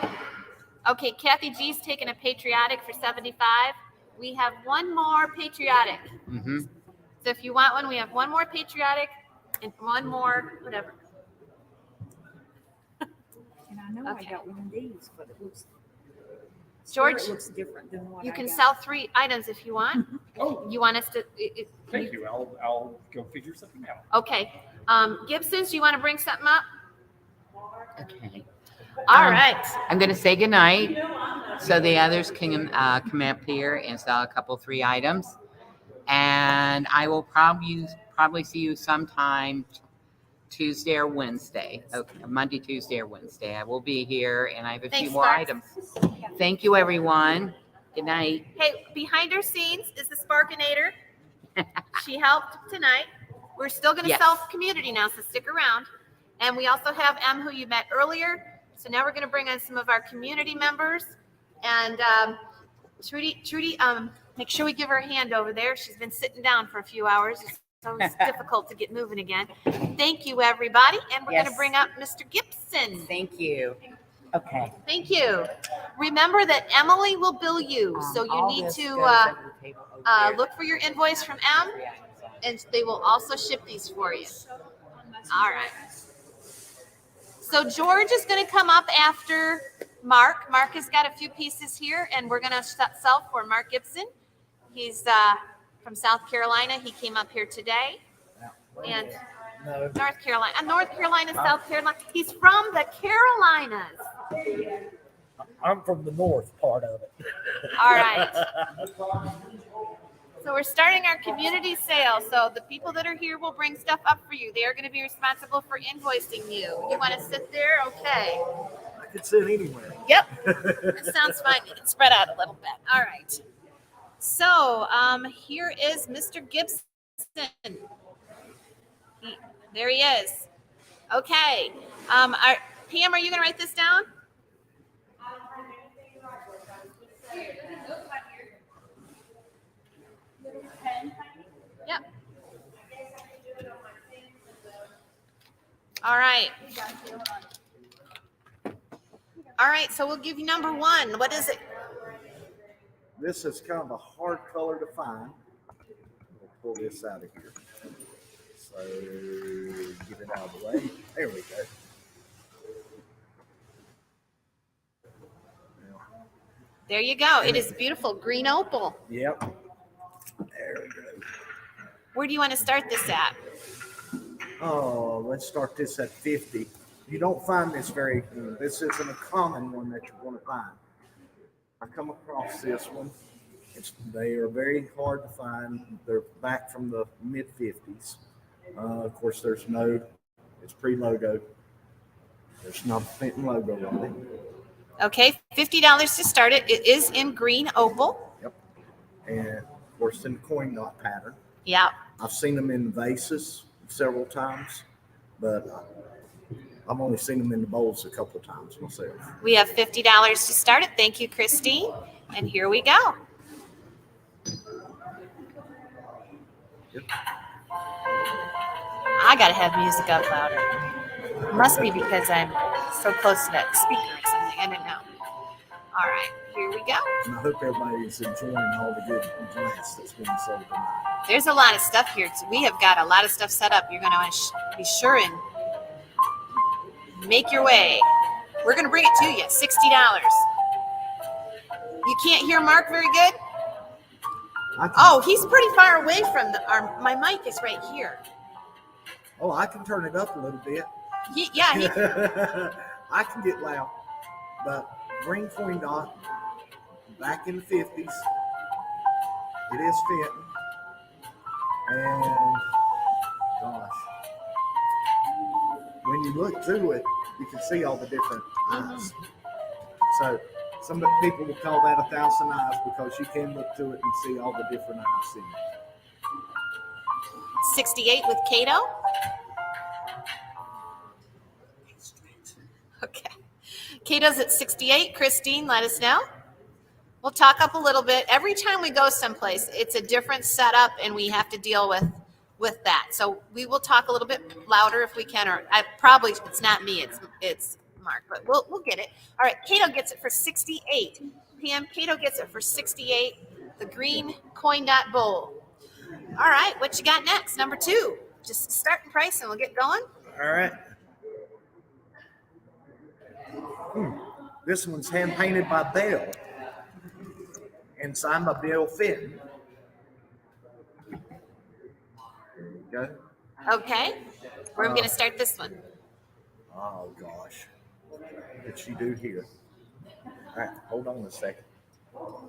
Speaker 3: Okay, Kathy G's taking a patriotic for 75. We have one more patriotic.
Speaker 4: Mm-hmm.
Speaker 3: So if you want one, we have one more patriotic and one more whatever.
Speaker 8: And I know
Speaker 3: Okay.
Speaker 8: I got one of these, but it looks
Speaker 3: George,
Speaker 8: it looks different than what
Speaker 3: you
Speaker 8: I
Speaker 3: can
Speaker 8: got.
Speaker 3: sell 3 items if you want.
Speaker 5: Oh,
Speaker 3: You want us to?
Speaker 5: thank you. I'll go figure something out.
Speaker 3: Okay. Gibson's, you want to bring something up?
Speaker 4: Okay.
Speaker 3: All right.
Speaker 4: I'm going to say goodnight so the others can come up here and sell a couple, 3 items. And I will probably see you sometime Tuesday or Wednesday. Okay, Monday, Tuesday, or Wednesday. I will be here, and I have a
Speaker 3: Thanks,
Speaker 4: few more
Speaker 3: Sparks.
Speaker 4: items. Thank you, everyone. Good night.
Speaker 3: Hey, behind our scenes is the Sparkinator. She helped tonight. We're still going to
Speaker 4: Yes.
Speaker 3: sell community now, so stick around. And we also have M, who you met earlier. So now we're going to bring on some of our community members. And Trudy, make sure we give her a hand over there. She's been sitting down for a few hours. So it's difficult to get moving again. Thank you, everybody. And we're going to
Speaker 4: Yes.
Speaker 3: bring up Mr. Gibson.
Speaker 4: Thank you. Okay.
Speaker 3: Thank you. Remember that Emily will bill you. So you
Speaker 4: all
Speaker 3: need
Speaker 4: this
Speaker 3: to
Speaker 4: goes over the table over there.
Speaker 3: look for your invoice from M, and they will also ship these for you. All right. So George is going to come up after Mark. Mark has got a few pieces here, and we're going to sell for Mark Gibson. He's from South Carolina. He came up here today. And North Carolina, South Carolina. He's from the Carolinas.
Speaker 9: I'm from the north part of it.
Speaker 3: All right. So we're starting our community sale. So the people that are here will bring stuff up for you. They are going to be responsible for invoicing you. You want to sit there? Okay.
Speaker 9: I could sit anywhere.
Speaker 3: Yep. That sounds fine. You can spread out a little bit. All right. So here is Mr. Gibson. There he is. Okay. Pam, are you going to write this down? Yep. All right. All right, so we'll give you number 1. What is it?
Speaker 9: This is kind of a hard color to find. We'll pull this out of here. So get it out of the way. There we go.
Speaker 3: There you go. It is beautiful. Green opal.
Speaker 9: Yep. There we go.
Speaker 3: Where do you want to start this at?
Speaker 9: Oh, let's start this at 50. You don't find this this isn't a common one that you're going to find. I come across this one. They are very hard to find. They're back from the mid 50s. Of course, it's pre-logo. There's not a Fenton logo on it.
Speaker 3: Okay, $50 to start it. It is in green opal.
Speaker 9: Yep. And of course, in the coin knot pattern.
Speaker 3: Yeah.
Speaker 9: I've seen them in vases several times, but I've only seen them in the bowls a couple of times myself.
Speaker 3: We have $50 to start it. Thank you, Christine. And here we go.
Speaker 9: Yep.
Speaker 3: I gotta have music up louder. Must be because I'm so close to that speaker or something. I don't know. All right, here we go.
Speaker 9: And I hope everybody's enjoying all the good glass that's being sold tonight.
Speaker 3: There's a lot of stuff here. We have got a lot of stuff set up. You're going to be sure and make your way. We're going to bring it to you. $60. You can't hear Mark very good? Oh, he's pretty far away from my mic is right here.
Speaker 9: Oh, I can turn it up a little bit.
Speaker 3: Yeah.
Speaker 9: I can get loud, but green coin dot back in the 50s. It is Fenton. And gosh, when you look through it, you can see all the different eyes. So some people will call that 1,000 eyes because you can look through it and see all the different eyes in it.
Speaker 3: 68 with Cato. Okay. Cato's at 68. Christine, let us know. We'll talk up a little bit. Every time we go someplace, it's a different setup, and we have to deal with that. So we will talk a little bit louder if we can, or it's not me, it's Mark, but we'll get it. All right, Cato gets it for 68. Pam, Cato gets it for 68. The green coin dot bowl. All right, what you got next? Number 2. Just starting price, and we'll get going.
Speaker 9: All right. This one's hand painted by Bell and signed by Bill Fenton. Okay.
Speaker 3: Okay, we're going to start this one.
Speaker 9: Oh gosh, what did she do here? All right, hold on a second.
Speaker 3: We'll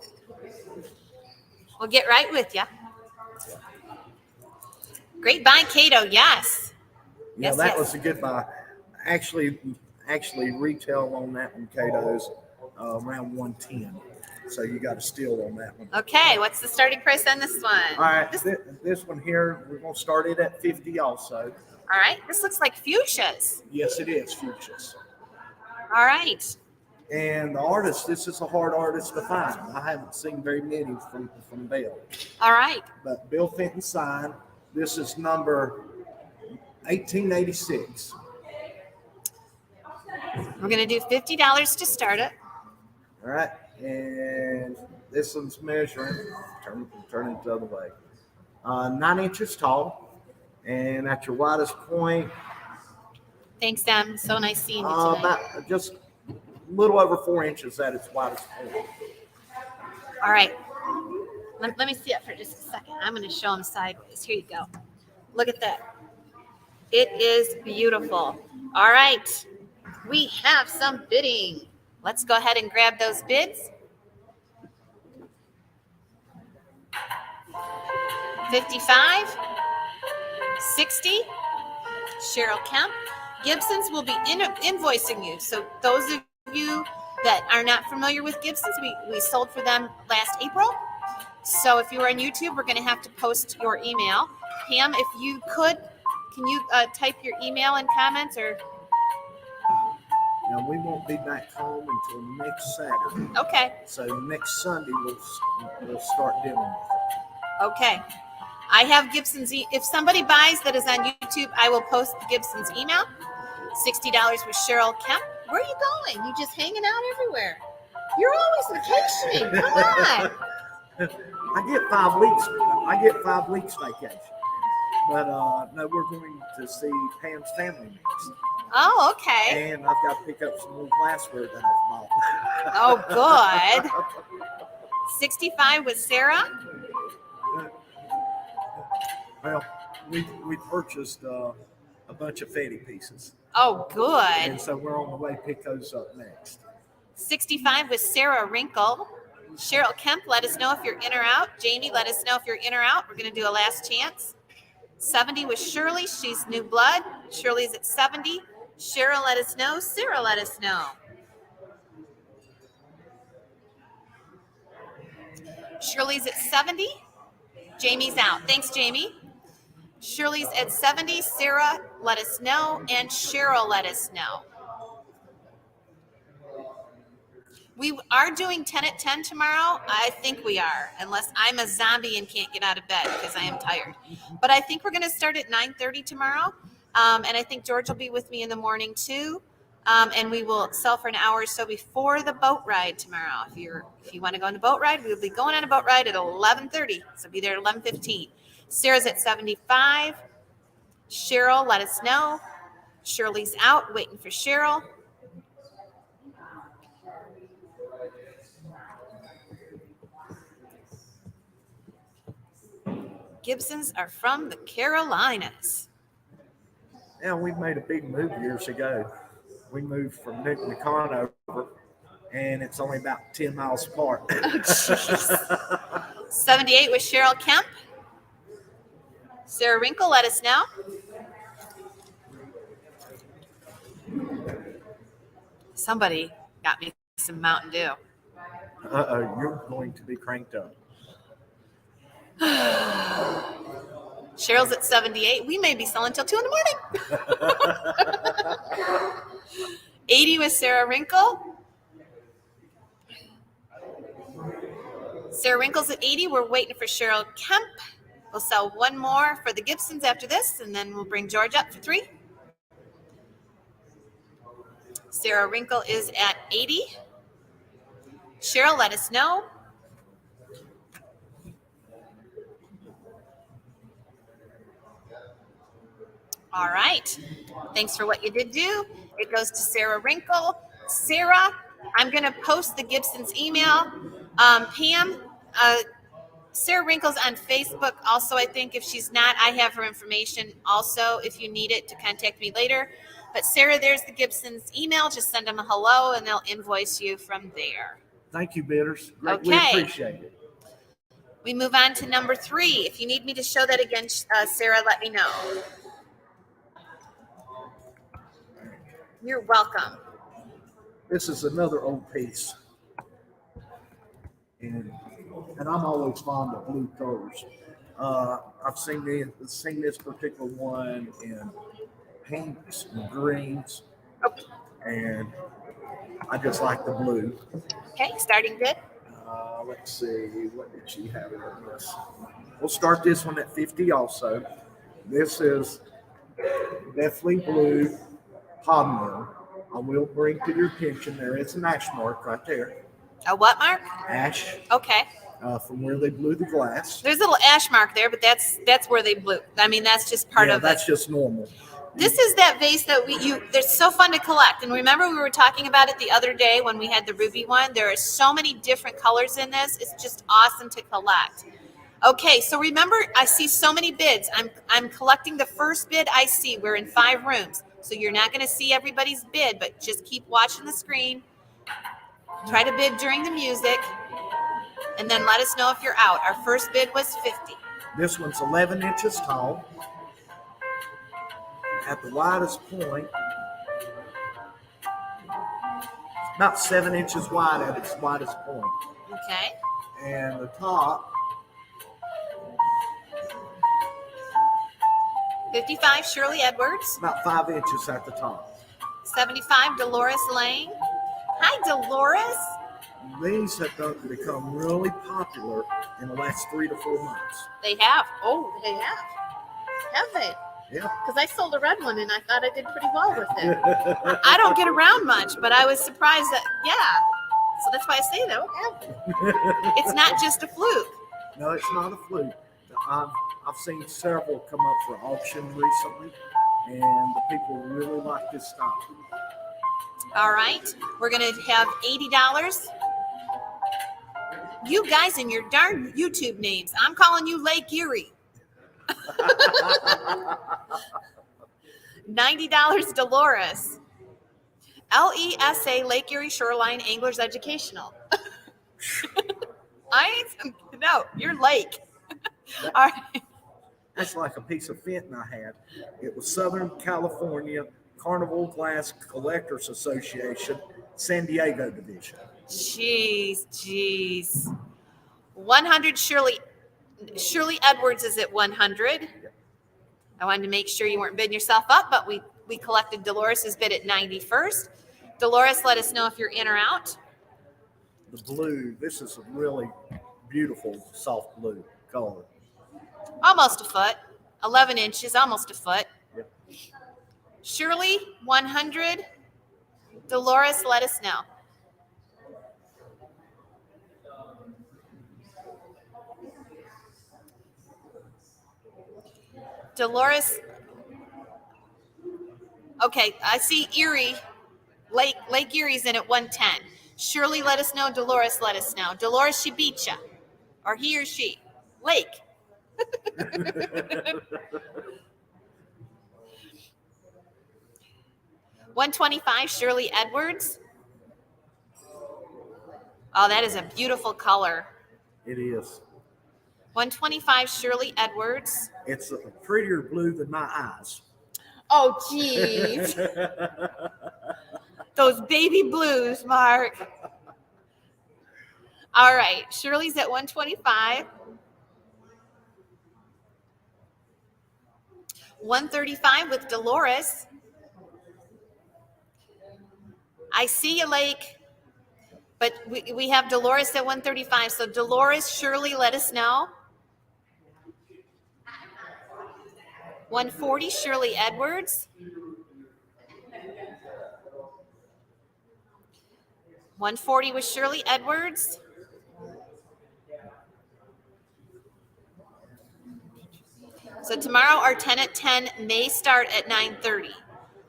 Speaker 3: get right with you. Great buy, Cato. Yes.
Speaker 9: Yeah,
Speaker 3: Yes,
Speaker 9: that
Speaker 3: yes.
Speaker 9: was a good buy. Actually, retail on that one, Cato's around 110. So you got a steal on that one.
Speaker 3: Okay, what's the starting price on this one?
Speaker 9: All right, this one here, we're going to start it at 50 also.
Speaker 3: All right, this looks like fuchsias.
Speaker 9: Yes, it is fuchsias.
Speaker 3: All right.
Speaker 9: And the artist, this is a hard artist to find. I haven't seen very many from Bell.
Speaker 3: All right.
Speaker 9: But Bill Fenton signed. This is number 1886.
Speaker 3: We're going to do $50 to start it.
Speaker 9: All right, and this one's measuring. Turn it the other way. 9 inches tall, and at your widest point,
Speaker 3: Thanks, Em. So nice seeing you tonight.
Speaker 9: about just a little over 4 inches at its widest point.
Speaker 3: All right. Let me see it for just a second. I'm going to show them sideways. Here you go. Look at that. It is beautiful. All right. We have some bidding. Let's go ahead and grab those bids. 55, 60, Cheryl Kemp. Gibson's will be invoicing you. So those of you that are not familiar with Gibson's, we sold for them last April. So if you're on YouTube, we're going to have to post your email. Pam, if you could, can you type your email in comments or?
Speaker 9: Now, we won't be back home until next Saturday.
Speaker 3: Okay.
Speaker 9: So next Sunday, we'll start dealing with it.
Speaker 3: Okay. I have Gibson's. If somebody buys that is on YouTube, I will post Gibson's email. $60 with Cheryl Kemp. Where are you going? You just hanging out everywhere. You're always vacationing. Come on.
Speaker 9: I get 5 weeks. I get 5 weeks vacation. But no, we're going to see Pam's family next.
Speaker 3: Oh, okay.
Speaker 9: And I've got to pick up some more glassware that I've bought.
Speaker 3: Oh, good. 65 with Sarah.
Speaker 9: Well, we purchased a bunch of Fetty pieces.
Speaker 3: Oh, good.
Speaker 9: And so we're on the way to pick those up next.
Speaker 3: 65 with Sarah Wrinkle. Cheryl Kemp, let us know if you're in or out. Jamie, let us know if you're in or out. We're going to do a last chance. 70 with Shirley. She's new blood. Shirley's at 70. Cheryl, let us know. Sarah, let us know. Shirley's at 70. Jamie's out. Thanks, Jamie. Shirley's at 70. Sarah, let us know. And Cheryl, let us know. We are doing 10 at 10 tomorrow. I think we are, unless I'm a zombie and can't get out of bed because I am tired. But I think we're going to start at 9:30 tomorrow. And I think George will be with me in the morning too. And we will sell for an hour or so before the boat ride tomorrow. If you want to go on the boat ride, we'll be going on a boat ride at 11:30. So be there at 11:15. Sarah's at 75. Cheryl, let us know. Shirley's out, waiting for Cheryl. Gibsons are from the Carolinas.
Speaker 9: Yeah, we made a big move years ago. We moved from Newton to Conover, and it's only about 10 miles apart.
Speaker 3: Oh, 78 with Cheryl Kemp. Sarah Wrinkle, let us know. Somebody got me some Mountain Dew.
Speaker 9: Uh-oh, you're going to be cranked up.
Speaker 3: Cheryl's at 78. We may be selling till 2 in the morning. 80 with Sarah Wrinkle. Sarah Wrinkle's at 80. We're waiting for Cheryl Kemp. We'll sell one more for the Gibsons after this, and then we'll bring George up for 3. Sarah Wrinkle is at 80. Cheryl, let us know. All right. Thanks for what you did do. It goes to Sarah Wrinkle. Sarah, I'm going to post the Gibson's email. Pam, Sarah Wrinkle's on Facebook also, I think. If she's not, I have her information also if you need it to contact me later. But Sarah, there's the Gibson's email. Just send them a hello and they'll invoice you from there.
Speaker 9: Thank you, bidders. Greatly
Speaker 3: Okay.
Speaker 9: appreciate it.
Speaker 3: We move on to number 3. If you need me to show that again, Sarah, let me know. You're welcome.
Speaker 9: This is another old piece. And I'm always fond of blue colors. I've seen this particular one in pinks and greens.
Speaker 3: Okay.
Speaker 9: And I just like the blue.
Speaker 3: Okay, starting bid.
Speaker 9: Let's see, what did she have on this? We'll start this one at 50 also. This is definitely blue hobnail. I will bring to your attention there is an ash mark right there.
Speaker 3: A what mark?
Speaker 9: Ash
Speaker 3: Okay.
Speaker 9: from where they blew the glass.
Speaker 3: There's a little ash mark there, but that's where they blew. I mean, that's just part of
Speaker 9: that's
Speaker 3: it.
Speaker 9: just normal.
Speaker 3: This is that vase that they're so fun to collect. And remember we were talking about it the other day when we had the ruby one? There are so many different colors in this. It's just awesome to collect. Okay, so remember, I see so many bids. I'm collecting the first bid I see. We're in 5 rooms. So you're not going to see everybody's bid, but just keep watching the screen. Try to bid during the music. And then let us know if you're out. Our first bid was 50.
Speaker 9: This one's 11 inches tall. At the widest point, about 7 inches wide at its widest point.
Speaker 3: Okay.
Speaker 9: And the top,
Speaker 3: 55, Shirley Edwards.
Speaker 9: about 5 inches at the top.
Speaker 3: 75, Dolores Lang. Hi, Dolores.
Speaker 9: These have become really popular in the last 3 to 4 months.
Speaker 3: They have. Oh, they have. Have they?
Speaker 9: Yeah.
Speaker 3: Because I sold a red one and I thought I did pretty well with it. I don't get around much, but I was surprised that, yeah. So that's why I say that. It's not just a fluke.
Speaker 9: No, it's not a fluke. I've seen several come up for auction recently, and the people really like this style.
Speaker 3: All right. We're going to have $80. You guys and your darn YouTube names. I'm calling you Lake Erie. $90 Dolores. LESA Lake Erie Shoreline Anglers Educational. No, you're Lake. All right.
Speaker 9: That's like a piece of Fenton I had. It was Southern California Carnival Glass Collectors Association, San Diego division.
Speaker 3: Jeez. 100, Shirley Edwards is at 100. I wanted to make sure you weren't bidding yourself up, but we collected Dolores's bid at 90 first. Dolores, let us know if you're in or out.
Speaker 9: The blue, this is a really beautiful soft blue color.
Speaker 3: Almost a foot. 11 inches, almost a foot.
Speaker 9: Yep.
Speaker 3: Shirley, 100. Dolores, let us know. Dolores. Okay, I see Erie. Lake Erie's in at 110. Shirley, let us know. Dolores, let us know. Dolores, she beat you. Or he or she. Lake. 125, Shirley Edwards. Oh, that is a beautiful color.
Speaker 9: It is.
Speaker 3: 125, Shirley Edwards.
Speaker 9: It's a prettier blue than my eyes.
Speaker 3: Oh, geez. Those baby blues, Mark. All right, Shirley's at 125. 135 with Dolores. I see you, Lake, but we have Dolores at 135. So Dolores, Shirley, let us know. 140, Shirley Edwards. 140 with Shirley Edwards. So tomorrow our 10 at 10 may start at 9:30.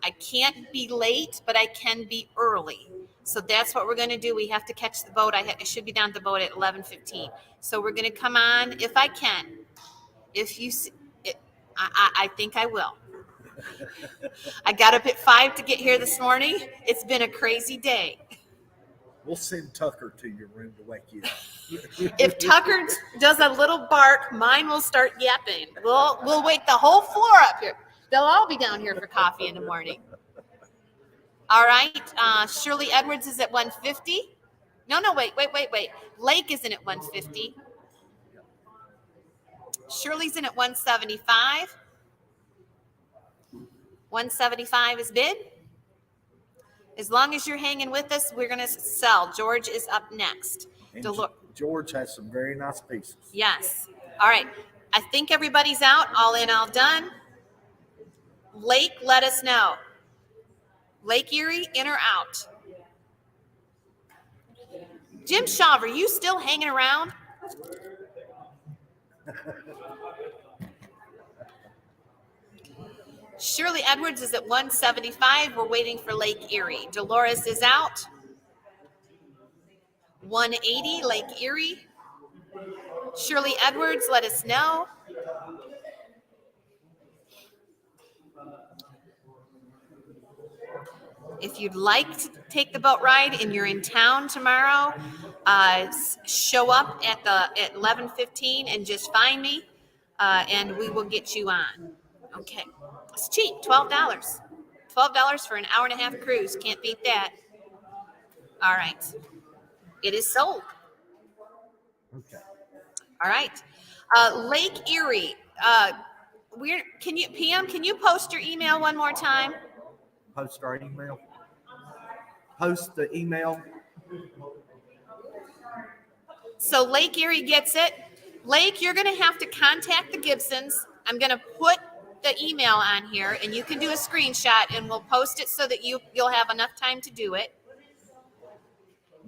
Speaker 3: I can't be late, but I can be early. So that's what we're going to do. We have to catch the boat. I should be down at the boat at 11:15. So we're going to come on if I can. If you, I think I will. I got up at 5 to get here this morning. It's been a crazy day.
Speaker 9: We'll send Tucker to your room to wake you up.
Speaker 3: If Tucker does a little bark, mine will start yapping. We'll wake the whole floor up here. They'll all be down here for coffee in the morning. All right. Shirley Edwards is at 150. No, wait. Lake isn't at 150. Shirley's in at 175. 175 is bid. As long as you're hanging with us, we're going to sell. George is up next.
Speaker 9: And George has some very nice pieces.
Speaker 3: Yes. All right. I think everybody's out. All in, all done. Lake, let us know. Lake Erie, in or out? Jim Shaw, are you still hanging around? Shirley Edwards is at 175. We're waiting for Lake Erie. Dolores is out. 180, Lake Erie. Shirley Edwards, let us know. If you'd like to take the boat ride and you're in town tomorrow, show up at 11:15 and just find me, and we will get you on. Okay, it's cheap, $12. $12 for an hour and a half cruise. Can't beat that. All right, it is sold.
Speaker 9: Okay.
Speaker 3: All right, Lake Erie. Can you post your email one more time?
Speaker 9: Post our email. Post the email.
Speaker 3: So Lake Erie gets it. Lake, you're going to have to contact the Gibsons. I'm going to put the email on here, and you can do a screenshot, and we'll post it so that you'll have enough time to do it.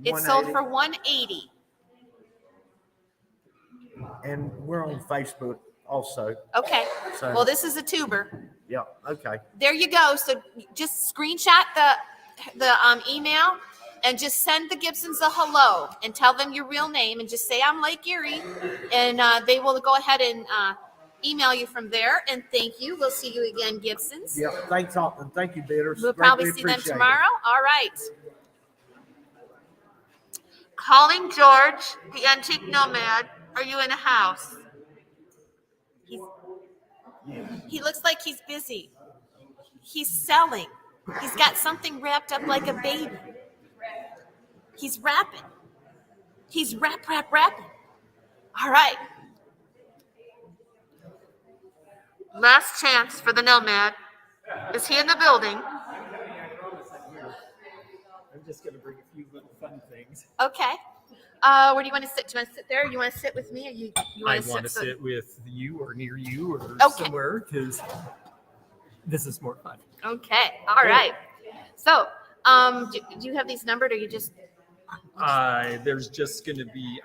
Speaker 3: It's sold for $180.
Speaker 9: And we're on Facebook also.
Speaker 3: Okay.
Speaker 9: So,
Speaker 3: Well, this is a tuber.
Speaker 9: yeah, okay.
Speaker 3: There you go. So just screenshot the email and just send the Gibsons a hello and tell them your real name and just say I'm Lake Erie, and they will go ahead and email you from there. And thank you. We'll see you again, Gibsons.
Speaker 9: Yeah, thanks, and thank you, bidders.
Speaker 3: We'll probably see them tomorrow. All right. Calling George, the antique nomad. Are you in a house? He looks like he's busy. He's selling. He's got something wrapped up like a baby. He's wrapping. He's wrapping. All right. Last chance for the Nomad. Is he in the building?
Speaker 5: I'm just going to bring a few little fun things.
Speaker 3: Okay. Where do you want to sit? Do you want to sit there? You want to sit with me? Or you
Speaker 5: I
Speaker 3: want
Speaker 5: want to sit with you or near you or
Speaker 3: Okay.
Speaker 5: somewhere because this is more fun.
Speaker 3: Okay. All right. So, do you have these numbered or you just?
Speaker 5: There's just going to be,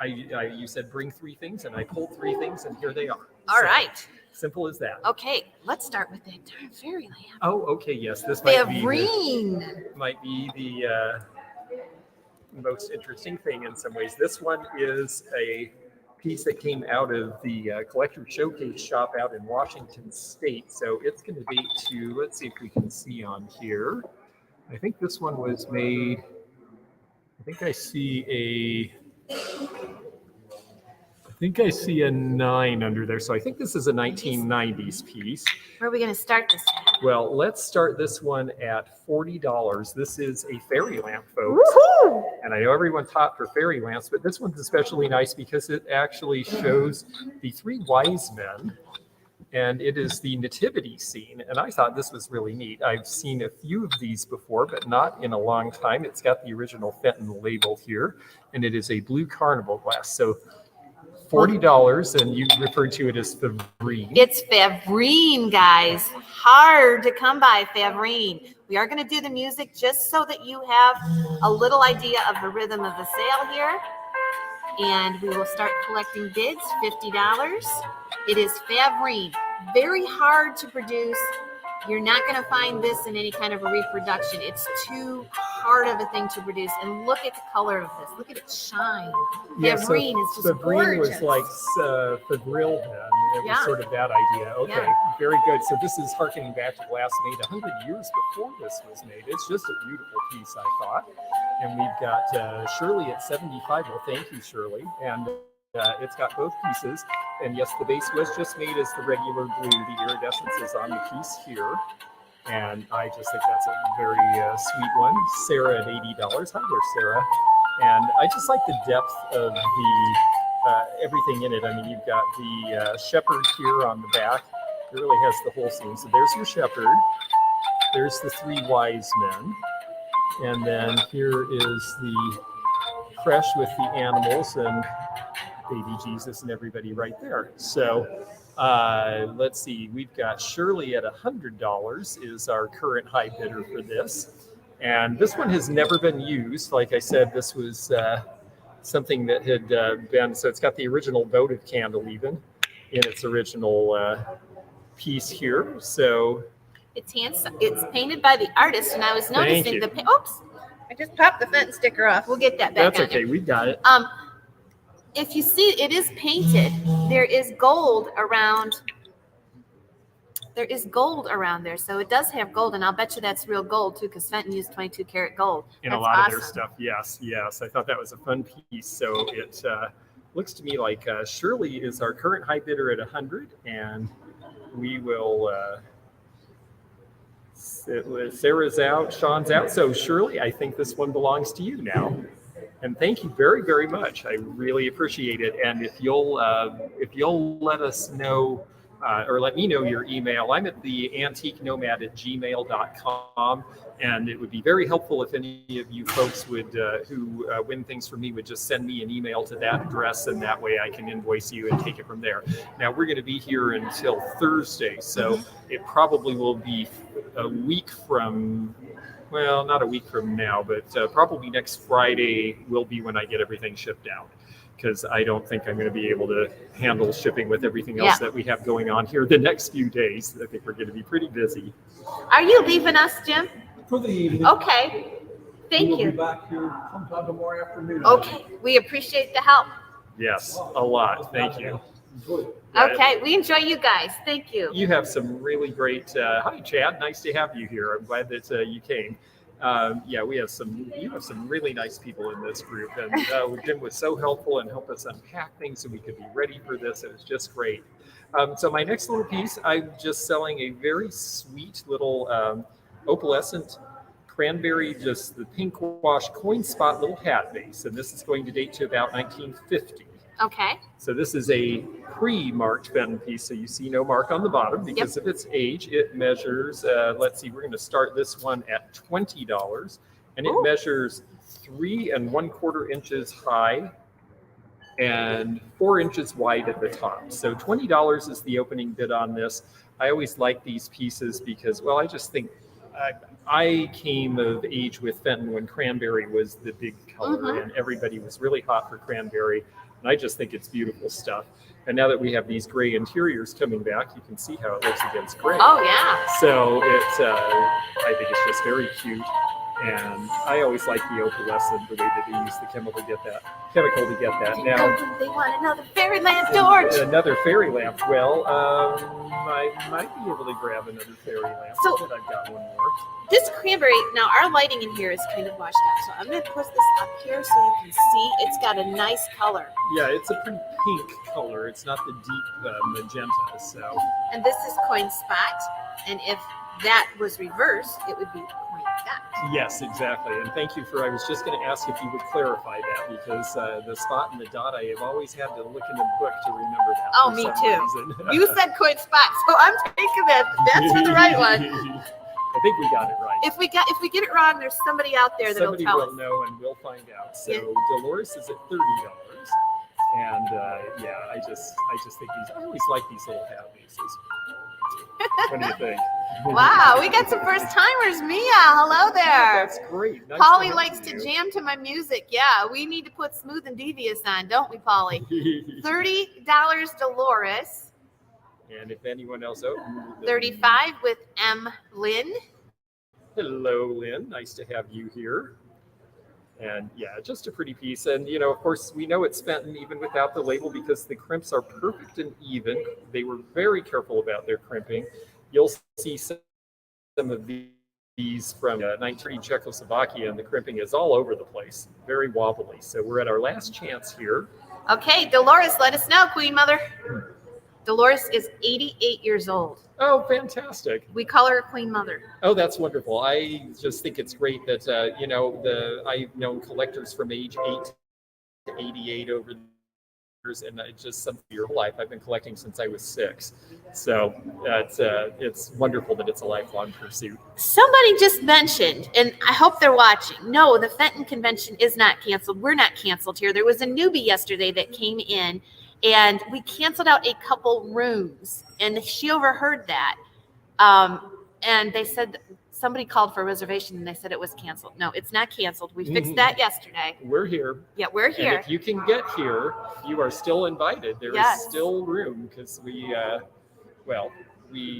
Speaker 5: you said bring 3 things, and I pulled 3 things, and here they are.
Speaker 3: All right.
Speaker 5: Simple as that.
Speaker 3: Okay. Let's start with the entire fairy lamp.
Speaker 5: Oh, okay. Yes, this might be the most interesting thing in some ways. This one is a piece that came out of the collector showcase shop out in Washington State. So it's going to date to, let's see if we can see on here. I think this one was made, I think I see a 9 under there. So I think this is a 1990s piece.
Speaker 3: Where are we going to start this at?
Speaker 5: Well, let's start this one at $40. This is a fairy lamp, folks.
Speaker 3: Woohoo!
Speaker 5: And I know everyone taught for fairy lamps, but this one's especially nice because it actually shows the 3 wise men, and it is the nativity scene. And I thought this was really neat. I've seen a few of these before, but not in a long time. It's got the original Fenton label here, and it is a blue carnival glass. So $40, and you referred to it as Favrine.
Speaker 3: It's Favrine, guys. Hard to come by, Favrine. We are going to do the music just so that you have a little idea of the rhythm of the sale here. And we will start collecting bids, $50. It is Favrine. Very hard to produce. You're not going to find this in any kind of a reproduction. It's too hard of a thing to produce. And look at the color of this. Look at it shine.
Speaker 5: Yeah,
Speaker 3: Favrine is just
Speaker 5: Favrine
Speaker 3: gorgeous.
Speaker 5: was like Favril then. It was sort of that idea. Okay,
Speaker 3: Yeah.
Speaker 5: very good. So this is harkening back to glass made 100 years before this was made. It's just a beautiful piece, I thought. And we've got Shirley at 75. Well, thank you, Shirley. And it's got both pieces. And yes, the base was just made as the regular blue. The iridescence is on the piece here. And I just think that's a very sweet one. Sarah at $80. Hi there, Sarah. And I just like the depth of the everything in it. I mean, you've got the shepherd here on the back. It really has the whole scene. So there's your shepherd. There's the 3 wise men. And then here is the creche with the animals and baby Jesus and everybody right there. So let's see, we've got Shirley at $100 is our current high bidder for this. And this one has never been used. Like I said, this was something that had been, so it's got the original votive candle even in its original piece here. So
Speaker 3: It's painted by the artist, and I was noticing
Speaker 5: you.
Speaker 3: oops, I just popped the Fenton sticker off. We'll get that back.
Speaker 5: that's
Speaker 3: on
Speaker 5: okay, we got it.
Speaker 3: there. If you see, it is painted. There is gold around. There is gold around there, so it does have gold, and I'll bet you that's real gold too, because Fenton used 22 karat gold.
Speaker 5: In
Speaker 3: That's
Speaker 5: a lot
Speaker 3: awesome.
Speaker 5: of their stuff, yes. I thought that was a fun piece. So it looks to me like Shirley is our current high bidder at 100, and we will. Sarah's out, Sean's out. So Shirley, I think this one belongs to you now. And thank you very, very much. I really appreciate it. And if you'll let us know. Or let me know your email. I'm at the antiquenomad@gmail.com, and it would be very helpful if any of you folks would, who win things for me, would just send me an email to that address, and that way I can invoice you and take it from there. Now we're going to be here until Thursday, so it probably will be a week from. Well, not a week from now, but probably next Friday will be when I get everything shipped out. Because I don't think I'm going to be able to handle shipping with everything else that we have going on here the next few days. I think we're going to be pretty busy.
Speaker 3: Are you leaving us, Jim?
Speaker 10: For the evening.
Speaker 3: Okay. Thank
Speaker 10: We'll
Speaker 3: you.
Speaker 10: be back here sometime tomorrow afternoon.
Speaker 3: Okay. We appreciate the help.
Speaker 5: Yes, a lot. Thank you.
Speaker 10: Enjoy it.
Speaker 3: Okay. We enjoy you guys. Thank you.
Speaker 5: You have some really great. Hi, Chad. Nice to have you here. I'm glad that you came. We have some. You have some really nice people in this group, and Jim was so helpful and helped us unpack things so we could be ready for this. It was just great. So my next little piece, I'm just selling a very sweet little opalescent cranberry, just the pink wash coin spot little hat base, and this is going to date to about 1950.
Speaker 3: Okay.
Speaker 5: So this is a pre-marked Fenton piece, so you see no mark on the bottom because of its age. It measures, let's see, we're going to start this one at $20, and it measures 3 1/4 inches high and 4 inches wide at the top. So $20 is the opening bid on this. I always like these pieces because, well, I just think I came of age with Fenton when cranberry was the big color, and everybody was really hot for cranberry. And I just think it's beautiful stuff. And now that we have these gray interiors coming back, you can see how it looks against gray.
Speaker 3: Oh, yeah.
Speaker 5: So I think it's just very cute. And I always like the opalescent, the way that they use the chemical to get that. Now,
Speaker 3: They want another fairy lamp, George.
Speaker 5: another fairy lamp. Well, I might be able to grab another fairy lamp.
Speaker 3: So-
Speaker 5: but I've got one more.
Speaker 3: This cranberry, now our lighting in here is kind of washed out. So I'm going to push this up here so you can see it's got a nice color.
Speaker 5: Yeah, it's a pretty pink color. It's not the deep magenta. So
Speaker 3: And this is coin spot. And if that was reversed, it would be coin dot.
Speaker 5: yes, exactly. And thank you for. I was just going to ask if you would clarify that because the spot and the dot, I have always had to look in the book to remember that.
Speaker 3: Oh,
Speaker 5: for
Speaker 3: me
Speaker 5: some
Speaker 3: too.
Speaker 5: reason.
Speaker 3: You said coin spot, so I'm taking that. That's for the right one.
Speaker 5: I think we got it right.
Speaker 3: If we get it wrong, there's somebody out there that'll
Speaker 5: Somebody
Speaker 3: tell
Speaker 5: will
Speaker 3: us.
Speaker 5: know, and we'll find out. So
Speaker 3: Yeah.
Speaker 5: Dolores is at $30, and yeah, I just think these. I always like these little hat pieces. What do you think?
Speaker 3: Wow, we got some first timers. Mia, hello there.
Speaker 5: That's great. Nice
Speaker 3: Polly
Speaker 5: have
Speaker 3: likes to
Speaker 5: you.
Speaker 3: jam to my music. Yeah, we need to put Smooth and Devious on, don't we, Polly? $30 Dolores,
Speaker 5: And if anyone else,
Speaker 3: 35 with M. Lynn.
Speaker 5: Hello, Lynn. Nice to have you here. And yeah, just a pretty piece. And, you know, of course, we know it's Fenton even without the label because the crimps are perfect and even. They were very careful about their crimping. You'll see some of these from 1930 Czechoslovakia, and the crimping is all over the place, very wobbly. So we're at our last chance here.
Speaker 3: Okay, Dolores, let us know, Queen Mother. Dolores is 88 years old.
Speaker 5: Oh, fantastic.
Speaker 3: We call her Queen Mother.
Speaker 5: Oh, that's wonderful. I just think it's great that, you know, I've known collectors from age 8 to 88 over the years, and it's just something your whole life. I've been collecting since I was 6. So it's wonderful that it's a lifelong pursuit.
Speaker 3: Somebody just mentioned, and I hope they're watching. No, the Fenton convention is not canceled. We're not canceled here. There was a newbie yesterday that came in, and we canceled out a couple rooms, and she overheard that. And they said somebody called for a reservation, and they said it was canceled. No, it's not canceled. We fixed that yesterday.
Speaker 5: We're here.
Speaker 3: Yeah, we're here.
Speaker 5: And if you can get here, you are still invited. There is
Speaker 3: Yes.
Speaker 5: still room because we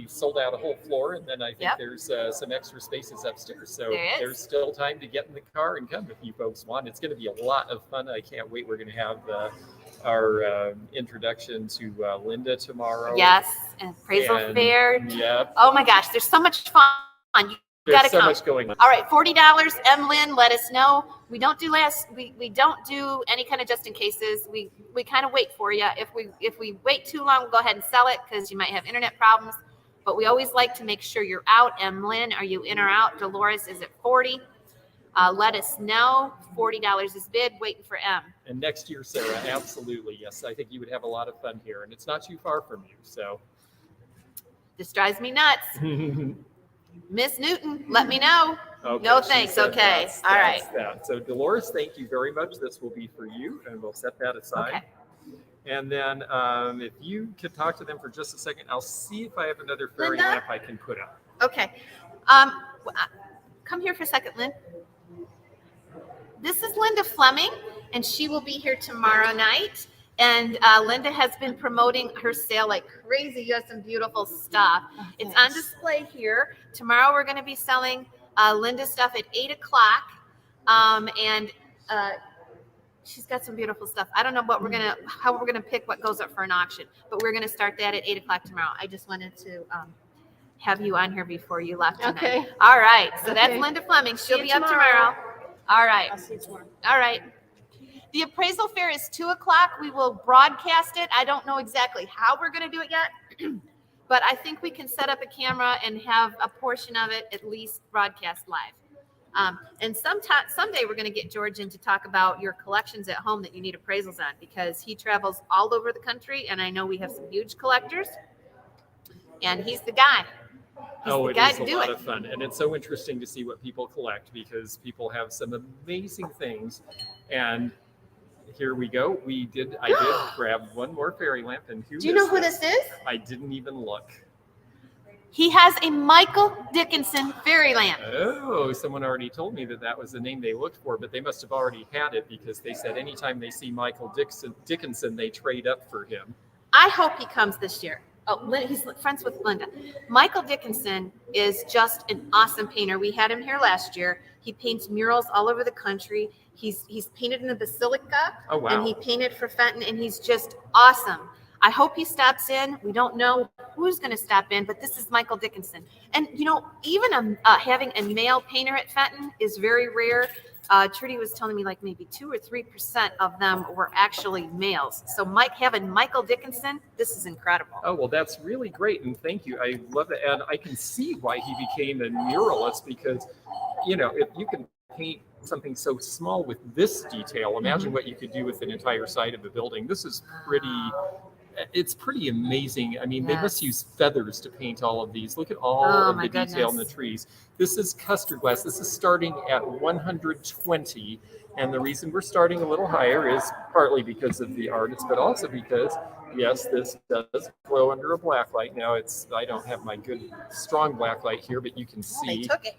Speaker 5: sold out a whole floor, and then I think
Speaker 3: Yep.
Speaker 5: there's some extra spaces upstairs. So
Speaker 3: There is.
Speaker 5: there's still time to get in the car and come if you folks want. It's going to be a lot of fun. I can't wait. We're going to have our introduction to Linda tomorrow.
Speaker 3: Yes, and appraisal
Speaker 5: And-
Speaker 3: fair.
Speaker 5: Yep.
Speaker 3: Oh my gosh, there's so much fun. You
Speaker 5: There's
Speaker 3: gotta
Speaker 5: so
Speaker 3: come.
Speaker 5: much going on.
Speaker 3: All right, $40. Lynn, let us know. We don't do we don't do any kind of just in cases. We kind of wait for you. If we wait too long, we'll go ahead and sell it because you might have internet problems. But we always like to make sure you're out. Lynn, are you in or out? Dolores is at 40. Let us know. $40 is bid. Waiting for M.
Speaker 5: And next year, Sarah, absolutely. Yes, I think you would have a lot of fun here, and it's not too far from you. So,
Speaker 3: This drives me nuts. Miss Newton, let me know.
Speaker 5: okay,
Speaker 3: No
Speaker 5: she
Speaker 3: thanks.
Speaker 5: said
Speaker 3: Okay.
Speaker 5: that's
Speaker 3: All right.
Speaker 5: that. So, Dolores, thank you very much. This will be for you, and we'll set that aside.
Speaker 3: Okay.
Speaker 5: And then, if you could talk to them for just a second, I'll see if I have another fairy
Speaker 3: Linda?
Speaker 5: lamp I can put up.
Speaker 3: Okay. Come here for a second, Lynn. This is Linda Fleming, and she will be here tomorrow night. And Linda has been promoting her sale like crazy. You have some beautiful stuff. It's on display here. Tomorrow we're going to be selling Linda's stuff at 8 o'clock. And she's got some beautiful stuff. I don't know how we're gonna pick what goes up for an auction, but we're gonna start that at 8 o'clock tomorrow. I just wanted to have you on here before you left tonight.
Speaker 8: Okay.
Speaker 3: All right. So that's
Speaker 8: Okay.
Speaker 3: Linda Fleming. She'll
Speaker 8: See you
Speaker 3: be up
Speaker 8: tomorrow.
Speaker 3: tomorrow. All right.
Speaker 8: I'll see you tomorrow.
Speaker 3: All right. The appraisal fair is 2 o'clock. We will broadcast it. I don't know exactly how we're going to do it yet, but I think we can set up a camera and have a portion of it at least broadcast live. And someday we're going to get George in to talk about your collections at home that you need appraisals on, because he travels all over the country, and I know we have some huge collectors, and he's the guy. He's the
Speaker 5: It
Speaker 3: guy
Speaker 5: is
Speaker 3: to
Speaker 5: a
Speaker 3: do
Speaker 5: lot
Speaker 3: it.
Speaker 5: of fun, and it's so interesting to see what people collect, because people have some amazing things. And here we go. I did grab one more fairy lamp, and
Speaker 3: Do you know who this is?
Speaker 5: I didn't even look.
Speaker 3: He has a Michael Dickinson fairy lamp.
Speaker 5: Oh, someone already told me that was the name they looked for, but they must have already had it, because they said anytime they see Michael Dickinson, they trade up for him.
Speaker 3: I hope he comes this year. Oh, he's friends with Linda. Michael Dickinson is just an awesome painter. We had him here last year. He paints murals all over the country. He's painted in the Basilica,
Speaker 5: Oh, wow.
Speaker 3: and he painted for Fenton, and he's just awesome. I hope he stops in. We don't know who's going to stop in, but this is Michael Dickinson. And, even having a male painter at Fenton is very rare. Trudy was telling me like maybe 2 or 3% of them were actually males. So having Michael Dickinson, this is incredible.
Speaker 5: Oh, well, that's really great, and thank you. I love it, and I can see why he became a muralist, because, if you can paint something so small with this detail, imagine what you could do with an entire side of a building. This is it's pretty amazing. I mean, they must use feathers to paint all of these. Look at all of the detail in the trees. This is custard glass. This is starting at 120. And the reason we're starting a little higher is partly because of the artist, but also because, yes, this does glow under a black light. Now I don't have my good strong black light here, but you can see.
Speaker 3: They took it.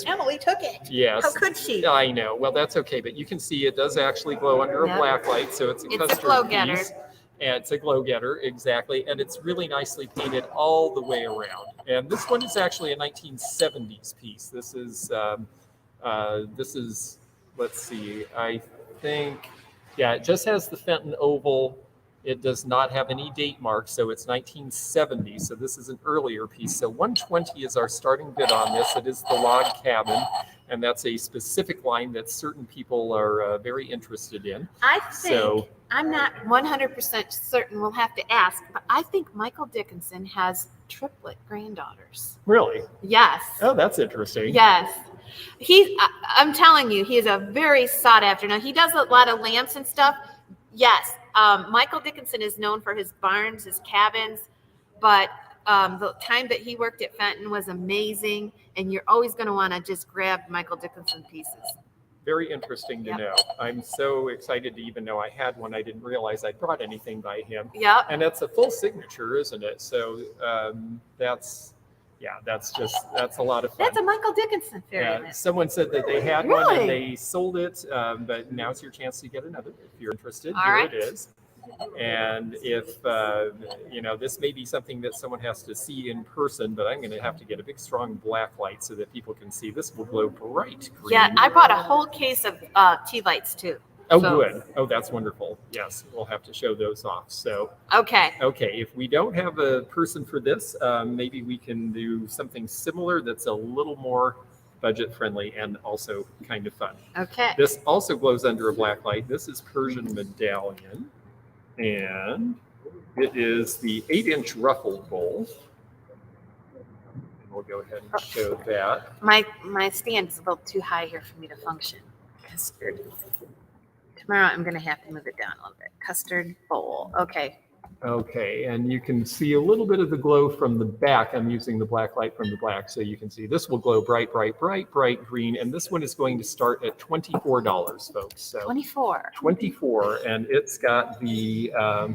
Speaker 5: Emily
Speaker 3: took it.
Speaker 5: Yes.
Speaker 3: How could she?
Speaker 5: I know. Well, that's okay, but you can see it does actually glow under a black light, so it's a custard
Speaker 3: glow getter.
Speaker 5: piece. And it's a glow getter, exactly. And it's really nicely painted all the way around. And this one is actually a 1970s piece. This is, let's see, I think, it just has the Fenton oval. It does not have any date marks, so it's 1970. So this is an earlier piece. So 120 is our starting bid on this. It is the log cabin, and that's a specific line that certain people are very interested in.
Speaker 3: I think, I'm not 100% certain, we'll have to ask, but I think Michael Dickinson has triplet granddaughters.
Speaker 5: Really?
Speaker 3: Yes.
Speaker 5: Oh, that's interesting.
Speaker 3: Yes. I'm telling you, he is a very sought after. Now, he does a lot of lamps and stuff. Yes. Michael Dickinson is known for his barns, his cabins, but the time that he worked at Fenton was amazing, and you're always going to want to just grab Michael Dickinson pieces.
Speaker 5: Very interesting to know. I'm so excited to even know I had one. I didn't realize I brought anything by him.
Speaker 3: Yep.
Speaker 5: And that's a full signature, isn't it? So that's a lot of fun.
Speaker 3: That's a Michael Dickinson fairy lamp.
Speaker 5: Someone said that they had one and they sold it, but now's your chance to get another if you're interested.
Speaker 3: All
Speaker 5: Here
Speaker 3: right.
Speaker 5: it is. And if, this may be something that someone has to see in person, but I'm going to have to get a big, strong black light so that people can see. This will glow bright green.
Speaker 3: Yeah, I bought a whole case of tea lights too.
Speaker 5: Oh,
Speaker 3: So-
Speaker 5: good. Oh, that's wonderful. Yes, we'll have to show those off. So,
Speaker 3: Okay.
Speaker 5: if we don't have a person for this, maybe we can do something similar that's a little more budget friendly and also kind of fun.
Speaker 3: Okay.
Speaker 5: This also glows under a black light. This is Persian medallion, and it is the 8-inch ruffled bowl. And we'll go ahead and show that.
Speaker 3: My stand is a little too high here for me to function. Custard. Tomorrow I'm going to have to move it down a little bit. Custard bowl. Okay.
Speaker 5: Okay, and you can see a little bit of the glow from the back. I'm using the black light from the back, so you can see this will glow bright green, and this one is going to start at $24, folks. So
Speaker 3: 24.
Speaker 5: 24, and it's got the I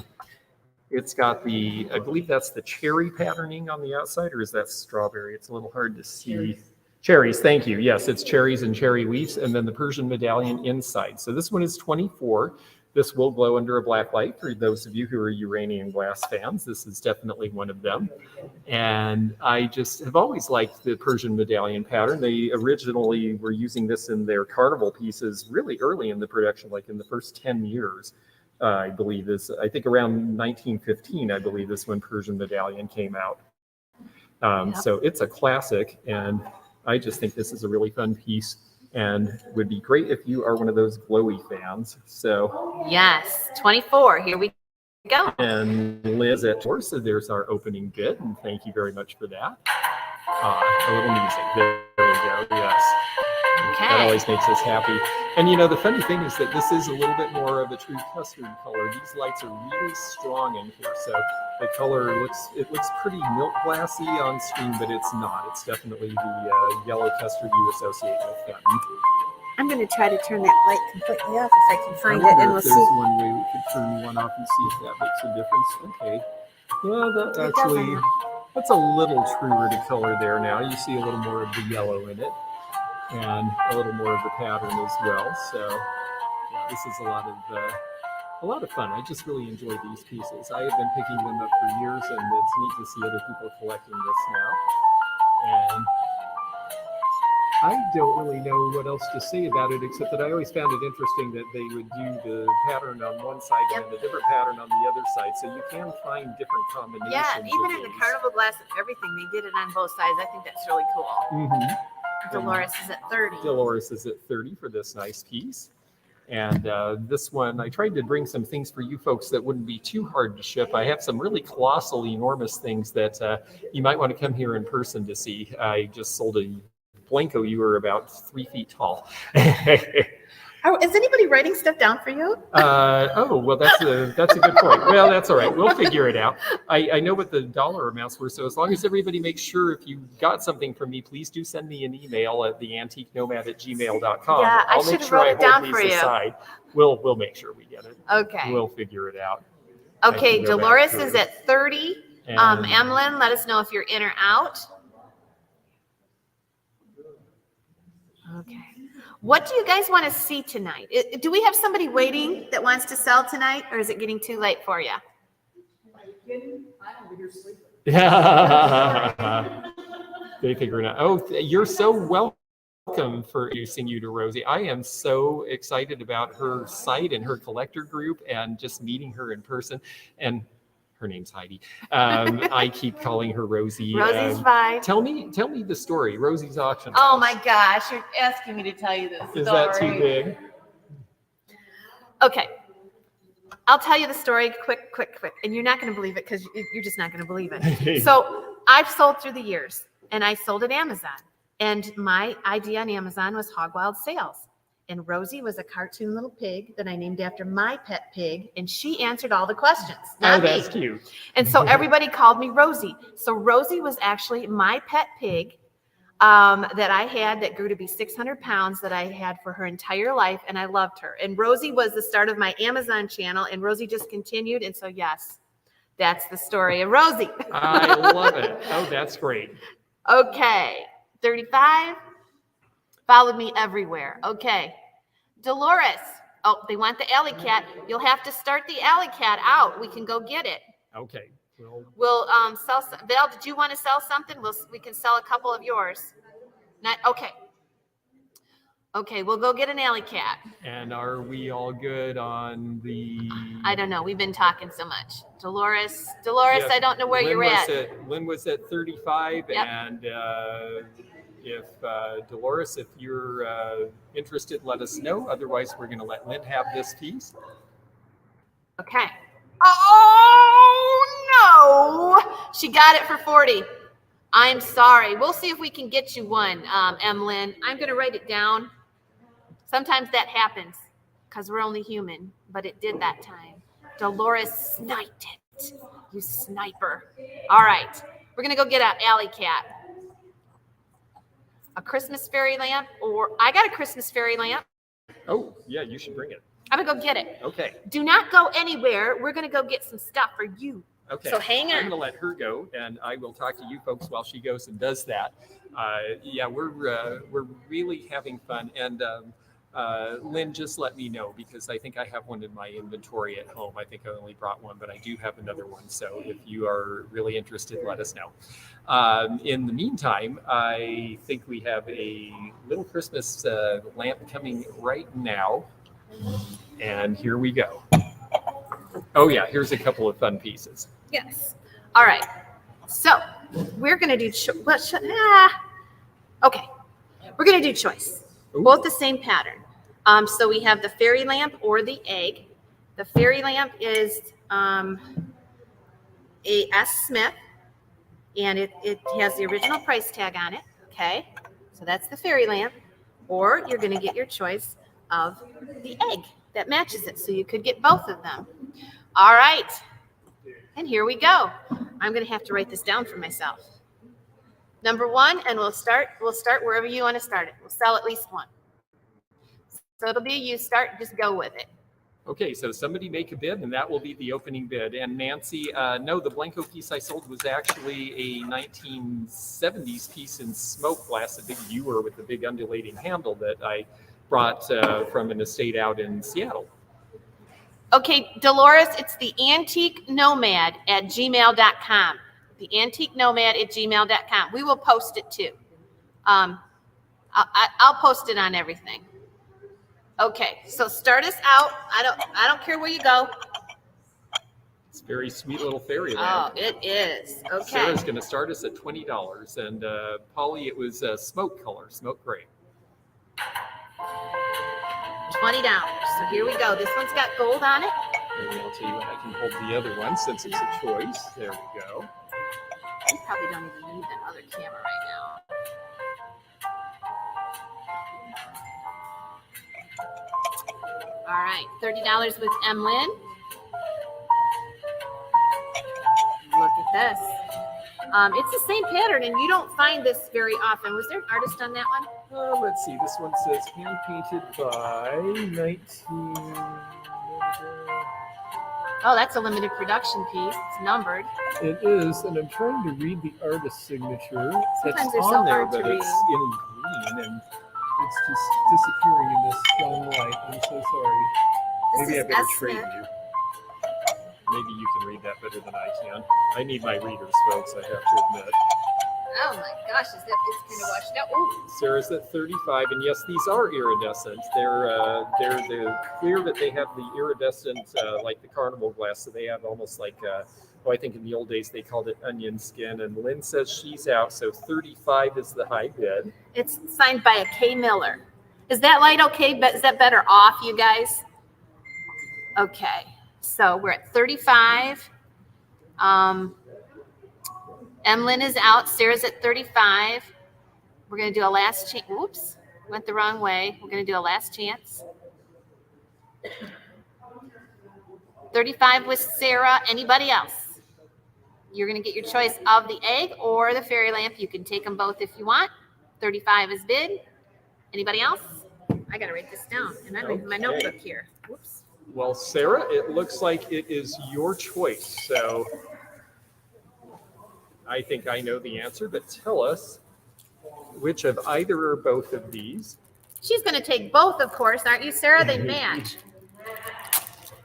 Speaker 5: believe that's the cherry patterning on the outside, or is that strawberry? It's a little hard to see. Cherries, thank you. Yes, it's cherries and cherry wheat, and then the Persian medallion inside. So this one is 24. This will glow under a black light for those of you who are uranium glass fans. This is definitely one of them. And I just have always liked the Persian medallion pattern. They originally were using this in their carnival pieces really early in the production, like in the first 10 years, I believe I think around 1915, I believe is when Persian medallion came out. So it's a classic, and I just think this is a really fun piece. And would be great if you are one of those glowy fans. So
Speaker 3: Yes. 24. Here we go.
Speaker 5: and Liz at Tor, so there's our opening bid, and thank you very much for that. A little music. There we go. Yes. That
Speaker 3: Okay.
Speaker 5: always makes us happy. And the funny thing is that this is a little bit more of a true custard color. These lights are really strong in here, so the color looks pretty milk glassy on screen, but it's not. It's definitely the yellow custard you associate with Fenton.
Speaker 3: I'm going to try to turn that light completely off if I can find it,
Speaker 5: wonder
Speaker 3: and we'll
Speaker 5: if there's
Speaker 3: see.
Speaker 5: one way we could turn one off and see if that makes a difference. Okay. Well, that
Speaker 3: It
Speaker 5: actually,
Speaker 3: doesn't.
Speaker 5: that's a little truer to color there now. You see a little more of the yellow in it and a little more of the pattern as well. So yeah, this is a lot of fun. I just really enjoy these pieces. I have been picking them up for years, and it's neat to see other people collecting this now. And I don't really know what else to say about it, except that I always found it interesting that they would do the pattern on one side and then a different pattern on the other side. So you can find different combinations.
Speaker 3: Yeah, and even
Speaker 5: of
Speaker 3: in the
Speaker 5: these.
Speaker 3: carnival glass and everything, they did it on both sides. I think that's really cool.
Speaker 5: Mhm.
Speaker 3: Dolores is at 30.
Speaker 5: Dolores is at 30 for this nice piece. And this one, I tried to bring some things for you folks that wouldn't be too hard to ship. I have some really colossal, enormous things that you might want to come here in person to see. I just sold a Blanco. You were about 3 feet tall.
Speaker 3: Oh, is anybody writing stuff down for you?
Speaker 5: Well, that's a good point. Well, that's all right. We'll figure it out. I know what the dollar amounts were, so as long as everybody makes sure if you got something from me, please do send me an email at theantiquenomad@gmail.com.
Speaker 3: Yeah, I
Speaker 5: I'll
Speaker 3: should
Speaker 5: make
Speaker 3: have
Speaker 5: sure
Speaker 3: wrote
Speaker 5: I
Speaker 3: it down
Speaker 5: hold
Speaker 3: for
Speaker 5: these
Speaker 3: you.
Speaker 5: aside. We'll make sure we get it.
Speaker 3: Okay.
Speaker 5: We'll figure it out. I
Speaker 3: Okay,
Speaker 5: can go back
Speaker 3: Dolores
Speaker 5: to
Speaker 3: is
Speaker 5: it.
Speaker 3: at 30.
Speaker 5: And-
Speaker 3: Emlyn, let us know if you're in or out. Okay. What do you guys want to see tonight? Do we have somebody waiting that wants to sell tonight, or is it getting too late for you?
Speaker 10: I'm over here sleeping.
Speaker 5: They figure it out. Oh, you're so welcome for introducing you to Rosie. I am so excited about her site and her collector group and just meeting her in person. And her name's Heidi. I keep calling her Rosie.
Speaker 3: Rosie's fine.
Speaker 5: Tell me the story. Rosie's auction.
Speaker 3: Oh my gosh, you're asking me to tell you this story.
Speaker 5: Is that too big?
Speaker 3: Okay. I'll tell you the story quick. And you're not going to believe it because you're just not going to believe it. So I've sold through the years, and I sold at Amazon. And my idea on Amazon was Hog Wild Sales. And Rosie was a cartoon little pig that I named after my pet pig, and she answered all the questions. Not me.
Speaker 5: That's cute.
Speaker 3: And so everybody called me Rosie. So Rosie was actually my pet pig that I had that grew to be 600 pounds that I had for her entire life, and I loved her. And Rosie was the start of my Amazon channel, and Rosie just continued. And so, yes, that's the story of Rosie.
Speaker 5: I love it. Oh, that's great.
Speaker 3: Okay, 35. Followed me everywhere. Okay. Dolores. Oh, they want the alley cat. You'll have to start the alley cat out. We can go get it.
Speaker 5: Okay. Well,
Speaker 3: We'll sell some. Val, did you want to sell something? We can sell a couple of yours. Not okay. Okay, we'll go get an alley cat.
Speaker 5: and are we all good on the?
Speaker 3: I don't know. We've been talking so much. Dolores, yes, I don't know where you're at.
Speaker 5: Lynn was at 35,
Speaker 3: Yep.
Speaker 5: and if Dolores, if you're interested, let us know. Otherwise, we're going to let Lynn have this piece.
Speaker 3: Okay. Oh no! She got it for 40. I'm sorry. We'll see if we can get you one, Emlyn. I'm going to write it down. Sometimes that happens because we're only human, but it did that time. Dolores sniped it. You sniper. All right. We're going to go get an alley cat. A Christmas fairy lamp, or I got a Christmas fairy lamp.
Speaker 5: Oh, yeah, you should bring it.
Speaker 3: I'm going to go get it.
Speaker 5: Okay.
Speaker 3: Do not go anywhere. We're going to go get some stuff for you.
Speaker 5: Okay.
Speaker 3: So hang on.
Speaker 5: I'm going to let her go, and I will talk to you folks while she goes and does that. Yeah, we're really having fun, and Lynn, just let me know because I think I have one in my inventory at home. I think I only brought one, but I do have another one. So if you are really interested, let us know. In the meantime, I think we have a little Christmas lamp coming right now, and here we go. Oh yeah, here's a couple of fun pieces.
Speaker 3: Yes. All right. So we're going to do okay. We're going to do choice.
Speaker 5: Ooh.
Speaker 3: Both the same pattern. So we have the fairy lamp or the egg. The fairy lamp is a S. Smith, and it has the original price tag on it. Okay. So that's the fairy lamp. or you're going to get your choice of the egg that matches it. So you could get both of them. All right. And here we go. I'm going to have to write this down for myself. Number 1, and we'll start wherever you want to start it. We'll sell at least one. So it'll be you start, just go with it.
Speaker 5: Okay, so somebody make a bid, and that will be the opening bid. And Nancy, no, the Blanco piece I sold was actually a 1970s piece in smoke glass, a big ewer with a big undulating handle that I brought from an estate out in Seattle.
Speaker 3: Okay, Dolores, it's the antique nomad at gmail.com. The antique nomad at gmail.com. We will post it too. I'll post it on everything. Okay, so start us out. I don't care where you go.
Speaker 5: It's a very sweet little fairy
Speaker 3: Oh,
Speaker 5: lamp.
Speaker 3: it is. Okay.
Speaker 5: Sarah's going to start us at $20, and Polly, it was smoke color, smoke gray.
Speaker 3: $20. So here we go. This one's got gold on it.
Speaker 5: And I'll tell you what, I can hold the other one since it's a choice. There we go.
Speaker 3: You probably don't even need that other camera right now. All right, $30 with Emlyn. Look at this. It's the same pattern, and you don't find this very often. Was there an artist on that one?
Speaker 5: Let's see. This one says hand painted by 19.
Speaker 3: Oh, that's a limited production piece. It's numbered.
Speaker 5: It is, and I'm trying to read the artist's signature.
Speaker 3: Sometimes
Speaker 5: It's
Speaker 3: they're
Speaker 5: on
Speaker 3: so
Speaker 5: there,
Speaker 3: hard to
Speaker 5: but it's
Speaker 3: read.
Speaker 5: in green, and it's just disappearing in this strong light. I'm so sorry.
Speaker 3: This
Speaker 5: Maybe I
Speaker 3: is
Speaker 5: better
Speaker 3: S.
Speaker 5: trade
Speaker 3: Smith.
Speaker 5: you. Maybe you can read that better than I can. I need my readers, folks, I have to admit.
Speaker 3: Oh my gosh, it's kind of washed out. Ooh.
Speaker 5: Sarah's at 35, and yes, these are iridescent. They're the clear, but they have the iridescent, like the carnival glass, so they have almost like, I think in the old days they called it onion skin, and Lynn says she's out, so 35 is the high bid.
Speaker 3: It's signed by a K. Miller. Is that light okay? But is that better off, you guys? Okay, so we're at 35. Emlyn is out. Sarah's at 35. We're going to do a last chance. Whoops, went the wrong way. We're going to do a last chance. 35 with Sarah. Anybody else? You're going to get your choice of the egg or the fairy lamp. You can take them both if you want. 35 is bid. Anybody else? I got to write this down, and I don't have my notebook here. Whoops.
Speaker 5: Well, Sarah, it looks like it is your choice, so I think I know the answer, but tell us which of either or both of these.
Speaker 3: She's going to take both, of course, aren't you, Sarah? They match.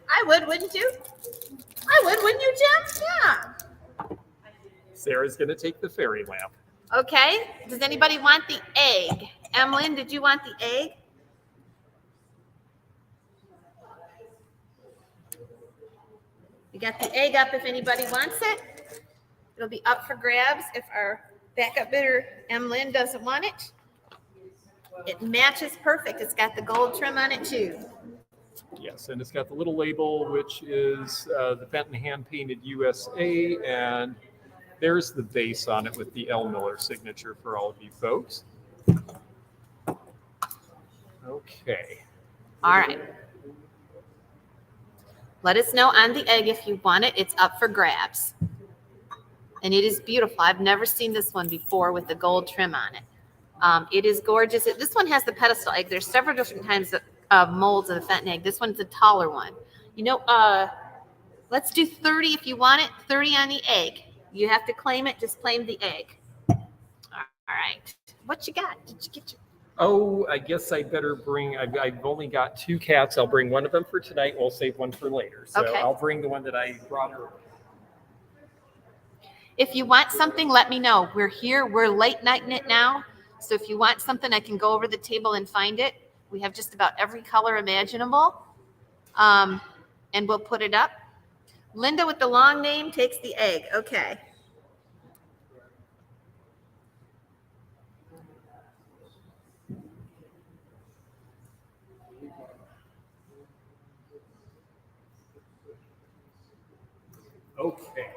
Speaker 3: I would, wouldn't you? I would, wouldn't you, Jim? Yeah.
Speaker 5: Sarah's going to take the fairy lamp.
Speaker 3: Okay. Does anybody want the egg? Emlyn, did you want the egg? We got the egg up if anybody wants it. It'll be up for grabs if our backup bidder, Emlyn, doesn't want it. It matches perfect. It's got the gold trim on it too.
Speaker 5: Yes, and it's got the little label, which is the Fenton hand-painted USA, and there's the base on it with the L. Miller signature for all of you folks. Okay.
Speaker 3: All right. Let us know on the egg if you want it. It's up for grabs. And it is beautiful. I've never seen this one before with the gold trim on it. It is gorgeous. This one has the pedestal egg. There's several different kinds of molds of the Fenton egg. This one's a taller one. You know, let's do 30 if you want it. 30 on the egg. You have to claim it. Just claim the egg. All right. What you got? Did you get your...
Speaker 5: Oh, I guess I better bring, I've only got 2 cats. I'll bring one of them for tonight. We'll save one for later. So
Speaker 3: Okay.
Speaker 5: I'll bring the one that I brought her.
Speaker 3: If you want something, let me know. We're here. We're late nighting it now. So if you want something, I can go over the table and find it. We have just about every color imaginable. And we'll put it up. Linda with the long name takes the egg. Okay.
Speaker 5: Okay.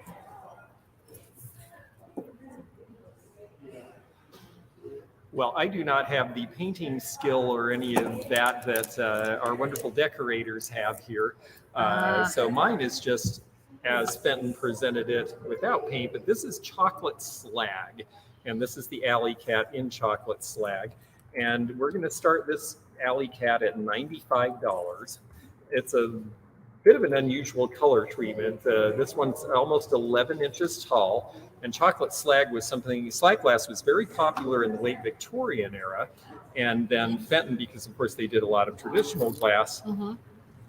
Speaker 5: Well, I do not have the painting skill or any of that our wonderful decorators have here. So mine is just as Fenton presented it without paint, but this is chocolate slag. And this is the alley cat in chocolate slag. And we're going to start this alley cat at $95. It's a bit of an unusual color treatment. This one's almost 11 inches tall, and chocolate slag glass was very popular in the late Victorian era. And then Fenton, because of course they did a lot of traditional glass,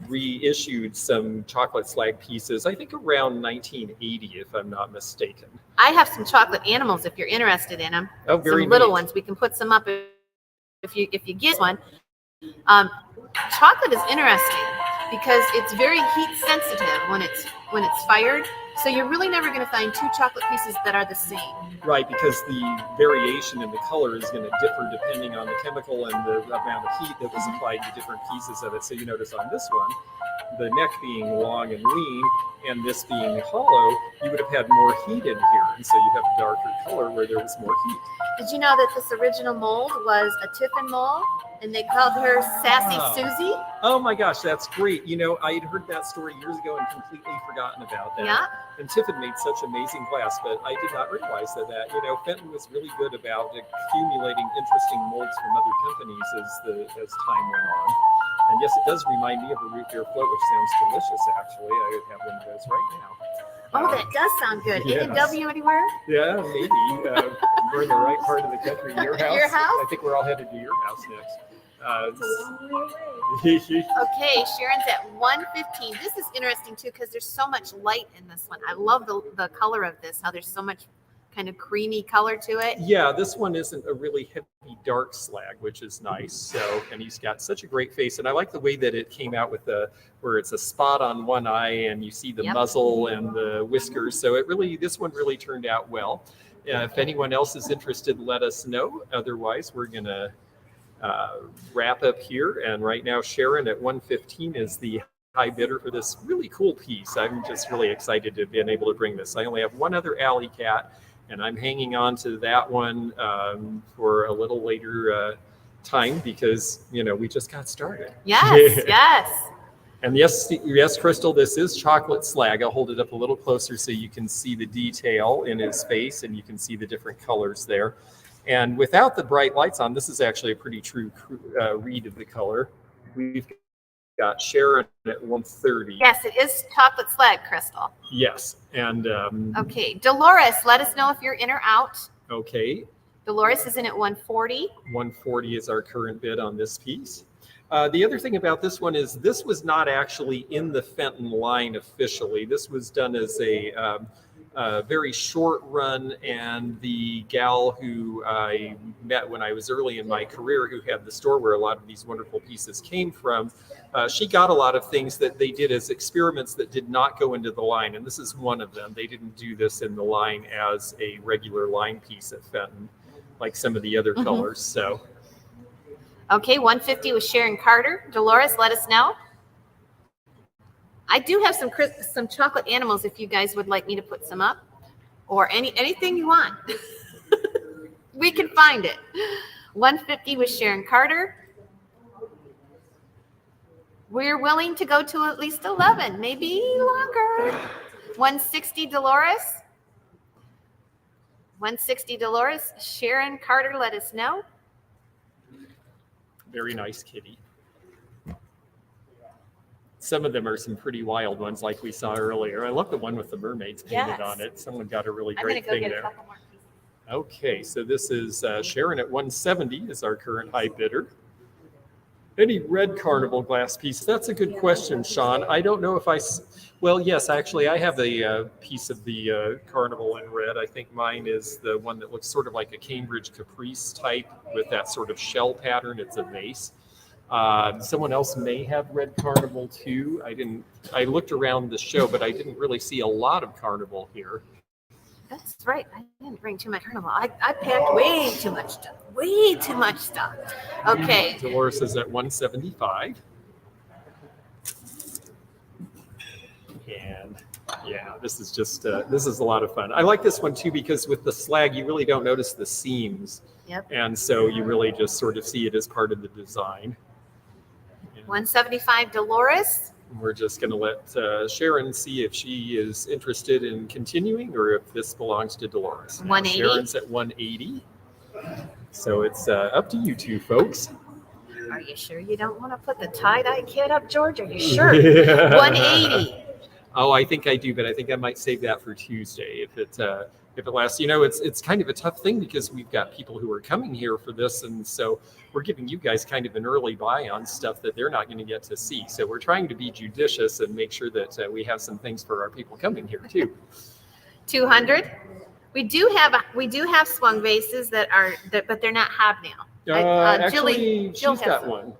Speaker 5: reissued some chocolate slag pieces, I think around 1980, if I'm not mistaken.
Speaker 3: I have some chocolate animals if you're interested in them.
Speaker 5: Oh, very
Speaker 3: some little
Speaker 5: neat.
Speaker 3: ones. We can put some up if you get one. Chocolate is interesting because it's very heat sensitive when it's fired. So you're really never going to find two chocolate pieces that are the same.
Speaker 5: Right, because the variation in the color is going to differ depending on the chemical and the amount of heat that was applied to different pieces of it. So you notice on this one, the neck being long and lean and this being hollow, you would have had more heat in here. And so you have a darker color where there was more heat.
Speaker 3: Did you know that this original mold was a Tiffin mold? And they called her Sassy Susie?
Speaker 5: Oh my gosh, that's great. You know, I had heard that story years ago and completely forgotten about that.
Speaker 3: Yeah.
Speaker 5: And Tiffin made such amazing glass, but I did not realize that, Fenton was really good about accumulating interesting molds from other companies as time went on. And yes, it does remind me of a root beer float, which sounds delicious, actually. I have one of those right now.
Speaker 3: Oh, that does sound good.
Speaker 5: Yes.
Speaker 3: A&W anywhere?
Speaker 5: Yeah, maybe. We're in the right part of the country. Your house?
Speaker 3: Your house?
Speaker 5: I think we're all headed to your house next.
Speaker 3: Okay, Sharon's at 115. This is interesting too because there's so much light in this one. I love the color of this, how there's so much kind of creamy color to it.
Speaker 5: Yeah, this one isn't a really heavy dark slag, which is nice. So, and he's got such a great face. And I like the way that it came out with where it's a spot on one eye and you see the muzzle and the whiskers. So this one really turned out well. If anyone else is interested, let us know. Otherwise, we're going to wrap up here. And right now, Sharon at 115 is the high bidder for this really cool piece. I'm just really excited to have been able to bring this. I only have one other alley cat, and I'm hanging on to that one for a little later time because, we just got started.
Speaker 3: Yes, yes.
Speaker 5: And yes, Crystal, this is chocolate slag. I'll hold it up a little closer so you can see the detail in his face and you can see the different colors there. And without the bright lights on, this is actually a pretty true read of the color. We've got Sharon at 130.
Speaker 3: Yes, it is chocolate slag, Crystal.
Speaker 5: Yes. And
Speaker 3: okay, Dolores, let us know if you're in or out.
Speaker 5: Okay.
Speaker 3: Dolores is in at 140.
Speaker 5: 140 is our current bid on this piece. The other thing about this one is this was not actually in the Fenton line officially. This was done as a very short run, and the gal who I met when I was early in my career, who had the store where a lot of these wonderful pieces came from, she got a lot of things that they did as experiments that did not go into the line, and this is one of them. They didn't do this in the line as a regular line piece at Fenton, like some of the other colors. So.
Speaker 3: Okay, 150 with Sharon Carter. Dolores, let us know. I do have some chocolate animals if you guys would like me to put some up, or anything you want. We can find it. 150 with Sharon Carter. We're willing to go to at least 11, maybe longer. 160 Dolores. 160 Dolores. Sharon Carter, let us know.
Speaker 5: Very nice kitty. Some of them are some pretty wild ones like we saw earlier. I love the one with the mermaids painted on it. Someone got a really great thing there. Okay, so this is Sharon at 170 is our current high bidder. Any red carnival glass piece? That's a good question, Sean. I don't know if well, yes, actually, I have a piece of the carnival in red. I think mine is the one that looks sort of like a Cambridge Caprice type with that sort of shell pattern. It's a vase. Someone else may have red carnival too. I looked around the show, but I didn't really see a lot of carnival here.
Speaker 3: That's right. I didn't bring too much carnival. I packed way too much stuff. Way too much stuff. Okay.
Speaker 5: Dolores is at 175. And Yeah, this is just, this is a lot of fun. I like this one too because with the slag, you really don't notice the seams.
Speaker 3: Yep.
Speaker 5: And so you really just sort of see it as part of the design. And
Speaker 3: 175 Dolores.
Speaker 5: we're just going to let Sharon see if she is interested in continuing or if this belongs to Dolores. Now,
Speaker 3: 180.
Speaker 5: Sharon's at 180. So it's up to you two folks.
Speaker 3: Are you sure you don't want to put the tie-dye kit up, George? Are you sure? 180.
Speaker 5: Oh, I think I do, but I think I might save that for Tuesday if it lasts. You know, it's kind of a tough thing because we've got people who are coming here for this, and so we're giving you guys kind of an early buy on stuff that they're not going to get to see. So we're trying to be judicious and make sure that we have some things for our people coming here too.
Speaker 3: 200. We do have swung vases but they're not hobnail.
Speaker 5: Actually,
Speaker 3: Jill
Speaker 5: she's
Speaker 3: has
Speaker 5: got
Speaker 3: them.
Speaker 5: one.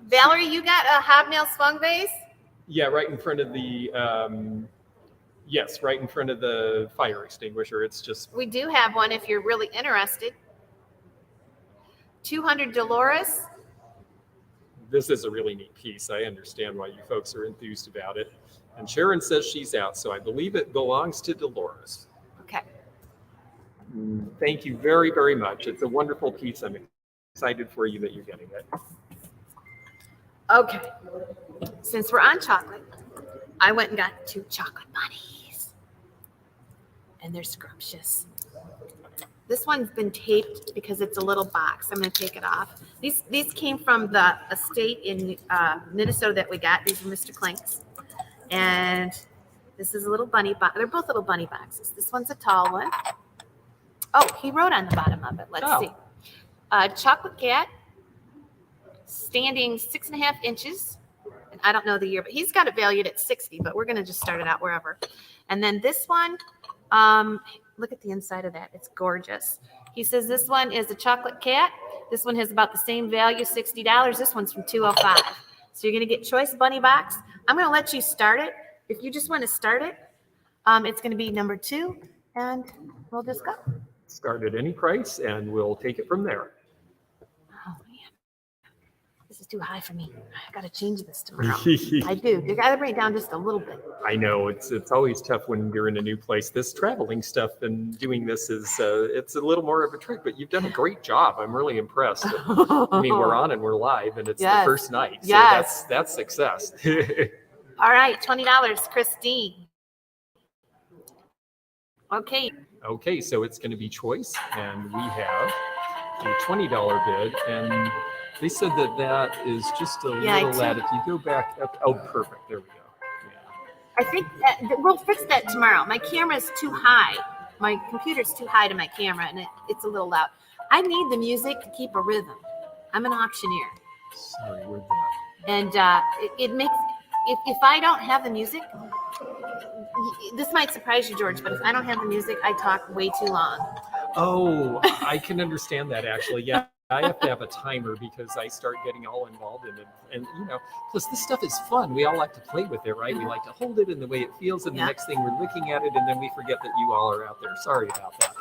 Speaker 3: Valerie, you got a hobnail swung vase?
Speaker 5: Yeah, right in front of the right in front of the fire extinguisher. It's just
Speaker 3: We do have one if you're really interested. 200 Dolores.
Speaker 5: this is a really neat piece. I understand why you folks are enthused about it. And Sharon says she's out, so I believe it belongs to Dolores.
Speaker 3: Okay.
Speaker 5: Thank you very, very much. It's a wonderful piece. I'm excited for you that you're getting it.
Speaker 3: Okay. Since we're on chocolate, I went and got 2 chocolate bunnies. And they're scrumptious. This one's been taped because it's a little box. I'm going to take it off. These came from the estate in Minnesota that we got. These are Mr. Clink's. And this is a little bunny box. They're both little bunny boxes. This one's a tall one. Oh, he wrote on the bottom of it. Let's see. Chocolate cat, standing 6.5 inches. And I don't know the year, but he's got it valued at 60, but we're going to just start it out wherever. And then this one, look at the inside of that. It's gorgeous. He says this one is a chocolate cat. This one has about the same value, $60. This one's from 205. So you're going to get choice bunny box. I'm going to let you start it. If you just want to start it, it's going to be number 2, and we'll just go.
Speaker 5: Start at any price, and we'll take it from there.
Speaker 3: Oh, man. This is too high for me. I got to change this tomorrow. I do. You got to bring it down just a little bit.
Speaker 5: I know it's always tough when you're in a new place. This traveling stuff and doing this is it's a little more of a trick, but you've done a great job. I'm really impressed. I mean, we're on and we're live, and it's the first night, so that's success.
Speaker 3: All right, $20, Christine. Okay.
Speaker 5: Okay, so it's going to be choice, and we have a $20 bid, and they said that is just a little lad. If you go back up, oh, perfect. There we go.
Speaker 3: I think we'll fix that tomorrow. My camera's too high. My computer's too high to my camera, and it's a little loud. I need the music to keep a rhythm. I'm an auctioneer.
Speaker 5: Sorry, where'd that?
Speaker 3: And it makes, if I don't have the music, this might surprise you, George, but if I don't have the music, I talk way too long.
Speaker 5: Oh, I can understand that, actually. Yeah. I have to have a timer because I start getting all involved in it. And, you know, plus this stuff is fun. We all like to play with it, right? We like to hold it in the way it feels. And the next thing we're looking at it, and then we forget that you all are out there. Sorry about that.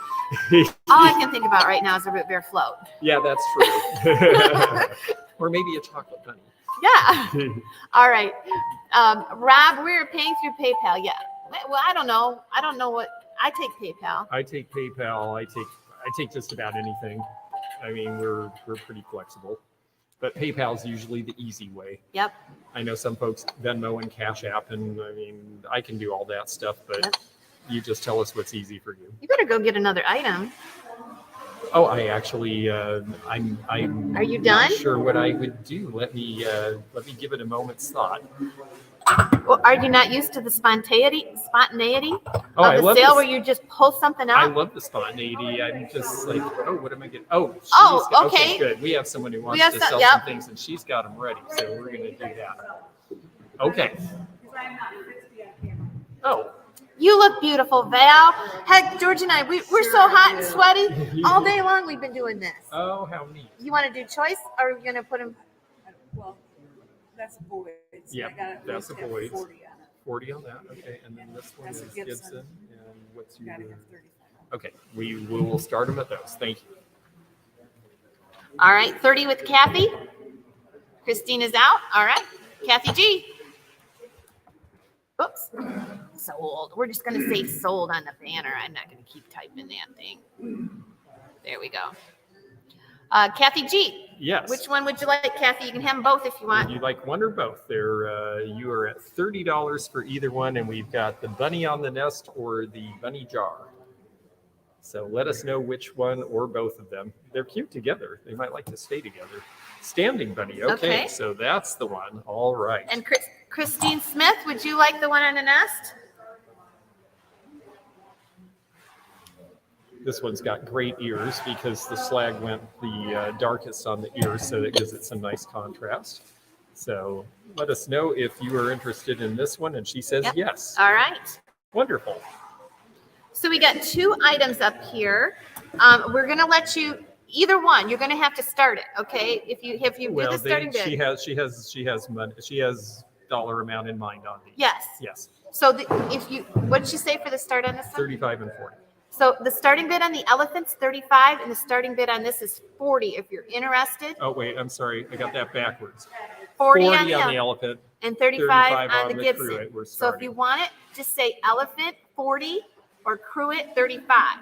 Speaker 3: All I can think about right now is a root beer float.
Speaker 5: Yeah, that's true. Or maybe a chocolate bunny.
Speaker 3: Yeah. All right. Rob, we're paying through PayPal. Yeah. Well, I don't know. I don't know what. I take PayPal.
Speaker 5: I take PayPal. I take just about anything. I mean, we're pretty flexible, but PayPal's usually the easy way.
Speaker 3: Yep.
Speaker 5: I know some folks Venmo and Cash App, and I mean, I can do all that stuff, but you just tell us what's easy for you.
Speaker 3: You better go get another item.
Speaker 5: Oh, I actually, I'm.
Speaker 3: Are you done?
Speaker 5: Not sure what I would do. Let me give it a moment's thought.
Speaker 3: Well, are you not used to the spontaneity of the sale where you just pull something out?
Speaker 5: I love the spontaneity. I'm just like, oh, what am I getting? Oh,
Speaker 3: okay.
Speaker 5: Good. We have someone who wants to sell some things, and she's got them ready, so we're going to do that. Okay. Oh.
Speaker 3: You look beautiful, Val. Heck, George and I, we're so hot and sweaty. All day long we've been doing this.
Speaker 5: Oh, how neat.
Speaker 3: You want to do choice, or are you going to put them?
Speaker 8: Well, that's a boy.
Speaker 5: Yeah, that's a boy. 40 on that. Okay, and then this one is Gibson. And what's your? Okay, we will start them at those. Thank you.
Speaker 3: All right, 30 with Kathy. Christina's out. All right, Kathy G. Oops, sold. We're just going to say sold on the banner. I'm not going to keep typing that thing. There we go. Kathy G.
Speaker 5: Yes.
Speaker 3: Which one would you like, Kathy? You can have them both if you want.
Speaker 5: Would you like one or both? You are at $30 for either one, and we've got the bunny on the nest or the bunny jar. So let us know which one or both of them. They're cute together. They might like to stay together. Standing bunny. Okay. So that's the one. All right.
Speaker 3: And Christine Smith, would you like the one on the nest?
Speaker 5: This one's got great ears because the slag went the darkest on the ears, so that gives it some nice contrast. So let us know if you are interested in this one, and she says yes.
Speaker 3: All right.
Speaker 5: Wonderful.
Speaker 3: So we got 2 items up here. We're going to let you either one. You're going to have to start it, okay? If you do the starting bid.
Speaker 5: She has money. She has dollar amount in mind on these.
Speaker 3: Yes.
Speaker 5: Yes.
Speaker 3: So what did she say for the start on this one?
Speaker 5: 35 and 40.
Speaker 3: So the starting bid on the elephant's 35, and the starting bid on this is 40. If you're interested.
Speaker 5: Oh wait, I'm sorry, I got that backwards.
Speaker 3: 40
Speaker 5: on the elephant
Speaker 3: and 35 on the Gibson.
Speaker 5: Cruet.
Speaker 3: So if you want it, just say elephant 40 or Cruet 35,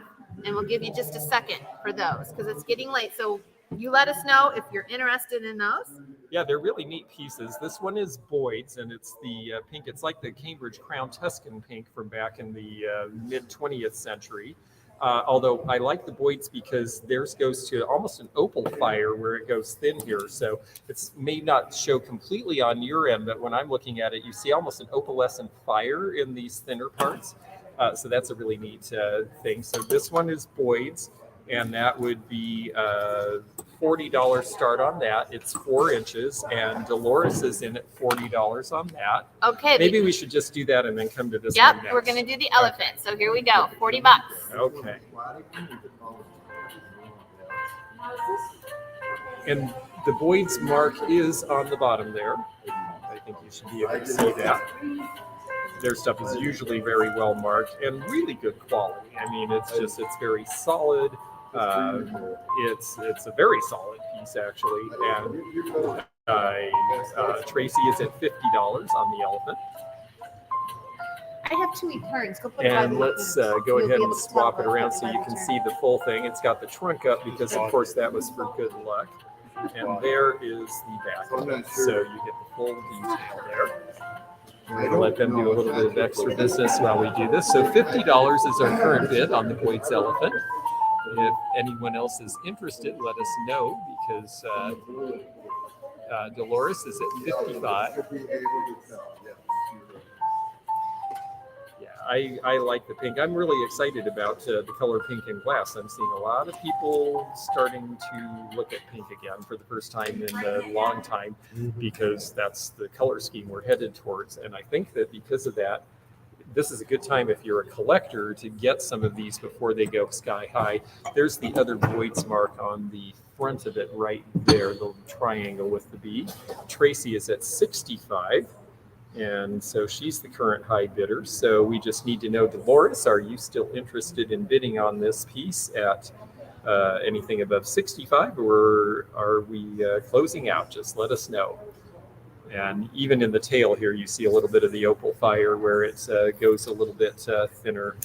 Speaker 3: and we'll give you just a second for those because it's getting late. So you let us know if you're interested in those.
Speaker 5: Yeah, they're really neat pieces. This one is Boyd's, and it's the pink. It's like the Cambridge Crown Tuscan pink from back in the mid-20th century. Although I like the Boyd's because theirs goes to almost an opal fire where it goes thin here. So it may not show completely on your end, but when I'm looking at it, you see almost an opalescent fire in these thinner parts. So that's a really neat thing. So this one is Boyd's, and that would be $40 start on that. It's 4 inches, and Dolores is in at $40 on that.
Speaker 3: Okay.
Speaker 5: Maybe we should just do that and then come to this one next.
Speaker 3: Yep, we're going to do the elephant. So here we go, $40.
Speaker 5: Okay. And the Boyd's mark is on the bottom there. I think you should be able to see that. Their stuff is usually very well marked and really good quality. I mean, it's very solid. It's a very solid piece actually. And Tracy is at $50 on the elephant.
Speaker 3: I have 2 returns. Go put it
Speaker 5: And
Speaker 3: on.
Speaker 5: let's go ahead and swap it around so you can see the full thing. It's got the trunk up because, of course, that was for good luck. And there is the back of it. So you get the full detail there. We're going to let them do a little bit of extra business while we do this. So $50 is our current bid on the Boyd's elephant. If anyone else is interested, let us know because Dolores is at $55. I like the pink. I'm really excited about the color pink in glass. I'm seeing a lot of people starting to look at pink again for the first time in a long time because that's the color scheme we're headed towards. And I think that because of that, this is a good time if you're a collector to get some of these before they go sky high. There's the other Boyd's mark on the front of it right there, the triangle with the bee. Tracy is at 65. And so she's the current high bidder. So we just need to know, Dolores, are you still interested in bidding on this piece at anything above 65, or are we closing out? Just let us know. And even in the tail here, you see a little bit of the opal fire where it goes a little bit thinner.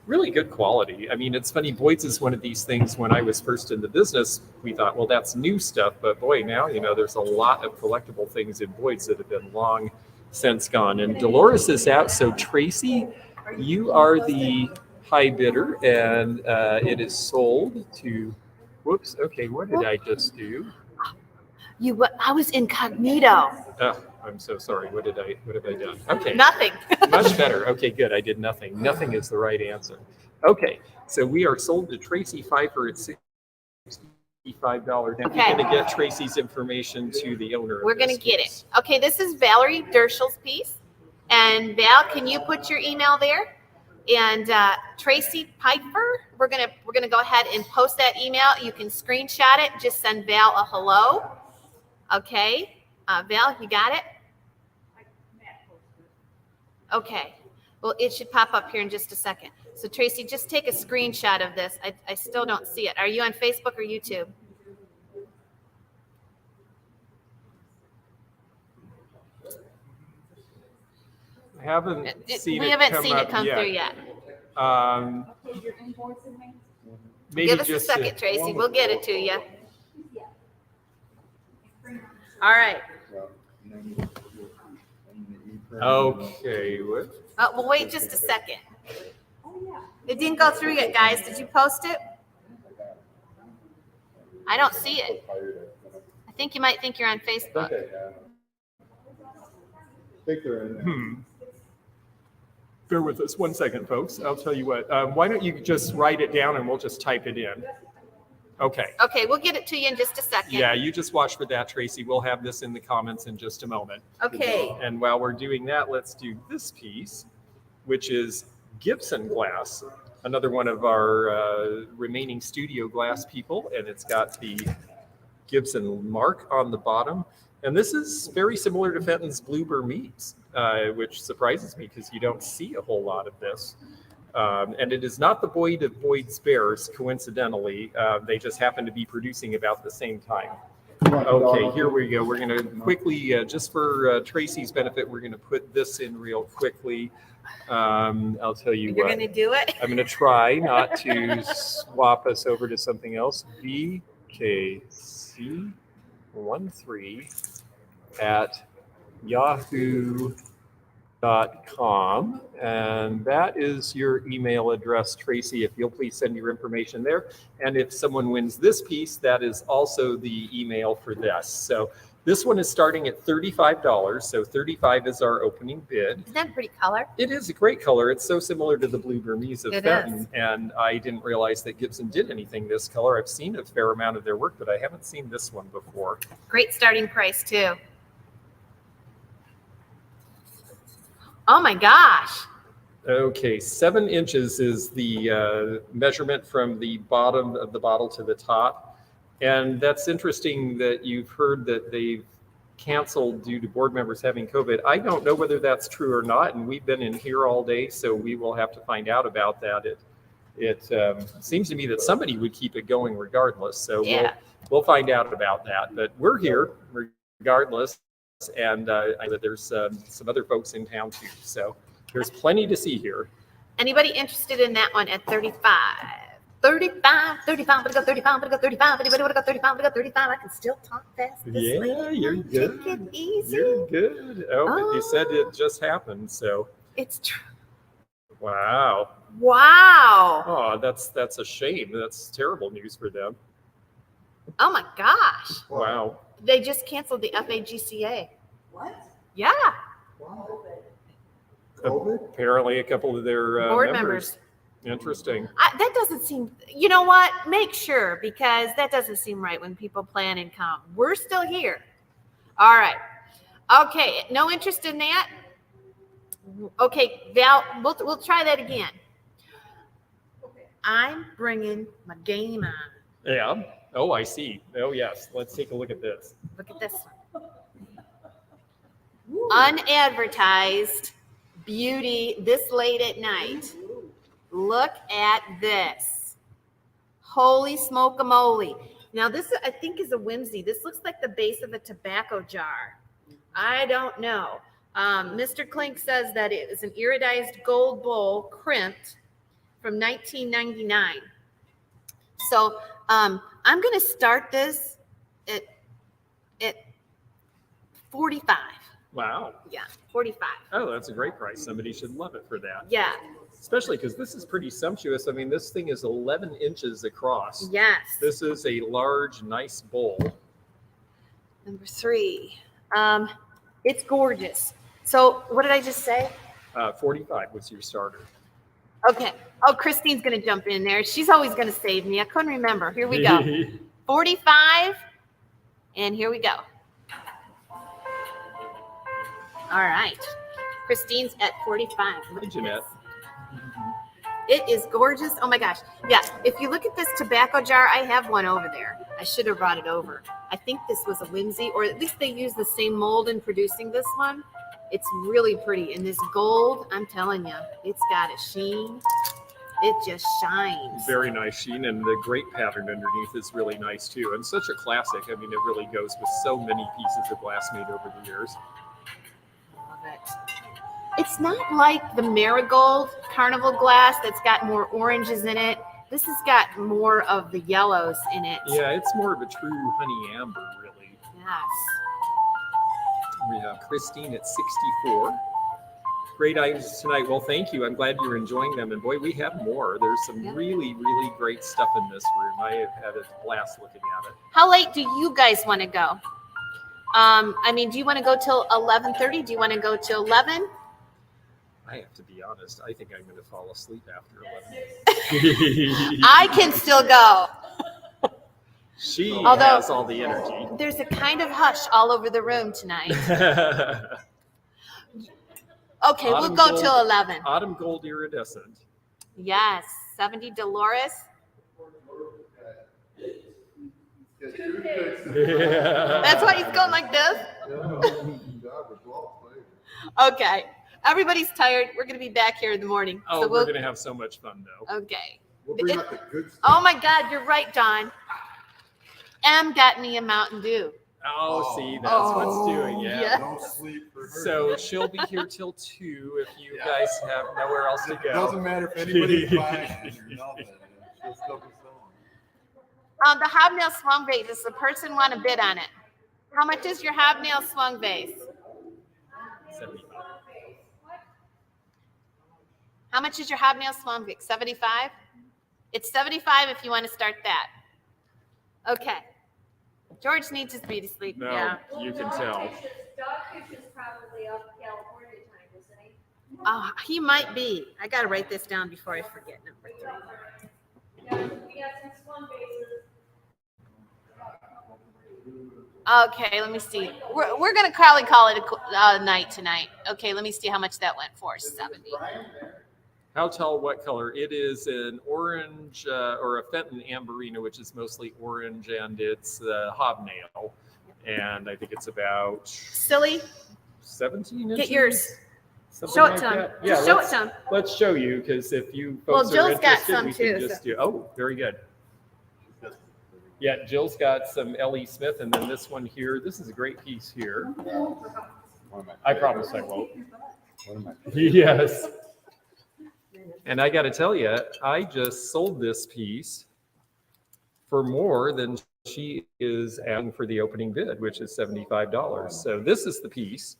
Speaker 5: Really good quality. I mean, it's funny, Boyd's is one of these things when I was first in the business, we thought, well, that's new stuff. But boy, now, there's a lot of collectible things in Boyd's that have been long since gone. And Dolores is out. So Tracy, you are the high bidder, and it is sold to, whoops, okay, what did I just do?
Speaker 3: I was incognito.
Speaker 5: Oh, I'm so sorry. What have I done? Okay.
Speaker 3: Nothing.
Speaker 5: Much better. Okay, good. I did nothing. Nothing is the right answer. Okay, so we are sold to Tracy Pfeiffer at $65. And
Speaker 3: Okay.
Speaker 5: we're going to get Tracy's information to the owner.
Speaker 3: We're going to get it. Okay, this is Valerie Derschel's piece. And Val, can you put your email there? And Tracy Pfeiffer, we're gonna go ahead and post that email. You can screenshot it. Just send Val a hello. Okay, Val, you got it? Okay, well, it should pop up here in just a second. So Tracy, just take a screenshot of this. I still don't see it. Are you on Facebook or YouTube?
Speaker 5: haven't seen
Speaker 3: We
Speaker 5: it
Speaker 3: haven't
Speaker 5: come
Speaker 3: seen
Speaker 5: up
Speaker 3: it come
Speaker 5: yet.
Speaker 3: through yet.
Speaker 5: Maybe
Speaker 3: Give us a
Speaker 5: just
Speaker 3: second, Tracy. We'll get it to you. All right.
Speaker 5: Okay. What?
Speaker 3: We'll wait just a second. It didn't go through yet, guys. Did you post it? I don't see it. I think you might think you're on Facebook.
Speaker 5: Bear with us 1 second, folks. I'll tell you what. Why don't you just write it down and we'll just type it in. Okay.
Speaker 3: Okay, we'll get it to you in just a second.
Speaker 5: Yeah, you just watch for that, Tracy. We'll have this in the comments in just a moment.
Speaker 3: Okay.
Speaker 5: And while we're doing that, let's do this piece, which is Gibson glass, another one of our remaining studio glass people, and it's got the Gibson mark on the bottom. And this is very similar to Fenton's Bluebird meats, which surprises me because you don't see a whole lot of this. And it is not the Boyd of Boyd's Bears, coincidentally. They just happen to be producing about the same time. Okay, here we go. We're going to quickly, just for Tracy's benefit, we're going to put this in real quickly. I'll tell you
Speaker 3: You're
Speaker 5: what.
Speaker 3: going to do it?
Speaker 5: I'm going to try not to swap us over to something else. VKC13 at yahoo.com, and that is your email address, Tracy. If you'll please send your information there, and if someone wins this piece, that is also the email for this. So this one is starting at $35, so $35 is our opening bid.
Speaker 3: Isn't that a pretty color?
Speaker 5: It is a great color. It's so similar to the Blue Burmese of
Speaker 3: It
Speaker 5: Fenton,
Speaker 3: is.
Speaker 5: and I didn't realize that Gibson did anything this color. I've seen a fair amount of their work, but I haven't seen this one before.
Speaker 3: Great starting price, too. Oh, my gosh.
Speaker 5: Okay, 7 inches is the measurement from the bottom of the bottle to the top. And that's interesting that you've heard that they've canceled due to board members having COVID. I don't know whether that's true or not, and we've been in here all day, so we will have to find out about that. It seems to me that somebody would keep it going regardless, so
Speaker 3: Yeah.
Speaker 5: we'll find out about that. But we're here regardless, and I know that there's some other folks in town too, so there's plenty to see here.
Speaker 3: Anybody interested in that one at 35? 35, I'm gonna go 35, I'm gonna go 35. Anybody wanna go 35? I'm gonna go 35. I can still talk fast.
Speaker 5: Yeah, you're good.
Speaker 3: Take it easy.
Speaker 5: You're good. Oh, you said it just happened, so.
Speaker 3: It's true.
Speaker 5: Wow.
Speaker 3: Wow.
Speaker 5: Oh, that's a shame. That's terrible news for them.
Speaker 3: Oh my gosh.
Speaker 5: Wow.
Speaker 3: They just canceled the FAGCA.
Speaker 8: What?
Speaker 3: Yeah.
Speaker 5: Apparently a couple of their
Speaker 3: Board
Speaker 5: members.
Speaker 3: members.
Speaker 5: Interesting.
Speaker 3: That doesn't seem, you know what? Make sure, because that doesn't seem right when people plan and come. We're still here. All right. Okay. No interest in that? Okay, Val, we'll try that again. I'm bringing my game on.
Speaker 5: Yeah. Oh, I see. Oh, yes. Let's take a look at this.
Speaker 3: Look at this one. Unadvertised beauty this late at night. Look at this. Holy smoke-a-moly. Now this, I think, is a whimsy. This looks like the base of a tobacco jar. I don't know. Mr. Klink says that it is an iridized gold bowl crimped from 1999. So I'm going to start this at 45.
Speaker 5: Wow.
Speaker 3: Yeah, 45.
Speaker 5: Oh, that's a great price. Somebody should love it for that.
Speaker 3: Yeah.
Speaker 5: Especially because this is pretty sumptuous. I mean, this thing is 11 inches across.
Speaker 3: Yes.
Speaker 5: This is a large, nice bowl.
Speaker 3: Number 3. It's gorgeous. So what did I just say?
Speaker 5: 45 was your starter.
Speaker 3: Okay. Oh, Christine's going to jump in there. She's always going to save me. I couldn't remember. Here we go. 45. And here we go. All right. Christine's at 45. Look
Speaker 5: Hey,
Speaker 3: at
Speaker 5: Jeanette.
Speaker 3: this. It is gorgeous. Oh my gosh. Yeah. If you look at this tobacco jar, I have one over there. I should have brought it over. I think this was a whimsy, or at least they use the same mold in producing this one. It's really pretty. And this gold, I'm telling you, it's got a sheen. It just shines.
Speaker 5: Very nice sheen, and the grape pattern underneath is really nice too. And such a classic. I mean, it really goes with so many pieces of glass made over the years.
Speaker 3: Love it. It's not like the marigold carnival glass that's got more oranges in it. This has got more of the yellows in it.
Speaker 5: Yeah, it's more of a true honey amber, really.
Speaker 3: Yes.
Speaker 5: We have Christine at 64. Great items tonight. Well, thank you. I'm glad you're enjoying them. And boy, we have more. There's some really, really great stuff in this room. I have had a blast looking at it.
Speaker 3: How late do you guys want to go? I mean, do you want to go till 11:30? Do you want to go till 11?
Speaker 5: I have to be honest. I think I'm going to fall asleep after 11.
Speaker 3: I can still go.
Speaker 5: She
Speaker 3: Although-
Speaker 5: has all the energy.
Speaker 3: There's a kind of hush all over the room tonight. Okay, we'll
Speaker 5: Autumn
Speaker 3: go
Speaker 5: gold-
Speaker 3: till 11.
Speaker 5: Autumn gold iridescent.
Speaker 3: Yes, 70 Dolores.
Speaker 5: Yeah.
Speaker 3: That's why he's going like this? Okay. Everybody's tired. We're going to be back here in the morning.
Speaker 5: Oh,
Speaker 3: so
Speaker 5: we're going to have so much fun, though.
Speaker 3: Okay.
Speaker 6: We'll bring out the good stuff.
Speaker 3: Oh, my God. You're right, John. M got me a Mountain Dew.
Speaker 5: Oh, see, that's what's doing, yeah.
Speaker 6: Don't sleep for her.
Speaker 5: So she'll be here till 2 if you guys have nowhere else to
Speaker 6: It
Speaker 5: go.
Speaker 6: doesn't matter if anybody's buying it or nothing. She'll still be selling.
Speaker 3: The hobnail swung vase. Does the person want to bid on it? How much is your hobnail swung vase?
Speaker 5: 75.
Speaker 3: How much is your hobnail swung vase? 75? It's 75 if you want to start that. Okay. George needs his beauty sleep.
Speaker 5: No,
Speaker 3: Yeah.
Speaker 5: you can tell.
Speaker 11: Dogfish is probably up California time, isn't he?
Speaker 3: Oh, he might be. I got to write this down before I forget number 3.
Speaker 11: We got some swim bases.
Speaker 3: Okay, let me see. We're going to probably call it a night tonight. Okay, let me see how much that went for. 70.
Speaker 5: How tall, what color? It is an orange or a Fenton amberina, which is mostly orange, and it's hobnail. And I think it's about
Speaker 3: Silly,
Speaker 5: 17 inches.
Speaker 3: get yours.
Speaker 5: Something
Speaker 3: Show it
Speaker 5: like
Speaker 3: to him.
Speaker 5: that.
Speaker 3: Just
Speaker 5: Yeah,
Speaker 3: show it to him.
Speaker 5: let's show you, because if you
Speaker 3: Well,
Speaker 5: folks
Speaker 3: Jill's
Speaker 5: are
Speaker 3: got
Speaker 5: interested,
Speaker 3: some
Speaker 5: we can
Speaker 3: too,
Speaker 5: just do. Oh, very good. Yeah, Jill's got some L.E. Smith, and then this one here. This is a great piece here. I promise I won't. Yes. And I got to tell you, I just sold this piece for more than she is asking for the opening bid, which is $75. So this is the piece,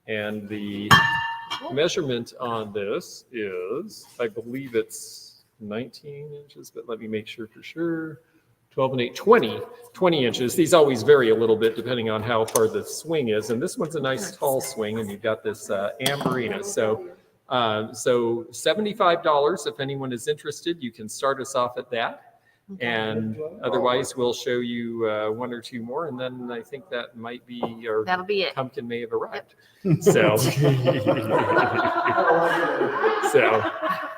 Speaker 5: and the measurement on this is, I believe it's 19 inches, but let me make sure for sure. 12 and 8, 20 inches. These always vary a little bit depending on how far the swing is. And this one's a nice tall swing, and you've got this amberina. So $75. If anyone is interested, you can start us off at that. And otherwise, we'll show you one or two more. And then I think that might be, or
Speaker 3: That'll be it.
Speaker 5: pumpkin may have arrived. So, so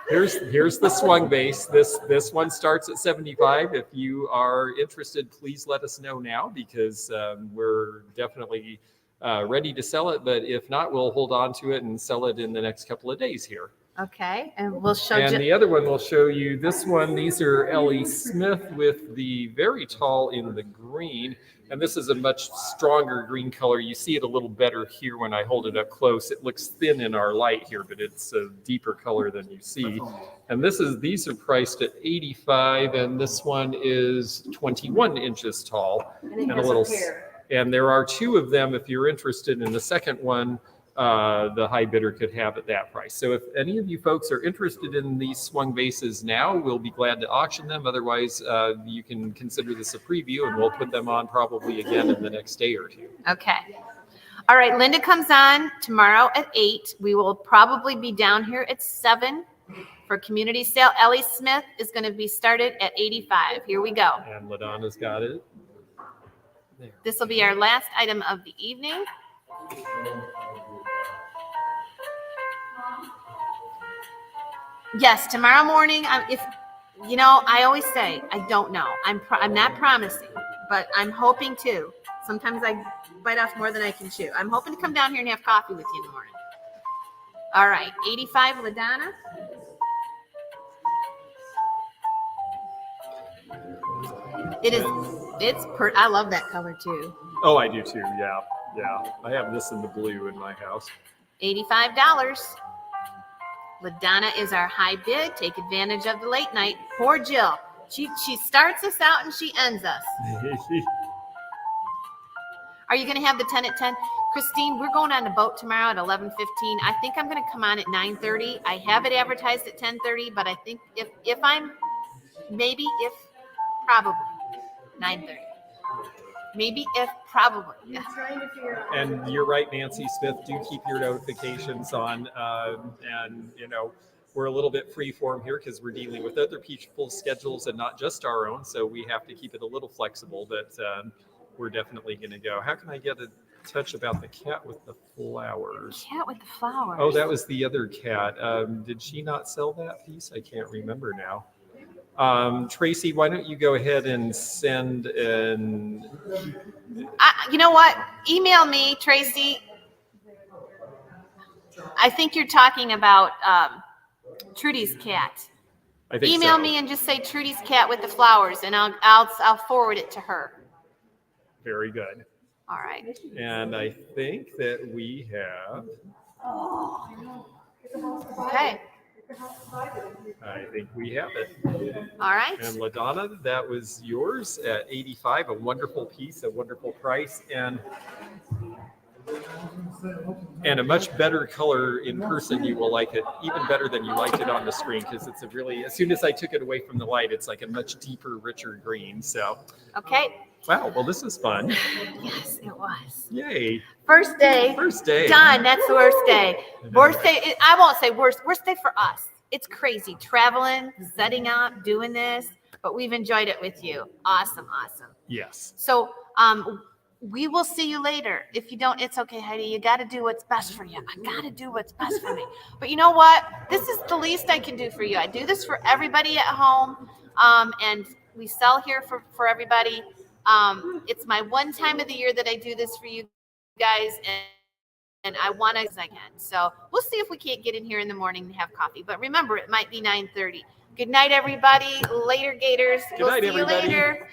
Speaker 5: here's the swung base. This one starts at 75. If you are interested, please let us know now, because we're definitely ready to sell it. But if not, we'll hold on to it and sell it in the next couple of days here.
Speaker 3: Okay, and we'll show
Speaker 5: And
Speaker 3: you.
Speaker 5: the other one we'll show you, this one, these are L.E. Smith with the very tall in the green. And this is a much stronger green color. You see it a little better here when I hold it up close. It looks thin in our light here, but it's a deeper color than you see. And these are priced at $85, and this one is 21 inches tall. And a little. And there are two of them. If you're interested in the second one, the high bidder could have at that price. So if any of you folks are interested in these swung vases now, we'll be glad to auction them. Otherwise, you can consider this a preview, and we'll put them on probably again in the next day or two.
Speaker 3: Okay. All right, Linda comes on tomorrow at 8. We will probably be down here at 7 for community sale. Ellie Smith is going to be started at 85. Here we go.
Speaker 5: And LaDonna's got it. There.
Speaker 3: This will be our last item of the evening. Yes, tomorrow morning. If you know, I always say I don't know. I'm not promising, but I'm hoping to. Sometimes I bite off more than I can chew. I'm hoping to come down here and have coffee with you in the morning. All right, 85, LaDonna. I love that color too.
Speaker 5: Oh, I do too. Yeah. I have this in the blue in my house.
Speaker 3: $85. LaDonna is our high bid. Take advantage of the late night. Poor Jill. She starts us out and she ends us. Are you going to have the 10 at 10? Christine, we're going on the boat tomorrow at 11:15. I think I'm going to come on at 9:30. I have it advertised at 10:30, but I think if probably 9:30. Maybe if probably. Yeah.
Speaker 5: And you're right, Nancy Smith. Do keep your notifications on, and we're a little bit freeform here because we're dealing with other people's schedules and not just our own. So we have to keep it a little flexible, but we're definitely going to go. How can I get a touch about the cat with the flowers?
Speaker 3: Cat with the flowers.
Speaker 5: Oh, that was the other cat. Did she not sell that piece? I can't remember now. Tracy, why don't you go ahead and send an...
Speaker 3: You know what? Email me, Tracy. I think you're talking about Trudy's cat.
Speaker 5: I think
Speaker 3: Email
Speaker 5: so.
Speaker 3: me and just say Trudy's cat with the flowers, and I'll forward it to her.
Speaker 5: Very good.
Speaker 3: All right.
Speaker 5: And I think that we have...
Speaker 3: Okay.
Speaker 5: I think we have it.
Speaker 3: All right.
Speaker 5: And LaDonna, that was yours at $85, a wonderful piece, a wonderful price, and a much better color in person. You will like it even better than you liked it on the screen, because it's a really, as soon as I took it away from the light, it's like a much deeper, richer green. So,
Speaker 3: Okay.
Speaker 5: wow, well, this is fun.
Speaker 3: Yes, it was.
Speaker 5: Yay.
Speaker 3: First day.
Speaker 5: First day.
Speaker 3: Done. That's the worst day. Worst day. I won't say worst. Worst day for us. It's crazy. Traveling, setting up, doing this, but we've enjoyed it with you. Awesome. Awesome.
Speaker 5: Yes.
Speaker 3: So, we will see you later. If you don't, it's okay, Heidi. You got to do what's best for you. I got to do what's best for me. But you know what? This is the least I can do for you. I do this for everybody at home, and we sell here for everybody. It's my one time of the year that I do this for you guys, and I want to as I can. So we'll see if we can't get in here in the morning and have coffee. But remember, it might be 9:30. Good night, everybody. Later, Gators.
Speaker 5: Good night,
Speaker 3: see you
Speaker 5: everybody.
Speaker 3: later.